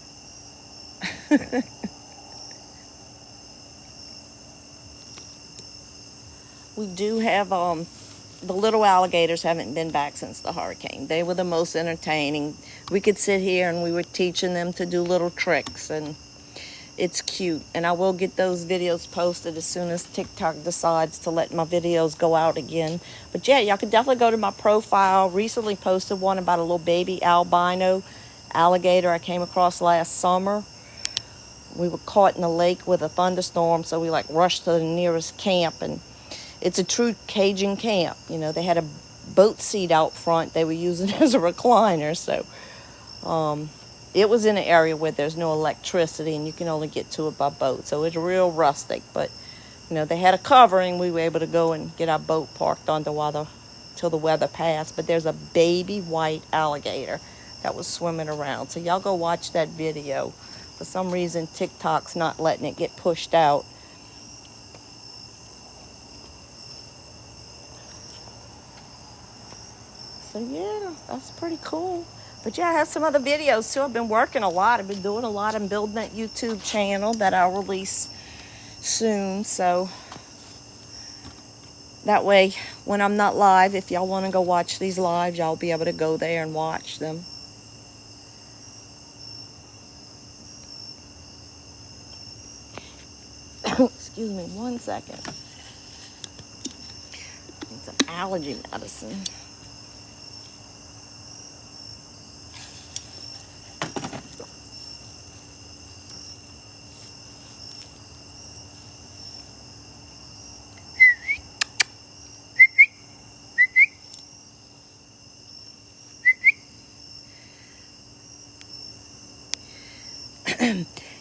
We do have the little alligators haven't been back since the hurricane. They were the most entertaining. We could sit here and we were teaching them to do little tricks, and it's cute. And I will get those videos posted as soon as TikTok decides to let my videos go out again. But yeah, y'all can definitely go to my profile. Recently posted one about a little baby albino alligator I came across last summer. We were caught in a lake with a thunderstorm, so we rushed to the nearest camp, and it's a true Cajun camp. They had a boat seat out front they were using as a recliner. So it was in an area where there's no electricity and you can only get to it by boat. So it's real rustic. But, they had a covering. We were able to go and get our boat parked under till the weather passed. But there's a baby white alligator that was swimming around. So y'all go watch that video. For some reason, TikTok's not letting it get pushed out. So yeah, that's pretty cool. But yeah, I have some other videos too. I've been working a lot. I've been doing a lot. I'm building that YouTube channel that I'll release soon. So That way, when I'm not live, if y'all want to go watch these lives, y'all be able to go there and watch them. Excuse me 1 second. Need some allergy medicine.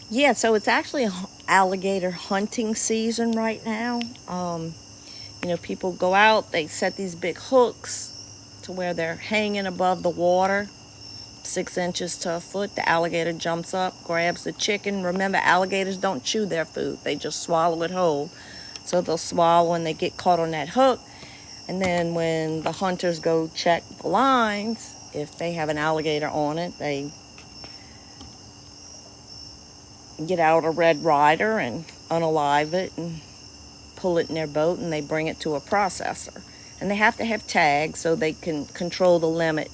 Yeah, so it's actually alligator hunting season right now. People go out, they set these big hooks to where they're hanging above the water, 6 inches to a foot. The alligator jumps up, grabs the chicken. Remember, alligators don't chew their food, they just swallow it whole. So they'll swallow and they get caught on that hook. And then when the hunters go check the lines, if they have an alligator on it, they get out a red rider and unalive it and pull it in their boat, and they bring it to a processor. And they have to have tags so they can control the limit,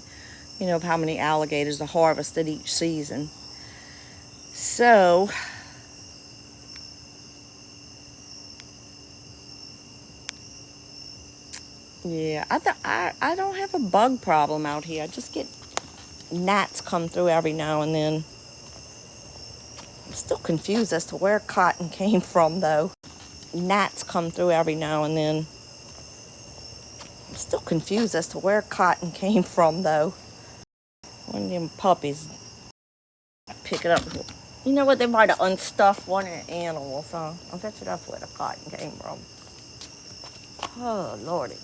of how many alligators are harvested each season. So, yeah, I don't have a bug problem out here. I just get gnats come through every now and then. I'm still confused as to where cotton came from, though. Gnats come through every now and then. I'm still confused as to where cotton came from, though. One of them puppies. Pick it up. You know what? They might have unstuffed one of the animals, huh? I bet you that's where the cotton came from. Oh, Lordy.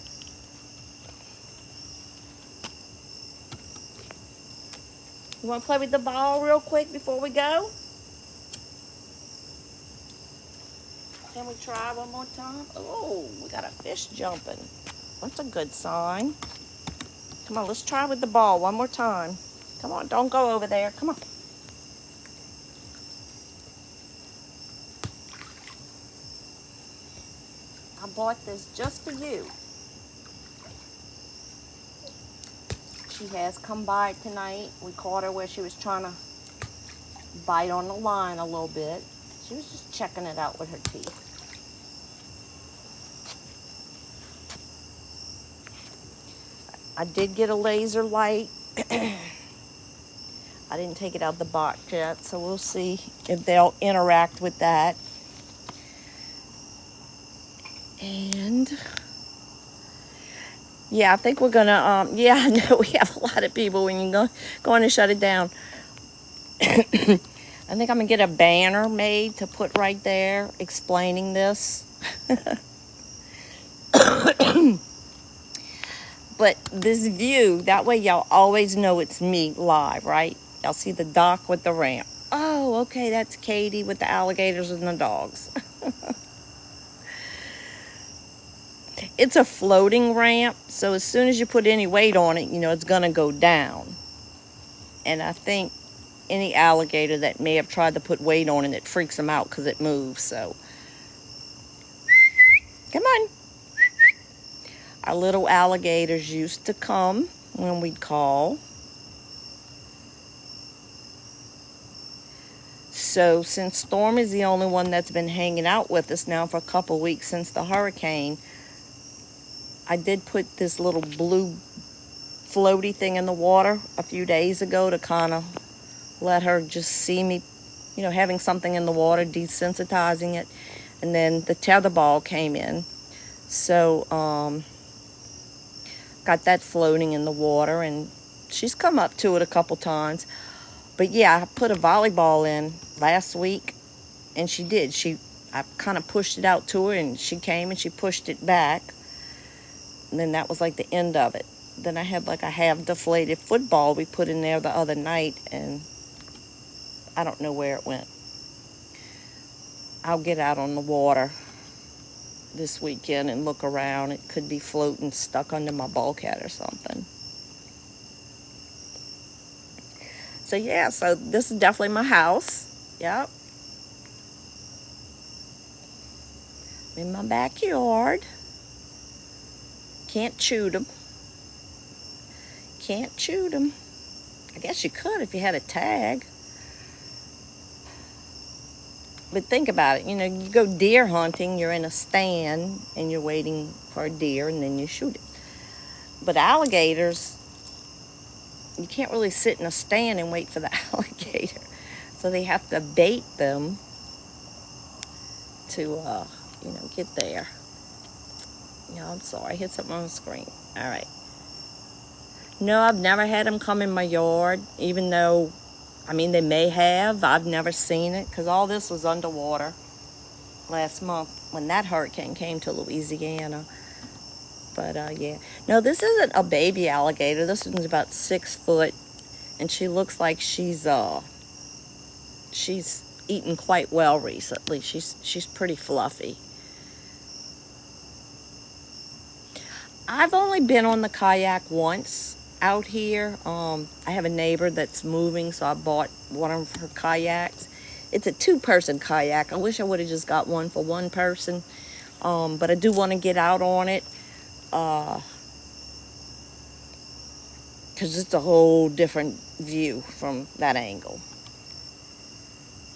You want to play with the ball real quick before we go? Can we try one more time? Oh, we got a fish jumping. That's a good sign. Come on, let's try with the ball one more time. Come on, don't go over there. Come on. I bought this just for you. She has come by tonight. We caught her where she was trying to bite on the line a little bit. She was just checking it out with her teeth. I did get a laser light. I didn't take it out the box yet, so we'll see if they'll interact with that. And yeah, I think we're gonna, I know we have a lot of people when you go on and shut it down. I think I'm gonna get a banner made to put right there explaining this. But this view, that way y'all always know it's me live, right? Y'all see the dock with the ramp. Oh, okay, that's Katie with the alligators and the dogs. It's a floating ramp, so as soon as you put any weight on it, it's gonna go down. And I think any alligator that may have tried to put weight on it freaks them out because it moves, so. Come on. Our little alligators used to come when we'd call. So since Storm is the only one that's been hanging out with us now for a couple weeks since the hurricane, I did put this little blue floaty thing in the water a few days ago to kind of let her just see me, having something in the water, desensitizing it. And then the tetherball came in. So, got that floating in the water, and she's come up to it a couple times. But yeah, I put a volleyball in last week, and she did. I kind of pushed it out to her, and she came and she pushed it back. And then that was like the end of it. Then I had like a half deflated football we put in there the other night, and I don't know where it went. I'll get out on the water this weekend and look around. It could be floating stuck under my bulkhead or something. So yeah, so this is definitely my house. Yep. In my backyard. Can't chew them. Can't chew them. I guess you could if you had a tag. But think about it, you know, you go deer hunting, you're in a stand and you're waiting for a deer and then you shoot it. But alligators, you can't really sit in a stand and wait for the alligator. So they have to bait them to, you know, get there. Yeah, I'm sorry, I hit something on the screen. All right. No, I've never had them come in my yard, even though, I mean, they may have. I've never seen it because all this was underwater last month when that hurricane came to Louisiana. But, yeah. No, this isn't a baby alligator. This one's about 6 foot, and she looks like she's eaten quite well recently. She's pretty fluffy. I've only been on the kayak once out here. I have a neighbor that's moving, so I bought one of her kayaks. It's a 2-person kayak. I wish I would have just got one for 1 person. But I do want to get out on it. Because it's a whole different view from that angle.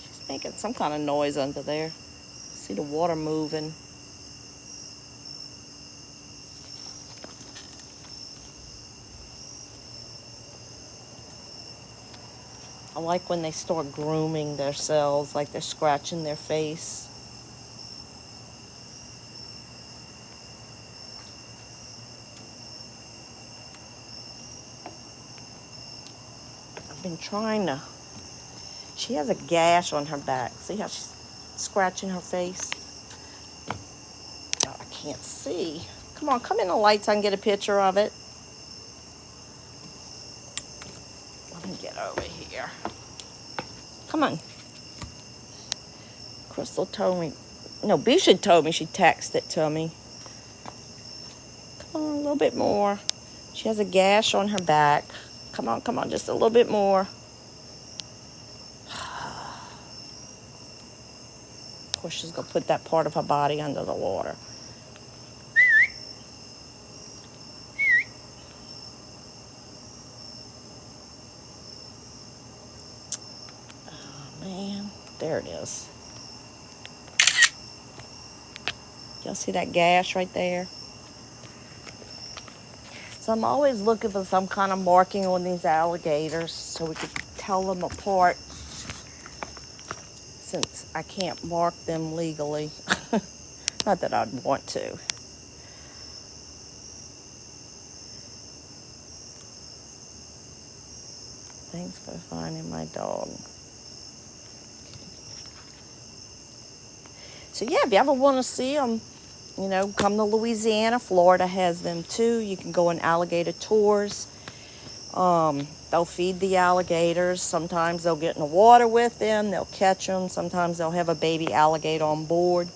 She's making some kind of noise under there. See the water moving. I like when they start grooming themselves, like they're scratching their face. I've been trying to... She has a gash on her back. See how she's scratching her face? Oh, I can't see. Come on, come in the light so I can get a picture of it. Let me get over here. Come on. Crystal told me... No, Bisha told me she texted it to me. Come on, a little bit more. She has a gash on her back. Come on, just a little bit more. Of course, she's going to put that part of her body under the water. Oh, man. There it is. Y'all see that gash right there? So I'm always looking for some kind of marking on these alligators so we could tell them apart, since I can't mark them legally. Not that I'd want to. Thanks for finding my dog. So yeah, if you ever want to see them, you know, come to Louisiana. Florida has them too. You can go on alligator tours. They'll feed the alligators. Sometimes they'll get in the water with them. They'll catch them. Sometimes they'll have a baby alligator on board.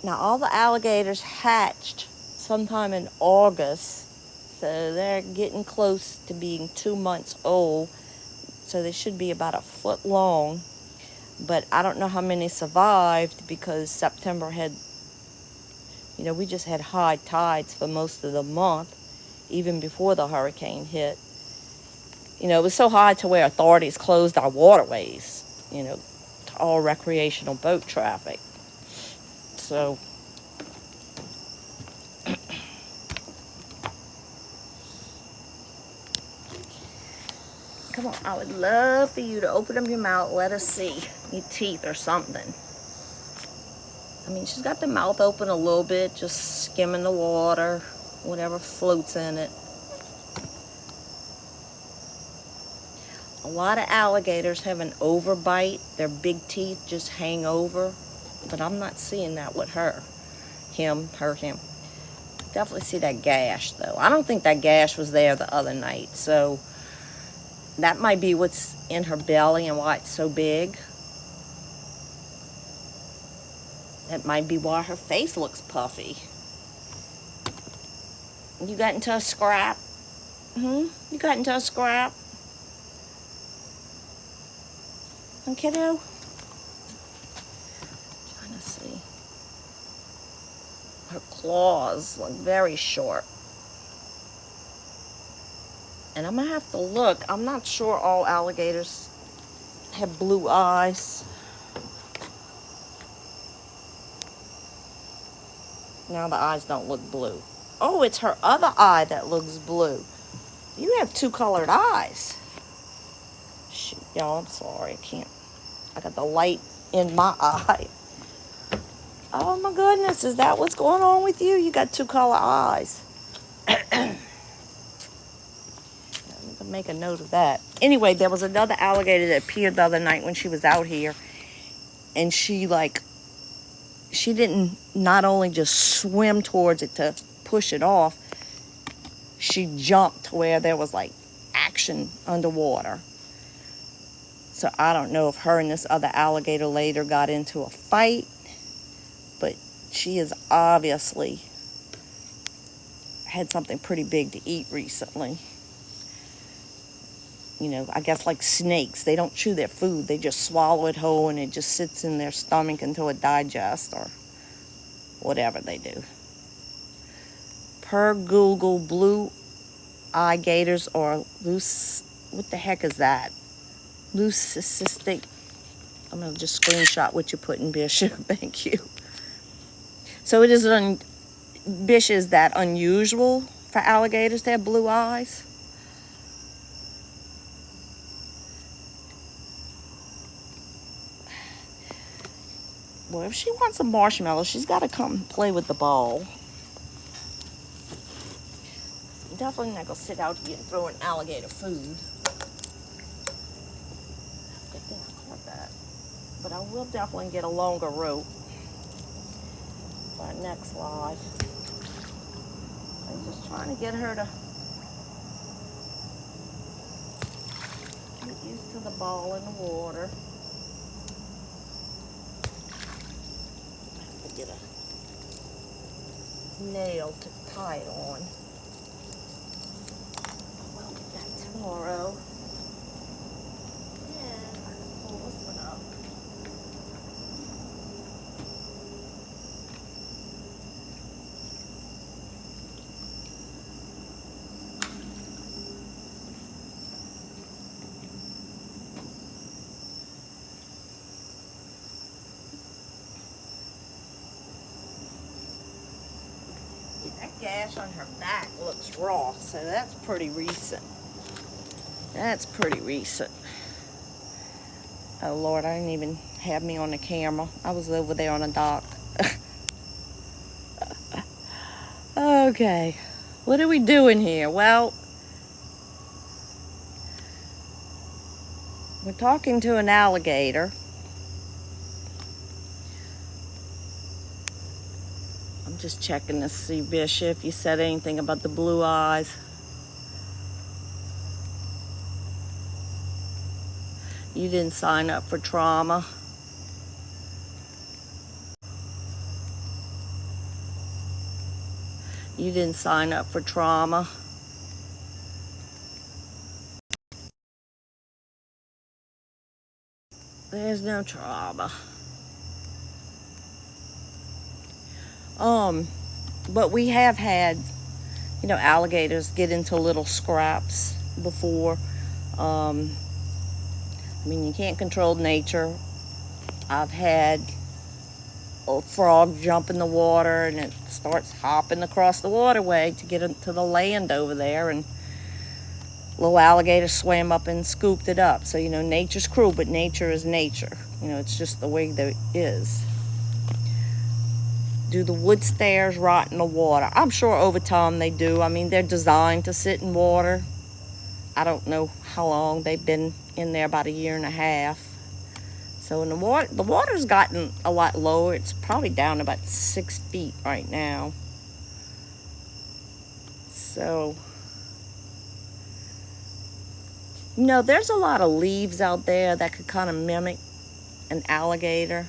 Now, all the alligators hatched sometime in August. So they're getting close to being 2 months old. So they should be about 1 foot long. But I don't know how many survived because September had, you know, we just had high tides for most of the month, even before the hurricane hit. You know, it was so high to where authorities closed our waterways, you know, to all recreational boat traffic. So, come on, I would love for you to open up your mouth, let us see your teeth or something. I mean, she's got the mouth open a little bit, just skimming the water, whatever floats in it. A lot of alligators have an overbite. Their big teeth just hang over, but I'm not seeing that with her. Him. Definitely see that gash, though. I don't think that gash was there the other night, so that might be what's in her belly and why it's so big. That might be why her face looks puffy. You got into a scrap? You got into a scrap? Kiddo? Trying to see. Her claws look very sharp. And I'm gonna have to look. I'm not sure all alligators have blue eyes. Now the eyes don't look blue. Oh, it's her other eye that looks blue. You have two colored eyes. Shoot, y'all, I'm sorry. I can't. I got the light in my eye. Oh my goodness, is that what's going on with you? You got two color eyes. I'm gonna make a note of that. Anyway, there was another alligator that appeared the other night when she was out here. And she didn't not only just swim towards it to push it off, she jumped to where there was like action underwater. So I don't know if her and this other alligator later got into a fight, but she has obviously had something pretty big to eat recently. You know, I guess like snakes, they don't chew their food, they just swallow it whole and it just sits in their stomach until it digests or whatever they do. Per Google, blue eye gators or what the heck is that? Leucistic. I'm going to just screenshot what you put in Bishop. Thank you. So it is Bish, is that unusual for alligators to have blue eyes? Well, if she wants some marshmallows, she's got to come play with the ball. I'm definitely not going to sit out here and throw an alligator food. Good thing I caught that. But I will definitely get a longer rope for our next live. I'm just trying to get her to get used to the ball in the water. I have to get a nail to tie it on. We'll get that tomorrow. And I can pull this one up. That gash on her back looks raw, so that's pretty recent. That's pretty recent. Oh Lord, I didn't even have me on the camera. I was over there on a dock. Okay, what are we doing here? Well, we're talking to an alligator. I'm just checking to see, Bishop, if you said anything about the blue eyes. You didn't sign up for trauma. You didn't sign up for trauma. There's no trauma. But we have had, alligators get into little scraps before. You can't control nature. I've had a frog jump in the water and it starts hopping across the waterway to get into the land over there, and little alligator swam up and scooped it up. So, nature's cruel, but nature is nature. It's just the way that it is. Do the wood stairs rot in the water? I'm sure over time they do. They're designed to sit in water. I don't know how long they've been in there, about 1.5 years. So in the water's gotten a lot lower. It's probably down about 6 feet right now. So, there's a lot of leaves out there that could kind of mimic an alligator.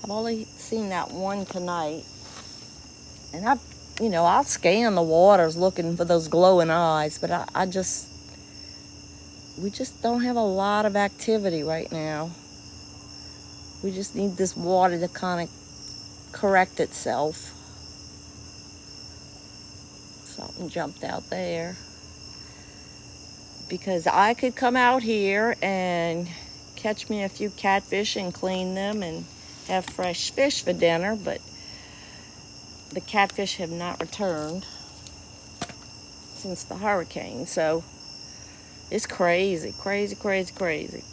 I've only seen that one tonight. And I'll scan the waters looking for those glowing eyes, but we just don't have a lot of activity right now. We just need this water to kind of correct itself. Something jumped out there. Because I could come out here and catch me a few catfish and clean them and have fresh fish for dinner, but the catfish have not returned since the hurricane. So it's crazy, crazy, crazy, crazy.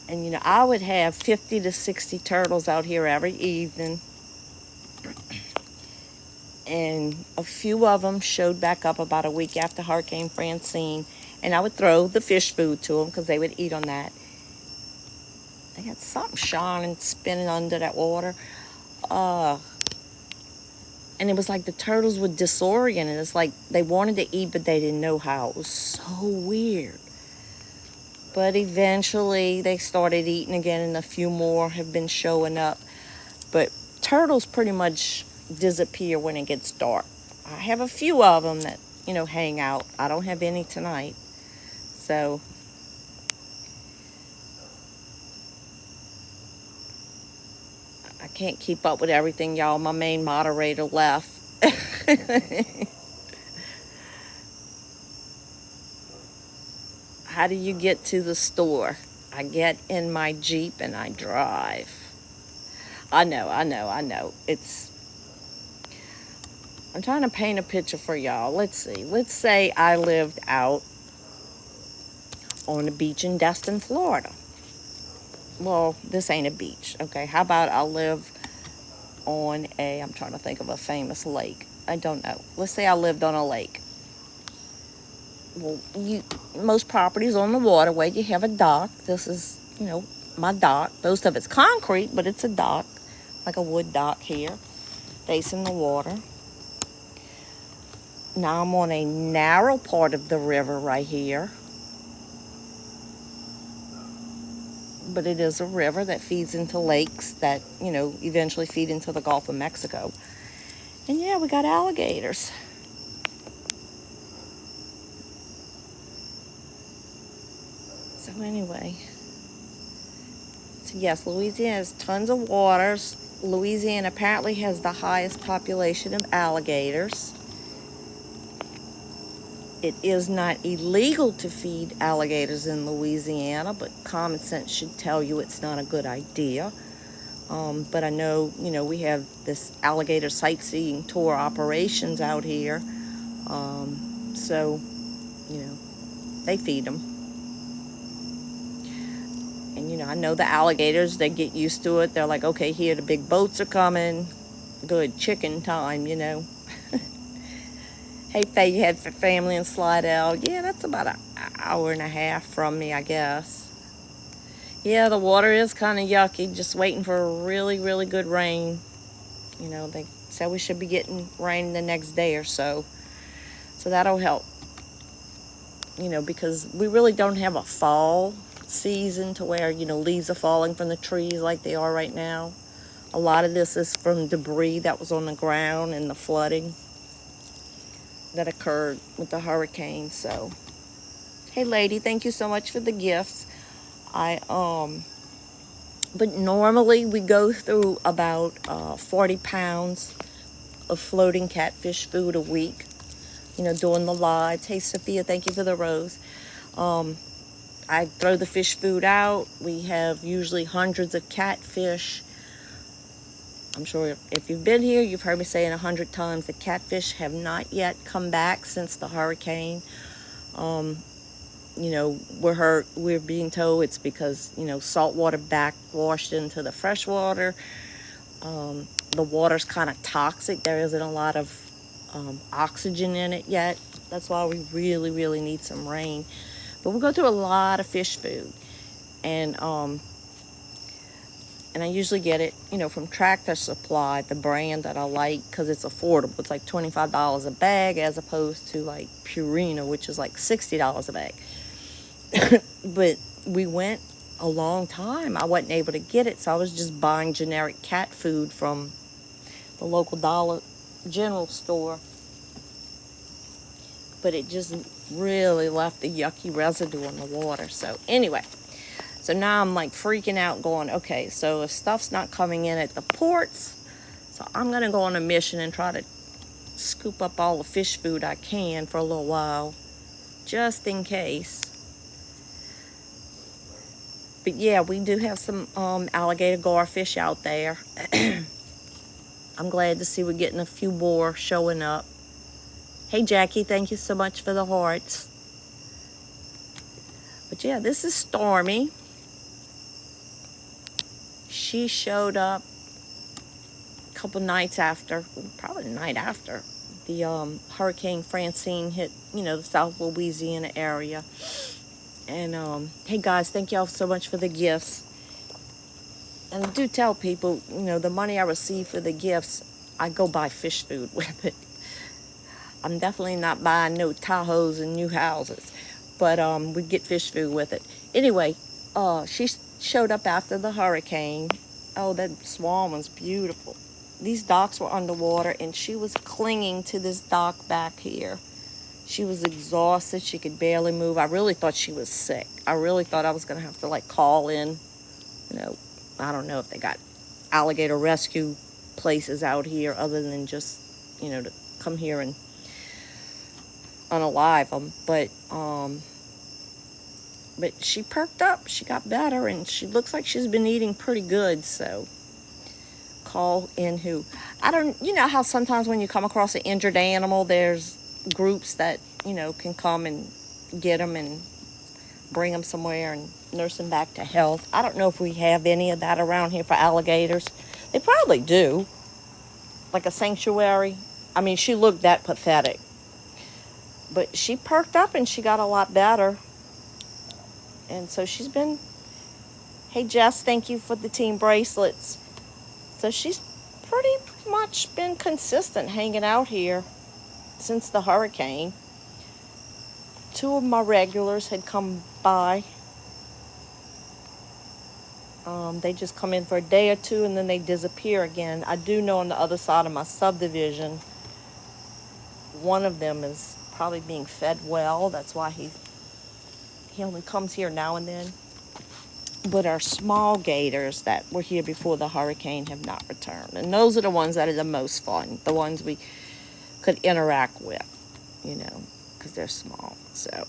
And you know, I would have 50 to 60 turtles out here every evening. And a few of them showed back up about a week after Hurricane Francine. And I would throw the fish food to them because they would eat on that. They had something shining, spinning under that water. And it was like the turtles were disoriented. It's like they wanted to eat, but they didn't know how. It was so weird. But eventually they started eating again, and a few more have been showing up. But turtles pretty much disappear when it gets dark. I have a few of them that, you know, hang out. I don't have any tonight. So I can't keep up with everything, y'all. My main moderator left. How do you get to the store? I get in my Jeep and I drive. I know. I'm trying to paint a picture for y'all. Let's see. Let's say I lived out on a beach in Destin, Florida. Well, this ain't a beach. Okay, how about I live on I'm trying to think of a famous lake. I don't know. Let's say I lived on a lake. Well, most properties on the waterway, you have a dock. This is, you know, my dock. Most of it's concrete, but it's a dock, like a wood dock here, facing the water. Now I'm on a narrow part of the river right here. But it is a river that feeds into lakes that, you know, eventually feed into the Gulf of Mexico. And yeah, we got alligators. So anyway, so yes, Louisiana has tons of waters. Louisiana apparently has the highest population of alligators. It is not illegal to feed alligators in Louisiana, but common sense should tell you it's not a good idea. But I know, you know, we have this alligator sightseeing tour operations out here. So, you know, they feed them. And, you know, I know the alligators, they get used to it. They're like, okay, here, the big boats are coming. Good, chicken time, you know. Hey, Faye, you had family in Slidell. Yeah, that's about an hour and a half from me, I guess. Yeah, the water is kind of yucky. Just waiting for a really, really good rain. You know, they said we should be getting rain the next day or so. So that'll help. You know, because we really don't have a fall season to where, you know, leaves are falling from the trees like they are right now. A lot of this is from debris that was on the ground and the flooding that occurred with the hurricane. So, hey lady, thank you so much for the gifts. But normally we go through about 40 pounds of floating catfish food a week, you know, doing the lives. Hey Sophia, thank you for the rose. I throw the fish food out. We have usually hundreds of catfish. I'm sure if you've been here, you've heard me say it 100 times, the catfish have not yet come back since the hurricane. You know, we're being told it's because, you know, salt water backwashed into the fresh water. The water's kind of toxic. There isn't a lot of oxygen in it yet. That's why we really, really need some rain. But we go through a lot of fish food. And I usually get it, you know, from Tractor Supply, the brand that I like, because it's affordable. It's like $25 a bag as opposed to like Purina, which is like $60 a bag. But we went a long time. I wasn't able to get it, so I was just buying generic cat food from the local Dollar General store. But it just really left a yucky residue on the water. So anyway. So now I'm like freaking out going, okay, so if stuff's not coming in at the ports, so I'm going to go on a mission and try to scoop up all the fish food I can for a little while, just in case. But yeah, we do have some alligator garfish out there. I'm glad to see we're getting a few more showing up. Hey Jackie, thank you so much for the hearts. But yeah, this is Stormy. She showed up a couple nights after, probably the night after, the Hurricane Francine hit, the South Louisiana area. And hey guys, thank y'all so much for the gifts. And I do tell people, the money I receive for the gifts, I go buy fish food with it. I'm definitely not buying no Tahoes and new houses, but we get fish food with it. Anyway, she showed up after the hurricane. Oh, that swan was beautiful. These docks were underwater, and she was clinging to this dock back here. She was exhausted. She could barely move. I really thought she was sick. I really thought I was going to have to, call in. I don't know if they got alligator rescue places out here other than just, to come here and unalive them. But she perked up. She got better, and she looks like she's been eating pretty good. So call in who. I don't, how sometimes when you come across an injured animal, there's groups that, can come and get them and bring them somewhere and nurse them back to health. I don't know if we have any of that around here for alligators. They probably do. Like a sanctuary. I mean, she looked that pathetic. But she perked up and she got a lot better. And so she's been... Hey, Jess, thank you for the team bracelets. So she's pretty much been consistent hanging out here since the hurricane. 2 of my regulars had come by. They just come in for a day or 2 and then they disappear again. I do know on the other side of my subdivision, one of them is probably being fed well. That's why he only comes here now and then. But our small gators that were here before the hurricane have not returned. And those are the ones that are the most fun. The ones we could interact with, because they're small. So...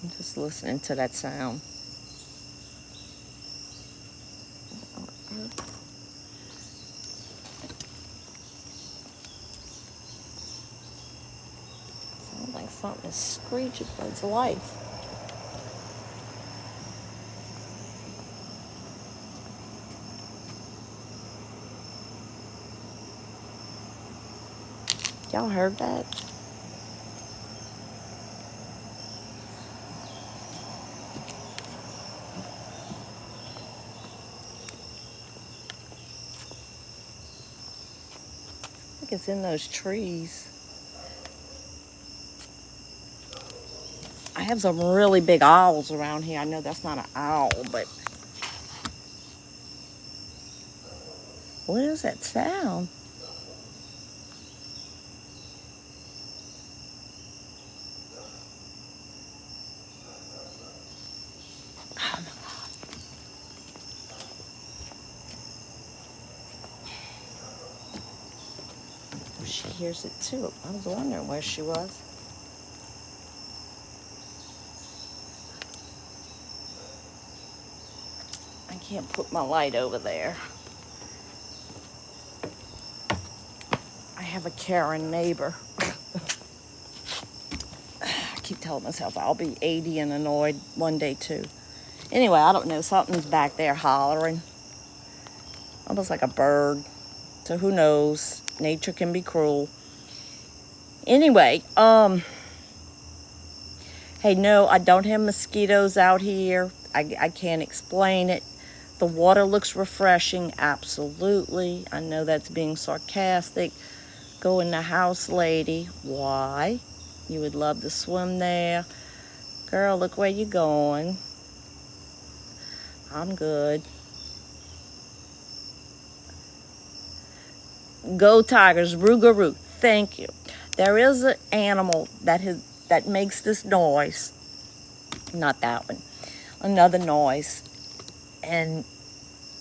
I'm just listening to that sound. Sounds like something is screeching for its life. Y'all heard that? It's in those trees. I have some really big owls around here. I know that's not an owl, but what is that sound? Oh my God. She hears it too. I was wondering where she was. I can't put my light over there. I have a Karen neighbor. I keep telling myself I'll be 80 and annoyed one day too. Anyway, I don't know. Something's back there hollering. Almost like a bird. So who knows? Nature can be cruel. Anyway, hey, no, I don't have mosquitoes out here. I can't explain it. The water looks refreshing, absolutely. I know that's being sarcastic. Go in the house, lady. Why? You would love to swim there. Girl, look where you're going. I'm good. Go Tigers, Rougarou. Thank you. There is an animal that makes this noise. Not that one. Another noise. And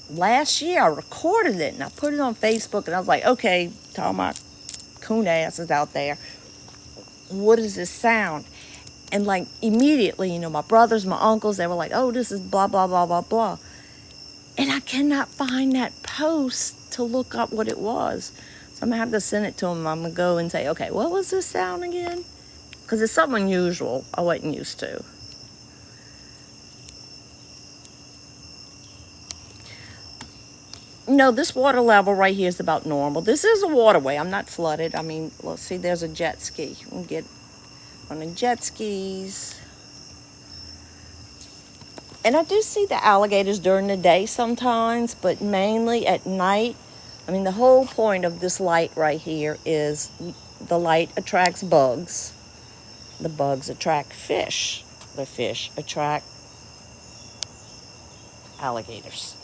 last year I recorded it and I put it on Facebook, and I was like, okay, to all my coon asses out there, what is this sound? And like immediately, my brothers, my uncles, they were like, oh, this is blah, blah, blah, blah, blah. And I cannot find that post to look up what it was. So I'm going to have to send it to them. I'm going to go and say, okay, what was this sound again? Because it's something unusual I wasn't used to. This water level right here is about normal. This is a waterway. I'm not flooded. I mean, let's see, there's a jet ski. We'll get on the jet skis. And I do see the alligators during the day sometimes, but mainly at night. I mean, the whole point of this light right here is the light attracts bugs. The bugs attract fish. The fish attract alligators.